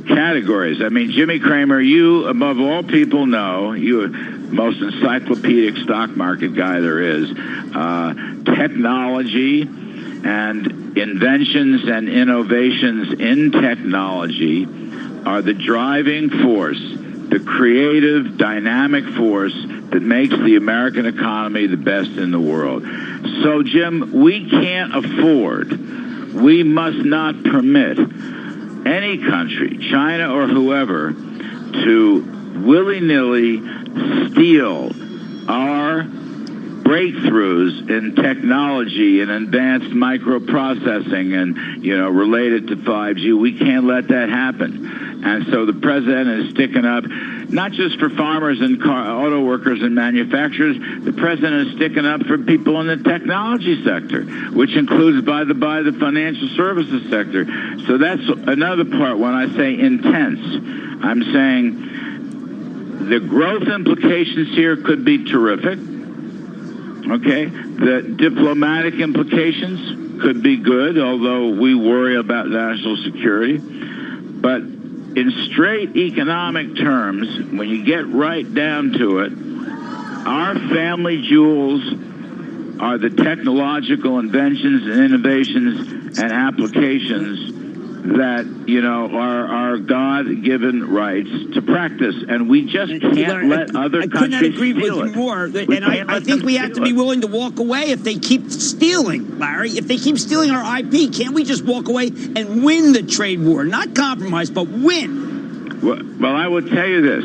categories. I mean, Jimmy Cramer, you, above all people, know, you're the most encyclopedic stock market guy there is. Technology and inventions and innovations in technology are the driving force, the creative, dynamic force that makes the American economy the best in the world. So, Jim, we can't afford, we must not permit any country, China or whoever, to willy-nilly steal our breakthroughs in technology and advanced microprocessing and, related to 5G. We can't let that happen. And so the president is sticking up, not just for farmers and auto workers and manufacturers, the president is sticking up for people in the technology sector, which includes, by the by, the financial services sector. So that's another part when I say intense. I'm saying the growth implications here could be terrific. Okay, the diplomatic implications could be good, although we worry about national security. But in straight economic terms, when you get right down to it, our family jewels are the technological inventions and innovations and applications that, are our God-given rights to practice, and we just can't let other countries I could not agree with steal you it. more, and I think we have to be willing to walk away if they keep stealing, Larry. If they keep stealing our IP, can't we just walk away and win the trade war? Not compromise, but win. Well, I will tell you this.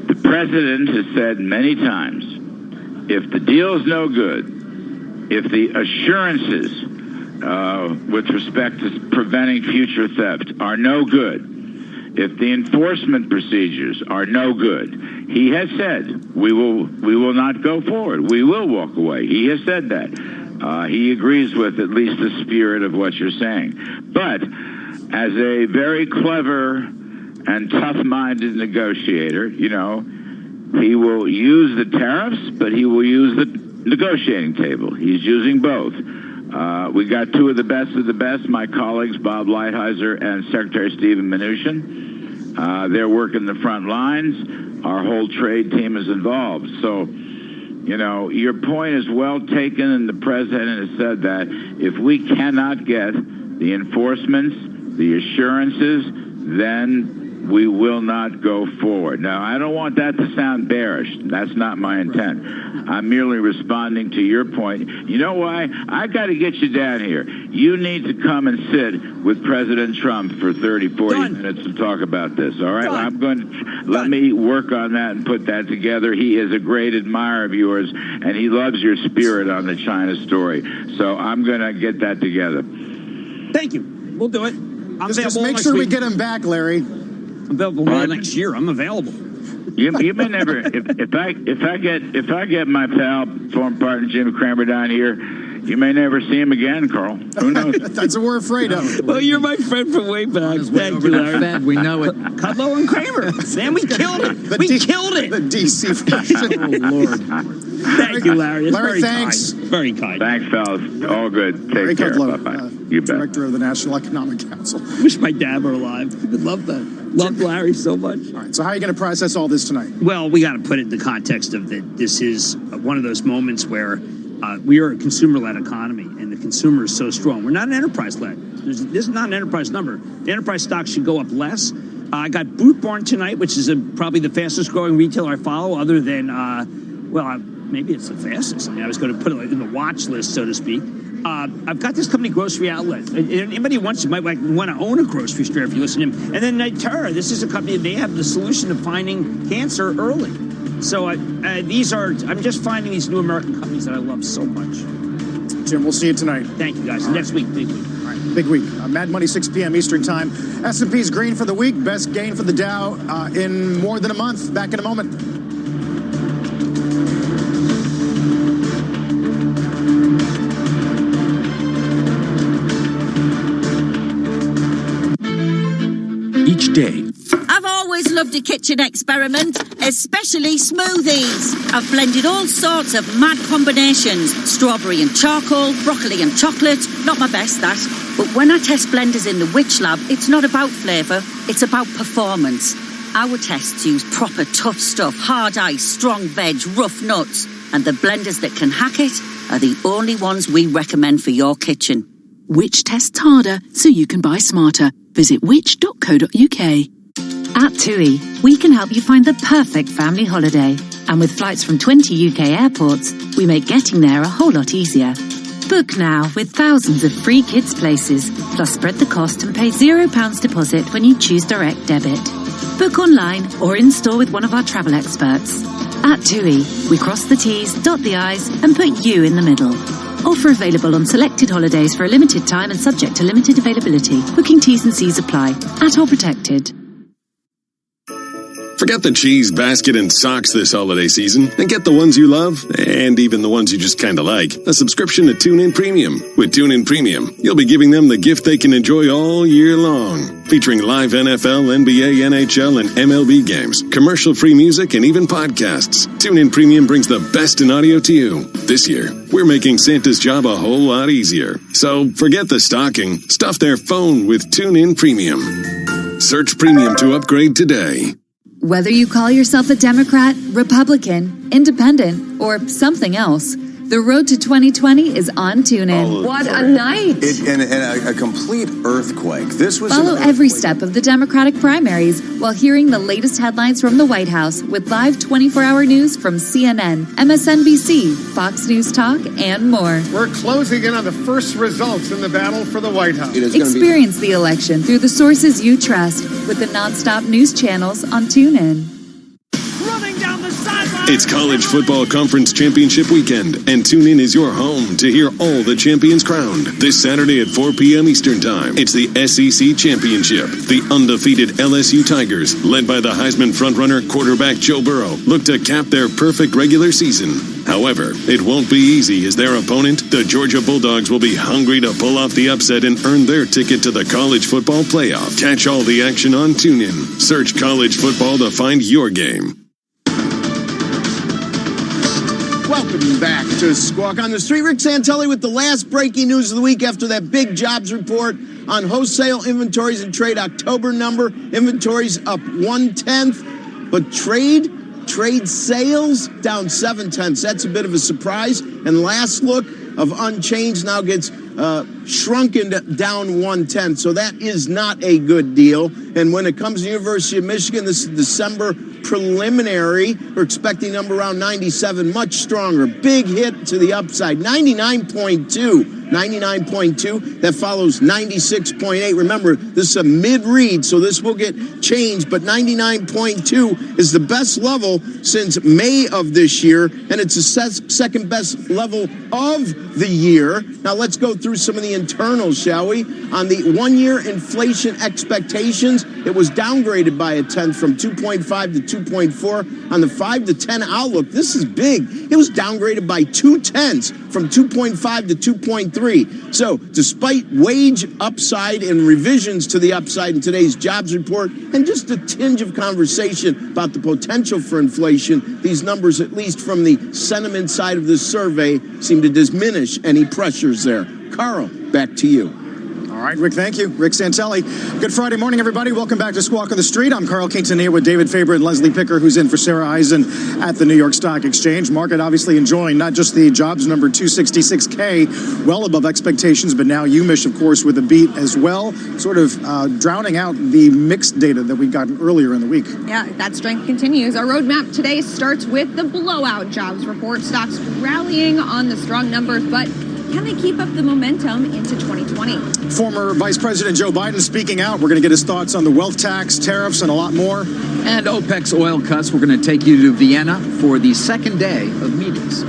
The president has said many times, if the deal is no good, if the assurances with respect to preventing future theft are no good, if the enforcement procedures are no good, he has said we will not go forward. We will walk away. He has said that. He agrees with at least the spirit of what you're saying. But as a very clever and tough-minded negotiator, he will use the tariffs, but he will use the negotiating table. He's using both. We got two of the best, my colleagues, Bob Lighthizer and Secretary Stephen Mnuchin. They're working the front lines. Our whole trade team is involved. So, your point is well taken, and the president has said that if we cannot get the enforcements, the assurances, then we will not go forward. Now, I don't want that to sound bearish. That's not my intent. I'm merely responding to your point. You know why? I got to get you down here. You need to come and sit with President Trump for 30, 40 minutes to talk about this, all right? I'm going to let me work on that and put that together. He is a great admirer of yours, and he loves your spirit on the China story. So I'm going to get that together. Thank you. We'll do it. Just make sure we get him back, Larry. I'm available next year. I'm available. You may never. If I get my pal, former partner Jim Cramer down here, you may never see him again, Carl. Who knows? That's what we're afraid of. Well, you're my friend from way back. Thank you, Larry. We know it. Kudlow and Kramer. Man, we killed it. We killed it. The DC fashion. Oh, Lord. Thank you, Larry. Larry, thanks. Kind. Very kind. Thanks, fellas. All good. Take Larry care. Kudlow, Bye-bye. You bet. Director of the National Economic Council. Wish my dad were alive. I would love that. Love Larry so much. All right, so how are you going to process all this tonight? Well, we got to put it in the context of that this is one of those moments where we are a consumer-led economy, and the consumer is so strong. We're not an enterprise-led. This is not an enterprise number. The enterprise stock should go up less. I got Boot Barn tonight, which is probably the fastest-growing retailer I follow, other than, maybe it's the fastest. I mean, I was going to put it in the watch list, so to speak. I've got this company, Grocery Outlet. Anybody who wants to might want to own a grocery store if you listen to him. And then Nitera, this is a company, they have the solution to finding cancer early. So I'm just finding these new American companies that I love so much. Jim, we'll see you tonight. Thank you, guys. Next week, big week. All right, big week. Mad Money, 6 p.m. Eastern Time. S&P's green for the week. Best gain for the Dow in more than a month. Back in a moment. Each day, I've always loved a kitchen experiment, especially smoothies. I've blended all sorts of mad combinations. Strawberry and charcoal, broccoli and chocolate. Not my best, that. But when I test blenders in the Witch Lab, it's not about flavour, it's about performance. Our tests use proper tough stuff, hard ice, strong veg, rough nuts. And the blenders that can hack it are the only ones we recommend for your kitchen. Which tests harder so you can buy smarter. Visit which.co.uk. At TUI, we can help you find the perfect family holiday. And with flights from 20 UK airports, we make getting there a whole lot easier. Book now with thousands of free kids' places, plus spread the cost and pay £0 deposit when you choose direct debit. Book online or in store with one of our travel experts. At TUI, we cross the T's, dot the I's, and put you in the middle. Offer available on selected holidays for a limited time and subject to limited availability. Booking T's and C's apply. At all protected. Forget the cheese, basket, and socks this holiday season and get the ones you love and even the ones you just kind of like. A subscription to TuneIn Premium. With TuneIn Premium, you'll be giving them the gift they can enjoy all year long. Featuring live NFL, NBA, NHL, and MLB games, commercial-free music, and even podcasts. TuneIn Premium brings the best in audio to you. This year, we're making Santa's job a whole lot easier. So forget the stocking. Stuff their phone with TuneIn Premium. Search Premium to upgrade today. Whether you call yourself a Democrat, Republican, Independent, or something else, The road to 2020 is on TuneIn. What a night! And a complete earthquake. This was Follow every step of the Democratic primaries while hearing the latest headlines from the White House with live 24-hour news from CNN, MSNBC, Fox News Talk, and more. We're closing in on the first results in the battle for the White House. Experience the election through the sources you trust with the nonstop news channels on TuneIn. It's College Football Conference Championship Weekend, and TuneIn is your home to hear all the champions crowned. This Saturday at 4 p.m. Eastern Time, it's the SEC Championship. The undefeated LSU Tigers, led by the Heisman frontrunner quarterback Joe Burrow, look to cap their perfect regular season. However, it won't be easy as their opponent, the Georgia Bulldogs, will be hungry to pull off the upset and earn their ticket to the College Football Playoff. Catch all the action on TuneIn. Search College Football to find your game. Welcome back to Squawk on the Street. Rick Santelli with the last breaking news of the week after that big jobs report on wholesale inventories and trade October number. Inventories up 0.1, but trade sales down 0.7. That's a bit of a surprise. And last look of unchanged now gets shrunken down 0.1. So that is not a good deal. And when it comes to University of Michigan, this is December preliminary. We're expecting number around 97, much stronger. Big hit to the upside, 99.2. 99.2. That follows 96.8. Remember, this is a mid-read, so this will get changed, but 99.2 is the best level since May of this year, and it's the second best level of the year. Now, let's go through some of the internals, shall we? On the one-year inflation expectations, it was downgraded by 0.1 from 2.5 to 2.4. On the 5 to 10 outlook, this is big. It was downgraded by 0.2 from 2.5 to 2.3. So, despite wage upside and revisions to the upside in today's jobs report, and just a tinge of conversation about the potential for inflation, these numbers, at least from the sentiment side of this survey, seem to diminish any pressures there. Carl, back to you. All right, Rick, thank you. Rick Santelli. Good Friday morning, everybody. Welcome back to Squawk on the Street. I'm Carl Quintanilla with David Faber and Leslie Picker, who's in for Sarah Eisen at the New York Stock Exchange. Market obviously enjoying not just the jobs number 266K, well above expectations, but now UMich, of course, with a beat as well, sort of drowning out the mixed data that we got earlier in the week. Yeah, that strength continues. Our roadmap today starts with the blowout jobs report. Stocks rallying on the strong numbers, but can they keep up the momentum into 2020? Former Vice President Joe Biden speaking out. We're going to get his thoughts on the wealth tax, tariffs, and a lot more. And OPEC's oil cuts. We're going to take you to Vienna for the second day of meetings.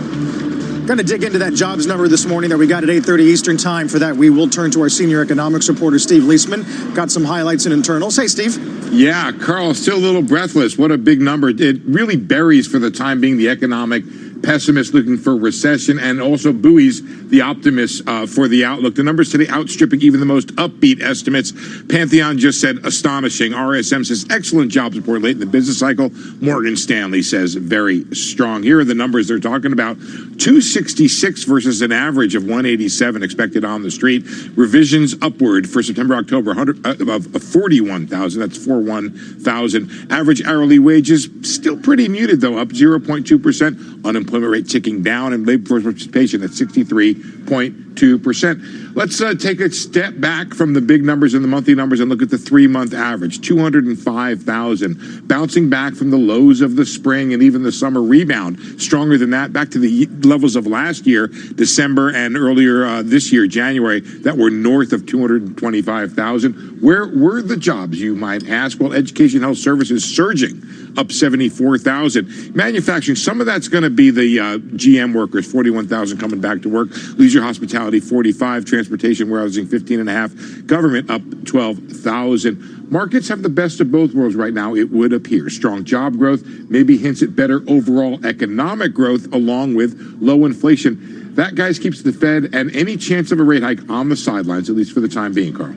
Going to dig into that jobs number this morning that we got at 8:30 Eastern Time. For that, we will turn to our senior economics reporter, Steve Leisman. Got some highlights and internals. Hey, Steve. Yeah, Carl, still a little breathless. What a big number. It really buries, for the time being, the economic pessimists looking for recession and also buoys the optimists for the outlook. The numbers today outstripping even the most upbeat estimates. Pantheon just said astonishing. RSM says excellent jobs report late in the business cycle. Morgan Stanley says very strong. Here are the numbers they're talking about. 266 versus an average of 187 expected on the street. Revisions upward for September, October of 41,000. That's 41,000. Average hourly wages still pretty muted, though, up 0.2%. Unemployment rate ticking down, and labor force participation at 63.2%. Let's take a step back from the big numbers and the monthly numbers and look at the 3-month average, 205,000, bouncing back from the lows of the spring and even the summer rebound. Stronger than that, back to the levels of last year, December, and earlier this year, January, that were north of 225,000. Where were the jobs, you might ask? Well, education, health services surging, up 74,000. Manufacturing, some of that's going to be the GM workers, 41,000 coming back to work. Leisure, hospitality, 45. Transportation, warehousing, 15.5. Government, up 12,000. Markets have the best of both worlds right now, it would appear. Strong job growth maybe hints at better overall economic growth along with low inflation. That, guys, keeps the Fed and any chance of a rate hike on the sidelines, at least for the time being, Carl.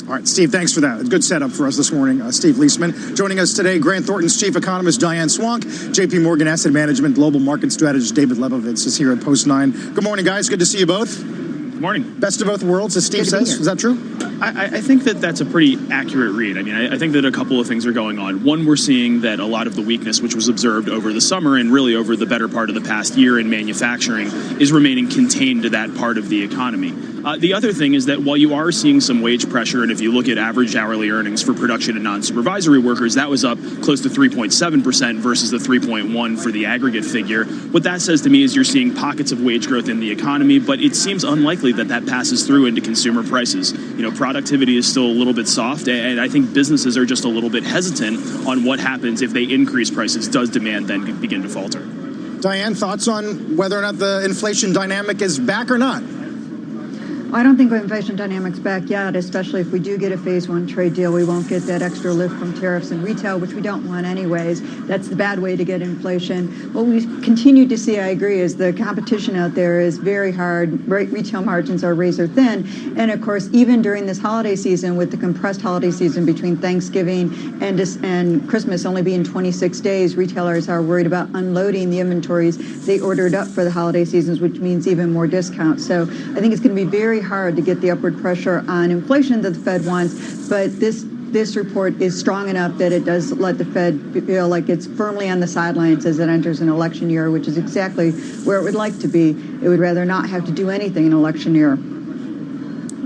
All right, Steve, thanks for that. Good setup for us this morning. Steve Leisman. Joining us today, Grant Thornton's chief economist, Diane Swank. JP Morgan Asset Management global market strategist, David Lebovitz, is here at Post 9. Good morning, guys. Good to see you both. Good morning. Best of both worlds, as Steve says. Is that true? I think that that's a pretty accurate read. I mean, I think that a couple of things are going on. One, we're seeing that a lot of the weakness, which was observed over the summer and really over the better part of the past year in manufacturing, is remaining contained to that part of the economy. The other thing is that while you are seeing some wage pressure, and if you look at average hourly earnings for production and non-supervisory workers, that was up close to 3.7% versus the 3.1% for the aggregate figure. What that says to me is you're seeing pockets of wage growth in the economy, but it seems unlikely that that passes through into consumer prices. Productivity is still a little bit soft, and I think businesses are just a little bit hesitant on what happens if they increase prices. Does demand then begin to falter? Diane, thoughts on whether or not the inflation dynamic is back or not? I don't think inflation dynamic's back yet, especially if we do get a phase one trade deal. We won't get that extra lift from tariffs and retail, which we don't want anyways. That's the bad way to get inflation. What we continue to see, I agree, is the competition out there is very hard. Retail margins are razor thin. And of course, even during this holiday season, with the compressed holiday season between Thanksgiving and Christmas only being 26 days, retailers are worried about unloading the inventories they ordered up for the holiday seasons, which means even more discounts. So I think it's going to be very hard to get the upward pressure on inflation that the Fed wants, but this report is strong enough that it does let the Fed feel like it's firmly on the sidelines as it enters an election year, which is exactly where it would like to be. It would rather not have to do anything in an election year.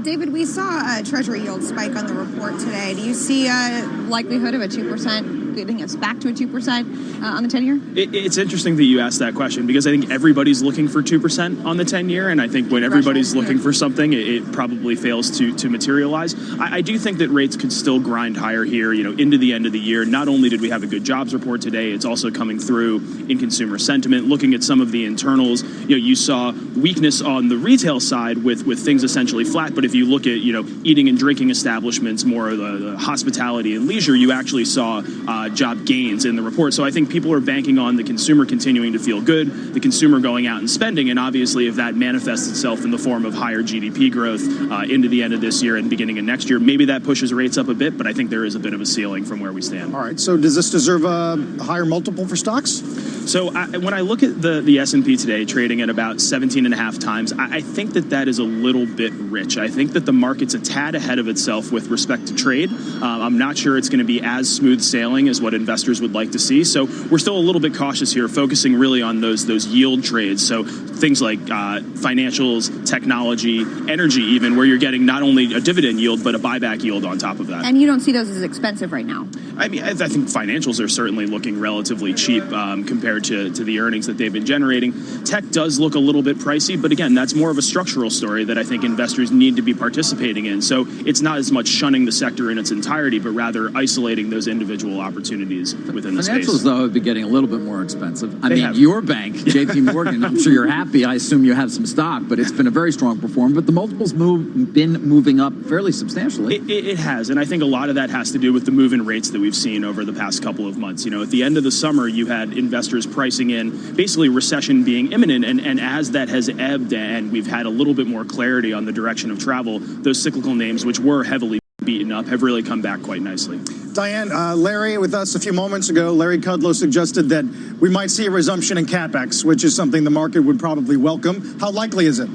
David, we saw a Treasury yield spike on the report today. Do you see a likelihood of a 2%, getting us back to a 2% on the 10-year? It's interesting that you asked that question because I think everybody's looking for 2% on the 10-year, and I think when everybody's looking for something, it probably fails to materialize. I do think that rates could still grind higher here, into the end of the year. Not only did we have a good jobs report today, it's also coming through in consumer sentiment. Looking at some of the internals, you saw weakness on the retail side with things essentially flat, but if you look at, eating and drinking establishments, more of the hospitality and leisure, you actually saw job gains in the report. So I think people are banking on the consumer continuing to feel good, the consumer going out and spending, and obviously if that manifests itself in the form of higher GDP growth into the end of this year and beginning of next year, maybe that pushes rates up a bit, but I think there is a bit of a ceiling from where we stand. All right, so does this deserve a higher multiple for stocks? So when I look at the S&P today trading at about 17.5 times, I think that is a little bit rich. I think that the market's a tad ahead of itself with respect to trade. I'm not sure it's going to be as smooth sailing as what investors would like to see. So we're still a little bit cautious here, focusing really on those yield trades. So things like financials, technology, energy even, where you're getting not only a dividend yield, but a buyback yield on top of that. And you don't see those as expensive right now? I mean, I think financials are certainly looking relatively cheap compared to the earnings that they've been generating. Tech does look a little bit pricey, but again, that's more of a structural story that I think investors need to be participating in. So it's not as much shunning the sector in its entirety, but rather isolating those individual opportunities within the space. Financials, though, have been getting a little bit more expensive. Your bank, JP Morgan, I'm sure you're happy. I assume you have some stock, but it's been a very strong performer. But the multiples been moving up fairly substantially. It has, and I think a lot of that has to do with the move in rates that we've seen over the past couple of months. At the end of the summer, you had investors pricing in basically recession being imminent, and as that has ebbed and we've had a little bit more clarity on the direction of travel, those cyclical names, which were heavily beaten up, have really come back quite nicely. Diane, Larry with us a few moments ago, Larry Kudlow suggested that we might see a resumption in CapEx, which is something the market would probably welcome. How likely is it?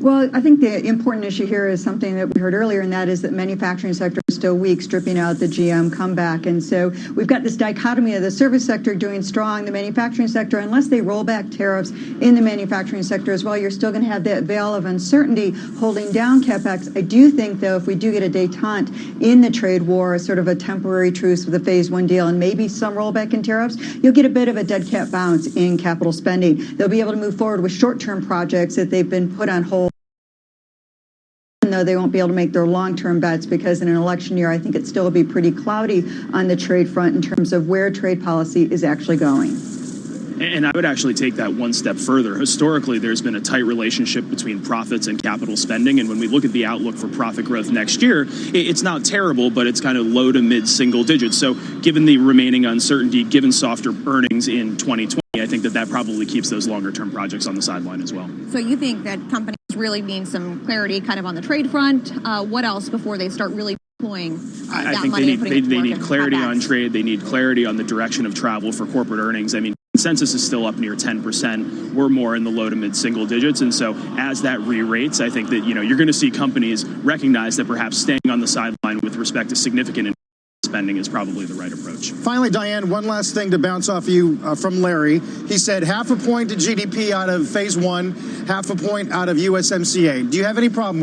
Well, I think the important issue here is something that we heard earlier, and that is that manufacturing sector is still weak, stripping out the GM comeback. And so we've got this dichotomy of the service sector doing strong, the manufacturing sector, unless they roll back tariffs in the manufacturing sector as well, you're still going to have that veil of uncertainty holding down CapEx. I do think, though, if we do get a détente in the trade war, sort of a temporary truce with the phase one deal and maybe some rollback in tariffs, you'll get a bit of a dead cat bounce in capital spending. They'll be able to move forward with short-term projects that they've been put on hold, though they won't be able to make their long-term bets, because in an election year, I think it still will be pretty cloudy on the trade front in terms of where trade policy is actually going. And I would actually take that one step further. Historically, there's been a tight relationship between profits and capital spending. And when we look at the outlook for profit growth next year, it's not terrible, but it's kind of low to mid single digits. So given the remaining uncertainty, given softer earnings in 2020, I think that probably keeps those longer term projects on the sideline as well. So you think that companies really need some clarity kind of on the trade front? What else before they start really deploying I think they need clarity on trade. They need clarity on the direction of travel for corporate earnings. I mean, consensus is still up near 10%. We're more in the low to mid single digits. And so as that re-rates, I think that, you're going to see companies recognize that perhaps staying on the sideline with respect to significant spending is probably the right approach. Finally, Diane, one last thing to bounce off you from Larry. He said 0.5 point to GDP out of phase one, 0.5 point out of USMCA. Do you have any problem with that?